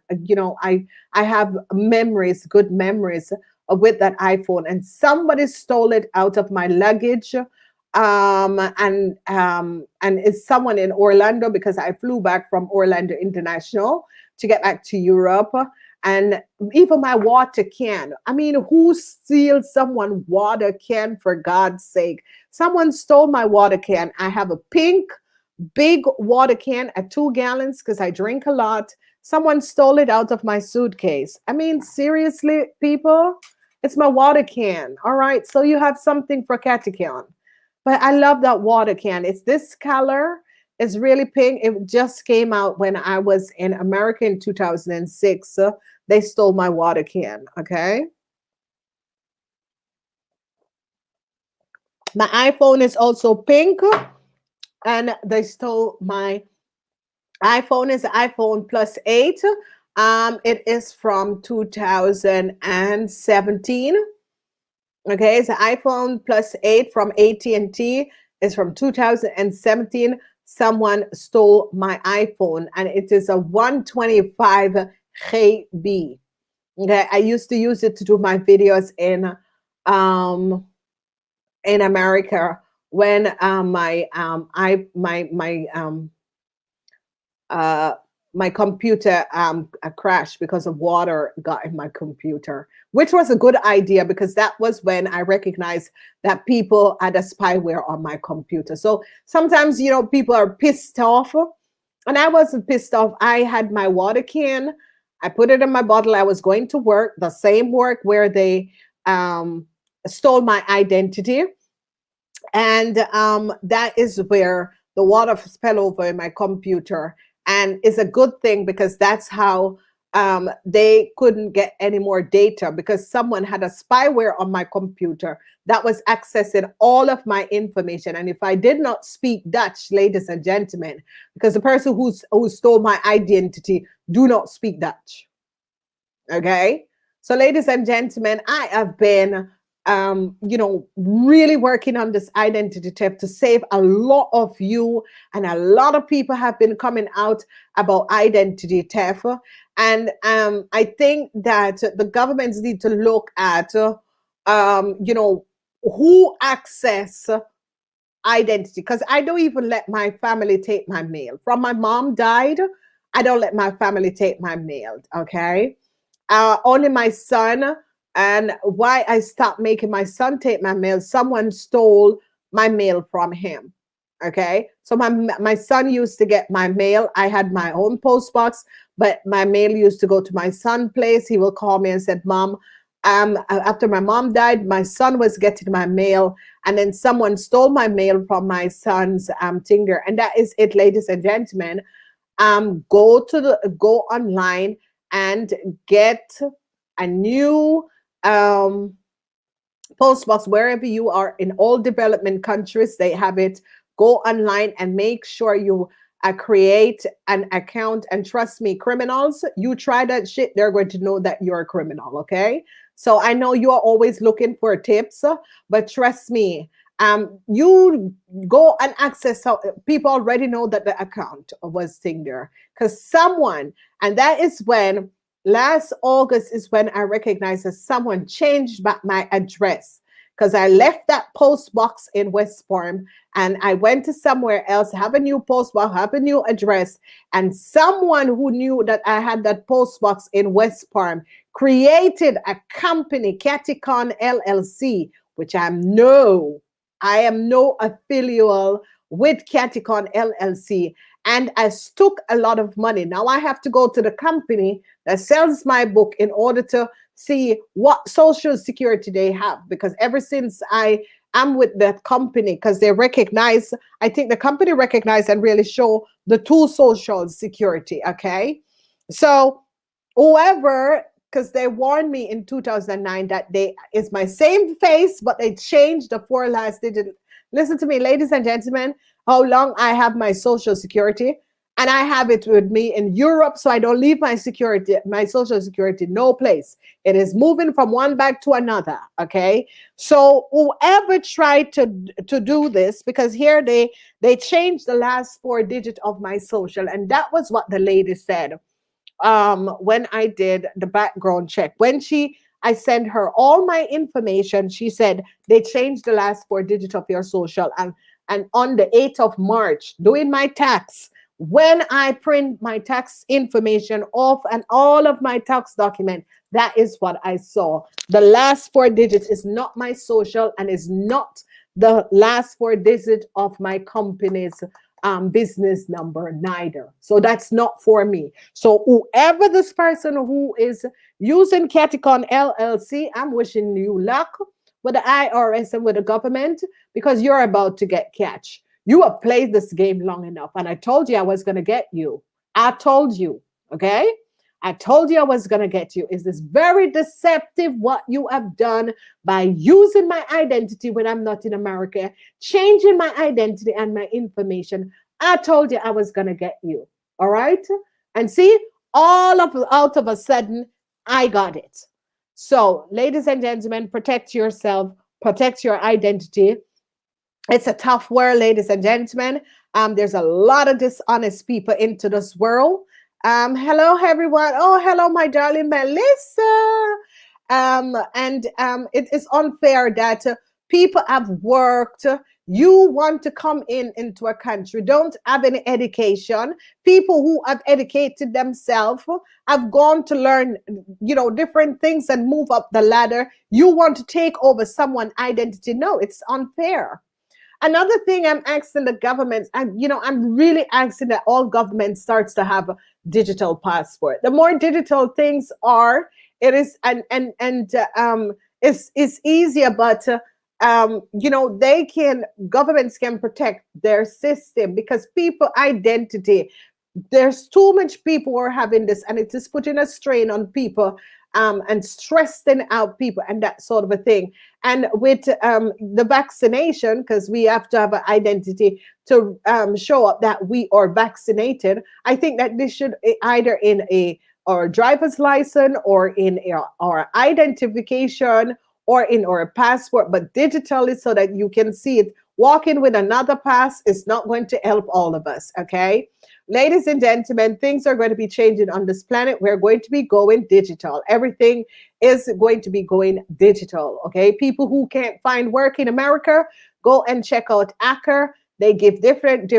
have memories, good memories with that iPhone, and somebody stole it out of my luggage. And it's someone in Orlando, because I flew back from Orlando International to get back to Europe. And even my water can. I mean, who steals someone water can, for God's sake? Someone stole my water can. I have a pink, big water can at 2 gallons because I drink a lot. Someone stole it out of my suitcase. I mean, seriously, people, it's my water can. All right. So you have something for Kathye. But I love that water can. It's this color. It's really pink. It just came out when I was in America in 2006. They stole my water can. Okay. My iPhone is also pink, and they stole my iPhone. Is iPhone Plus 8. It is from 2017. Okay, it's an iPhone Plus 8 from AT&T. It's from 2017. Someone stole my iPhone, and it is a 125 GB. Okay, I used to use it to do my videos in America when my computer crashed because of water got in my computer, which was a good idea, because that was when I recognized that people had a spyware on my computer. So sometimes, people are pissed off, and I wasn't pissed off. I had my water can. I put it in my bottle. I was going to work, the same work where they stole my identity. And that is where the water fell over in my computer. And it's a good thing, because that's how they couldn't get any more data, because someone had a spyware on my computer that was accessing all of my information. And if I did not speak Dutch, ladies and gentlemen, because the person who stole my identity do not speak Dutch. Okay. So ladies and gentlemen, I have been really working on this identity theft to save a lot of you, and a lot of people have been coming out about identity theft. And I think that the governments need to look at, who access identity, because I don't even let my family take my mail. From my mom died, I don't let my family take my mail. Okay. only my son. And why I stopped making my son take my mail, someone stole my mail from him. Okay, so my son used to get my mail. I had my own post box, but my mail used to go to my son's place. He will call me and said, "Mom, after my mom died, my son was getting my mail, and then someone stole my mail from my son's thing there." And that is it, ladies and gentlemen. Go online and get a new post box wherever you are. In all development countries they have it. Go online and make sure you create an account. And trust me, criminals, you try that shit, they're going to know that you're a criminal. Okay, so I know you are always looking for tips, but trust me, you go and access how people already know that the account was thing there, because someone, and that is when last August is when I recognized that someone changed back my address, because I left that post box in West Palm and I went to somewhere else, have a new post box, have a new address, and someone who knew that I had that post box in West Palm created a company, Kathye LLC, which I am no affiliate with Kathye LLC, and I took a lot of money. Now I have to go to the company that sells my book in order to see what social security they have, because ever since I am with that company, because they recognize, I think the company recognize and really show the two social security. Okay, so whoever, because they warned me in 2009 that they is my same face, but they changed the four last digit. Listen to me, ladies and gentlemen, how long I have my social security, and I have it with me in Europe, so I don't leave my social security no place. It is moving from one bag to another. Okay, so whoever tried to do this, because here they changed the last four digits of my social, and that was what the lady said when I did the background check. When I sent her all my information, she said they changed the last four digits of your social. And on the 8th of March, doing my tax, when I print my tax information off and all of my tax document, that is what I saw. The last four digits is not my social and is not the last four digits of my company's business number neither. So that's not for me. So whoever this person who is using Kathye LLC, I'm wishing you luck with the IRS and with the government, because you're about to get catch. You have played this game long enough, and I told you I was going to get you. I told you, okay? I told you I was going to get you. Is this very deceptive what you have done by using my identity when I'm not in America, changing my identity and my information. I told you I was going to get you. All right? And see, out of a sudden, I got it. So, ladies and gentlemen, protect yourself, protect your identity. It's a tough world, ladies and gentlemen. There's a lot of dishonest people into this world. Hello, everyone. Oh, hello, my darling Melissa. It is unfair that people have worked. You want to come into a country, don't have any education. People who have educated themselves have gone to learn, different things and move up the ladder. You want to take over someone's identity. No, it's unfair. Another thing I'm asking the government, I'm really asking that all government starts to have a digital passport. The more digital things are, it is it's easier, but governments can protect their system, because people identity. There's too much people who are having this, and it is putting a strain on people. And stressing out people and that sort of a thing. And with the vaccination, because we have to have an identity to show up that we are vaccinated, I think that this should either in our driver's license or in our identification or in our passport, but digitally so that you can see it. Walking with another pass is not going to help all of us, okay? Ladies and gentlemen, things are going to be changing on this planet. We're going to be going digital. Everything is going to be going digital, okay? People who can't find work in America, go and check out Acker. They give different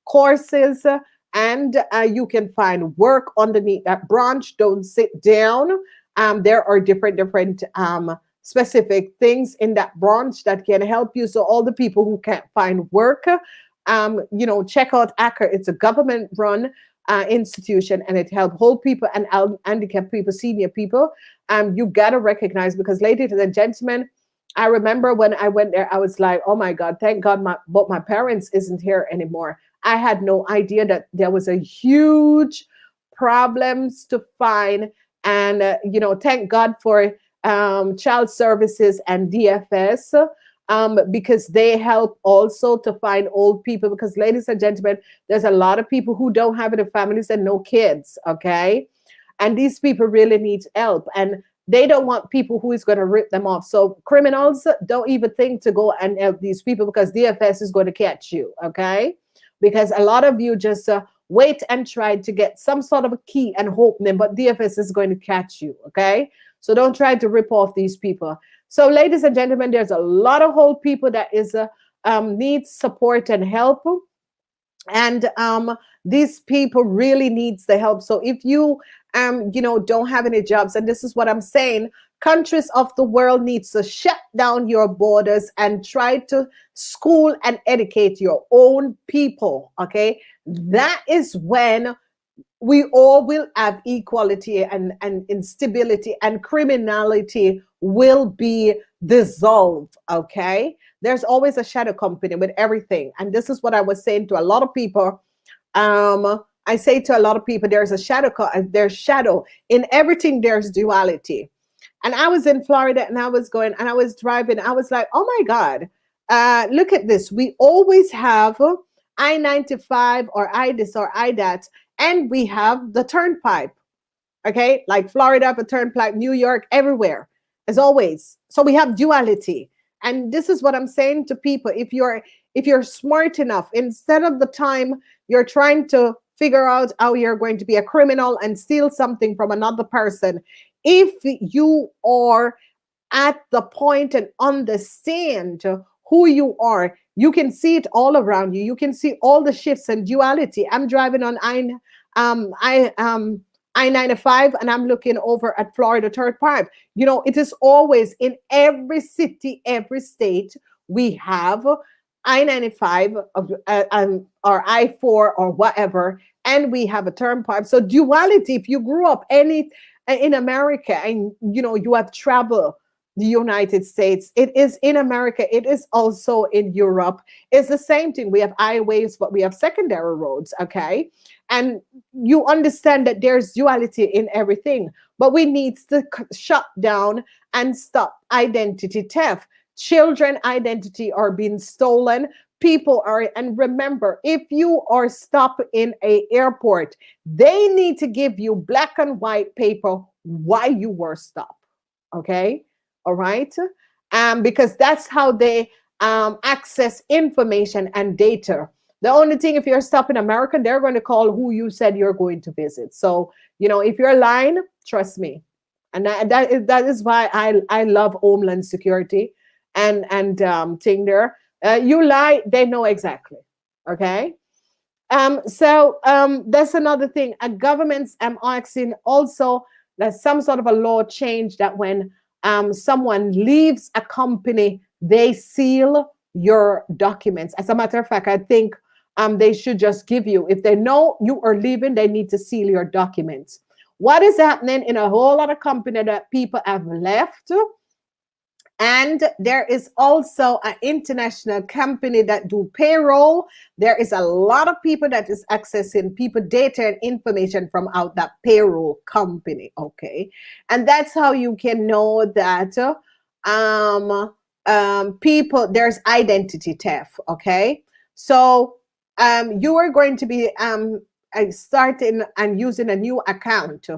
courses and you can find work underneath that branch. Don't sit down. There are different specific things in that branch that can help you. So all the people who can't find work, check out ACCA. It's a government-run institution, and it helps old people and handicapped people, senior people. You gotta recognize, because ladies and gentlemen, I remember when I went there, I was like, oh my God, thank God but my parents isn't here anymore. I had no idea that there was a huge problems to find. And, thank God for child services and DFS, because they help also to find old people. Because, ladies and gentlemen, there's a lot of people who don't have any families and no kids, okay? And these people really need help. And they don't want people who is going to rip them off. So criminals don't even think to go and help these people, because DFS is going to catch you, okay? Because a lot of you just wait and try to get some sort of a key and hope them, but DFS is going to catch you, okay? So don't try to rip off these people. So, ladies and gentlemen, there's a lot of old people that is needs support and help. And these people really needs the help. So if you don't have any jobs, and this is what I'm saying, countries of the world needs to shut down your borders and try to school and educate your own people, okay? That is when we all will have equality, and instability and criminality will be dissolved, okay? There's always a shadow company with everything. And this is what I was saying to a lot of people. I say to a lot of people, there's a there's shadow in everything. There's duality. And I was in Florida, and I was driving. I was like, oh my God, look at this. We always have I-95 or I this or I that, and we have the turnpike. Okay, like Florida, the turnpike, New York, everywhere, as always. So we have duality. And this is what I'm saying to people. If you're smart enough, instead of the time you're trying to figure out how you're going to be a criminal and steal something from another person, if you are at the point and understand who you are, you can see it all around you. You can see all the shifts and duality. I'm driving on I-95, and I'm looking over at Florida Turnpike. It is always in every city, every state, we have I-95 or I-4 or whatever, and we have a turnpike. So duality, if you grew up in America, and you have traveled the United States, it is in America, it is also in Europe. It's the same thing. We have highways, but we have secondary roads, okay? And you understand that there's duality in everything, but we need to shut down and stop identity theft. Children identity are being stolen. People are, and remember, if you are stopped in an airport, they need to give you black and white paper why you were stopped, okay? All right, because that's how they access information and data. The only thing, if you're stopping America, they're going to call who you said you're going to visit. So, if you're lying, trust me. And that is why I love Homeland Security and thing there. You lie, they know exactly. Okay. So that's another thing. Governments asking also that some sort of a law change that when someone leaves a company, they seal your documents. As a matter of fact, I think they should just give you, if they know you are leaving, they need to seal your documents. What is happening in a whole lot of company that people have left? And there is also an international company that do payroll. There is a lot of people that is accessing people data and information from out that payroll company, okay? And that's how you can know that people, there's identity theft, okay? So you are going to be starting and using a new account,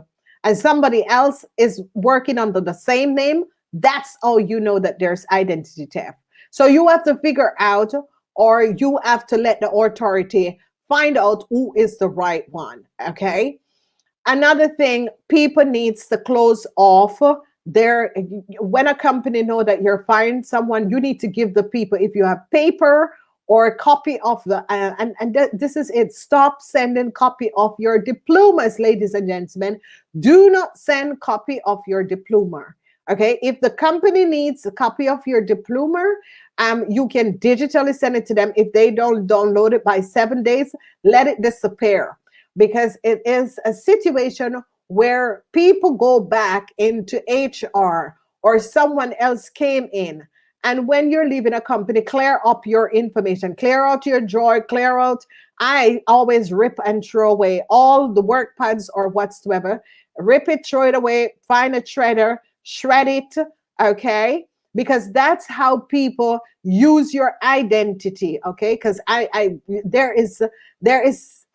and somebody else is working under the same name. That's how you know that there's identity theft. So you have to figure out, or you have to let the authority find out who is the right one, okay? Another thing, people needs to close off when a company know that you're firing someone, you need to give the people, if you have paper or a copy of the this is it. Stop sending copy of your diplomas, ladies and gentlemen. Do not send copy of your diploma. Okay, if the company needs a copy of your diploma, you can digitally send it to them. If they don't download it by 7 days, let it disappear, because it is a situation where people go back into HR, or someone else came in. And when you're leaving a company, clear up your information, clear out your drawer, clear out. I always rip and throw away all the work pads or whatsoever. Rip it, throw it away, find a shredder, shred it, okay? Because that's how people use your identity, okay? Because there is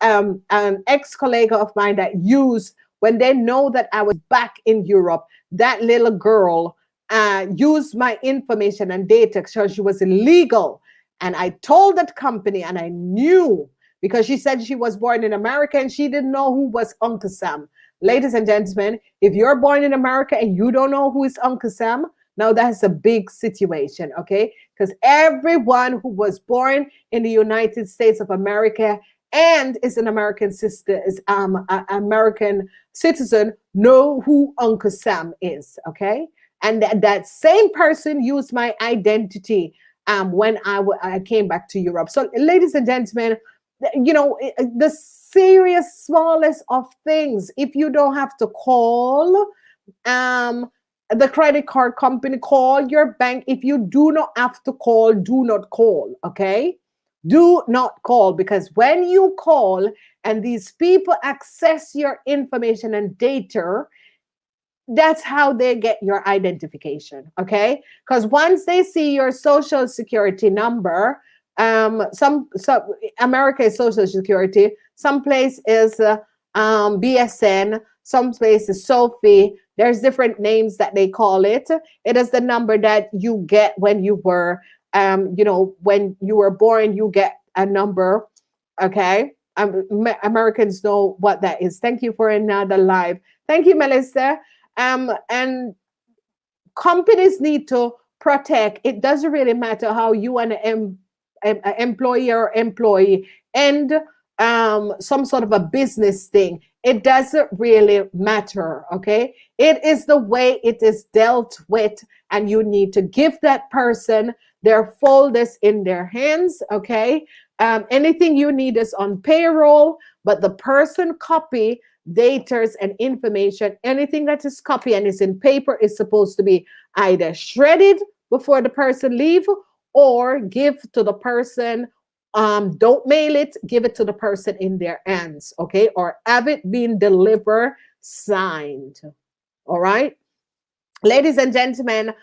an ex-colleague of mine that used, when they know that I was back in Europe, that little girl used my information and data because she was illegal. And I told that company, and I knew, because she said she was born in America and she didn't know who was Uncle Sam. Ladies and gentlemen, if you're born in America and you don't know who is Uncle Sam, now that's a big situation, okay? Because everyone who was born in the United States of America and is an American sister, is American citizen, know who Uncle Sam is, okay? And that same person used my identity when I came back to Europe. So, ladies and gentlemen, you know, the serious smallest of things, if you don't have to call the credit card company, call your bank. If you do not have to call, do not call, okay? Do not call, because when you call and these people access your information and data, that's how they get your identification, okay? Because once they see your social security number, some America is social security, some place is BSN, some place is Sophie. There's different names that they call it. It is the number that you get when you were, when you were born, you get a number, okay? Americans know what that is. Thank you for another live. Thank you, Melissa. And companies need to protect. It doesn't really matter how you want to employer or employee and some sort of a business thing. It doesn't really matter, okay? It is the way it is dealt with, and you need to give that person their folders in their hands, okay? Anything you need is on payroll, but the person copy datas and information, anything that is copy and is in paper is supposed to be either shredded before the person leave, or give to the person. Don't mail it, give it to the person in their hands, okay? Or have it being delivered signed. All right, ladies and gentlemen,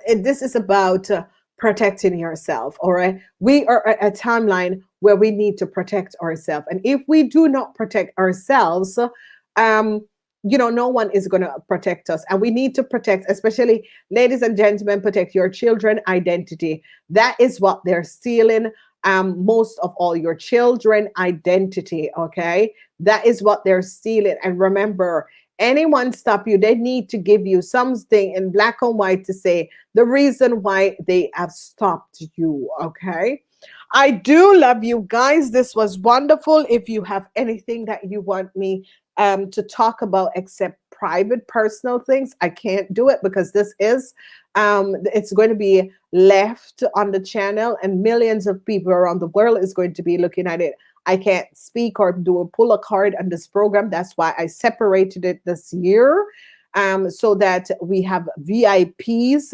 this is about protecting yourself. All right, we are at a timeline where we need to protect ourselves, and if we do not protect ourselves, no one is going to protect us. And we need to protect, especially ladies and gentlemen, protect your children identity. That is what they're stealing, most of all, your children identity, okay? That is what they're stealing. And remember, anyone stop you, they need to give you something in black and white to say the reason why they have stopped you, okay? I do love you guys. This was wonderful. If you have anything that you want me to talk about except private personal things, I can't do it, because this is it's going to be left on the channel and millions of people around the world is going to be looking at it. I can't speak or pull a card on this program. That's why I separated it this year, so that we have VIPs.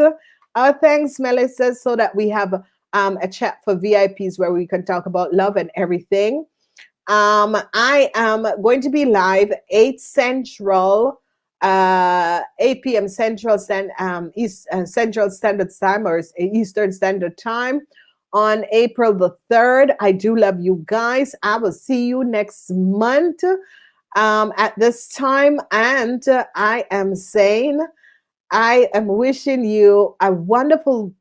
Thanks, Melissa, so that we have a chat for VIPs where we can talk about love and everything. I am going to be live 8 Central, 8 p.m. Central Central Standard Time, or Eastern Standard Time, on April the 3rd. I do love you guys. I will see you next month at this time. And I am saying, I am wishing you a wonderful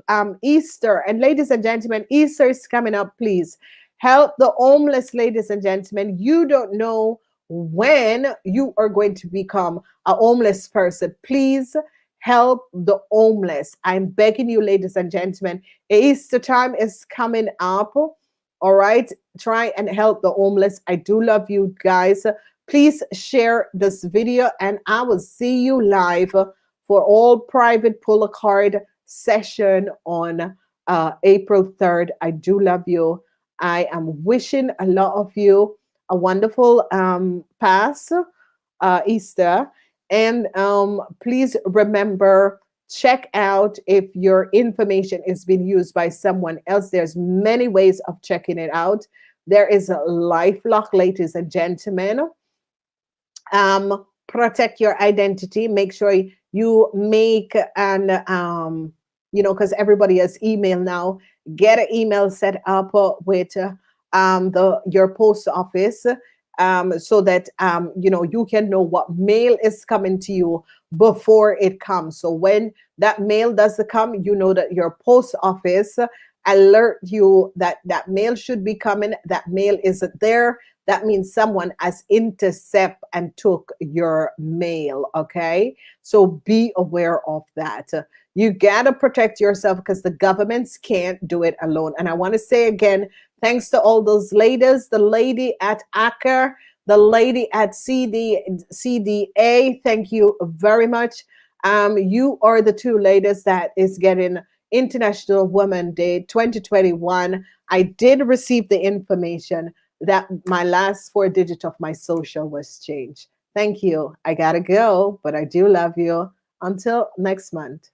Easter. And ladies and gentlemen, Easter is coming up. Please help the homeless, ladies and gentlemen. You don't know when you are going to become a homeless person. Please help the homeless. I'm begging you, ladies and gentlemen. Easter time is coming up. All right. Try and help the homeless. I do love you guys. Please share this video, and I will see you live for all private pull a card session on April 3rd. I do love you. I am wishing a lot of you a wonderful pass Easter. And please remember, check out if your information is being used by someone else. There's many ways of checking it out. There is a LifeLock, ladies and gentlemen. Protect your identity. Make sure you make an because everybody has email now. Get an email set up with your post office, so that you can know what mail is coming to you before it comes. So when that mail does come, you know that your post office alert you that that mail should be coming. That mail isn't there. That means someone has intercept and took your mail. Okay, so be aware of that. You gotta protect yourself because the governments can't do it alone. And I want to say again, thanks to all those ladies, the lady at ACCA, the lady at CDA. Thank you very much. You are the two ladies that is getting International Women's Day 2021. I did receive the information that my last 4 digits of my social was changed. Thank you. I gotta go, but I do love you. Until next month.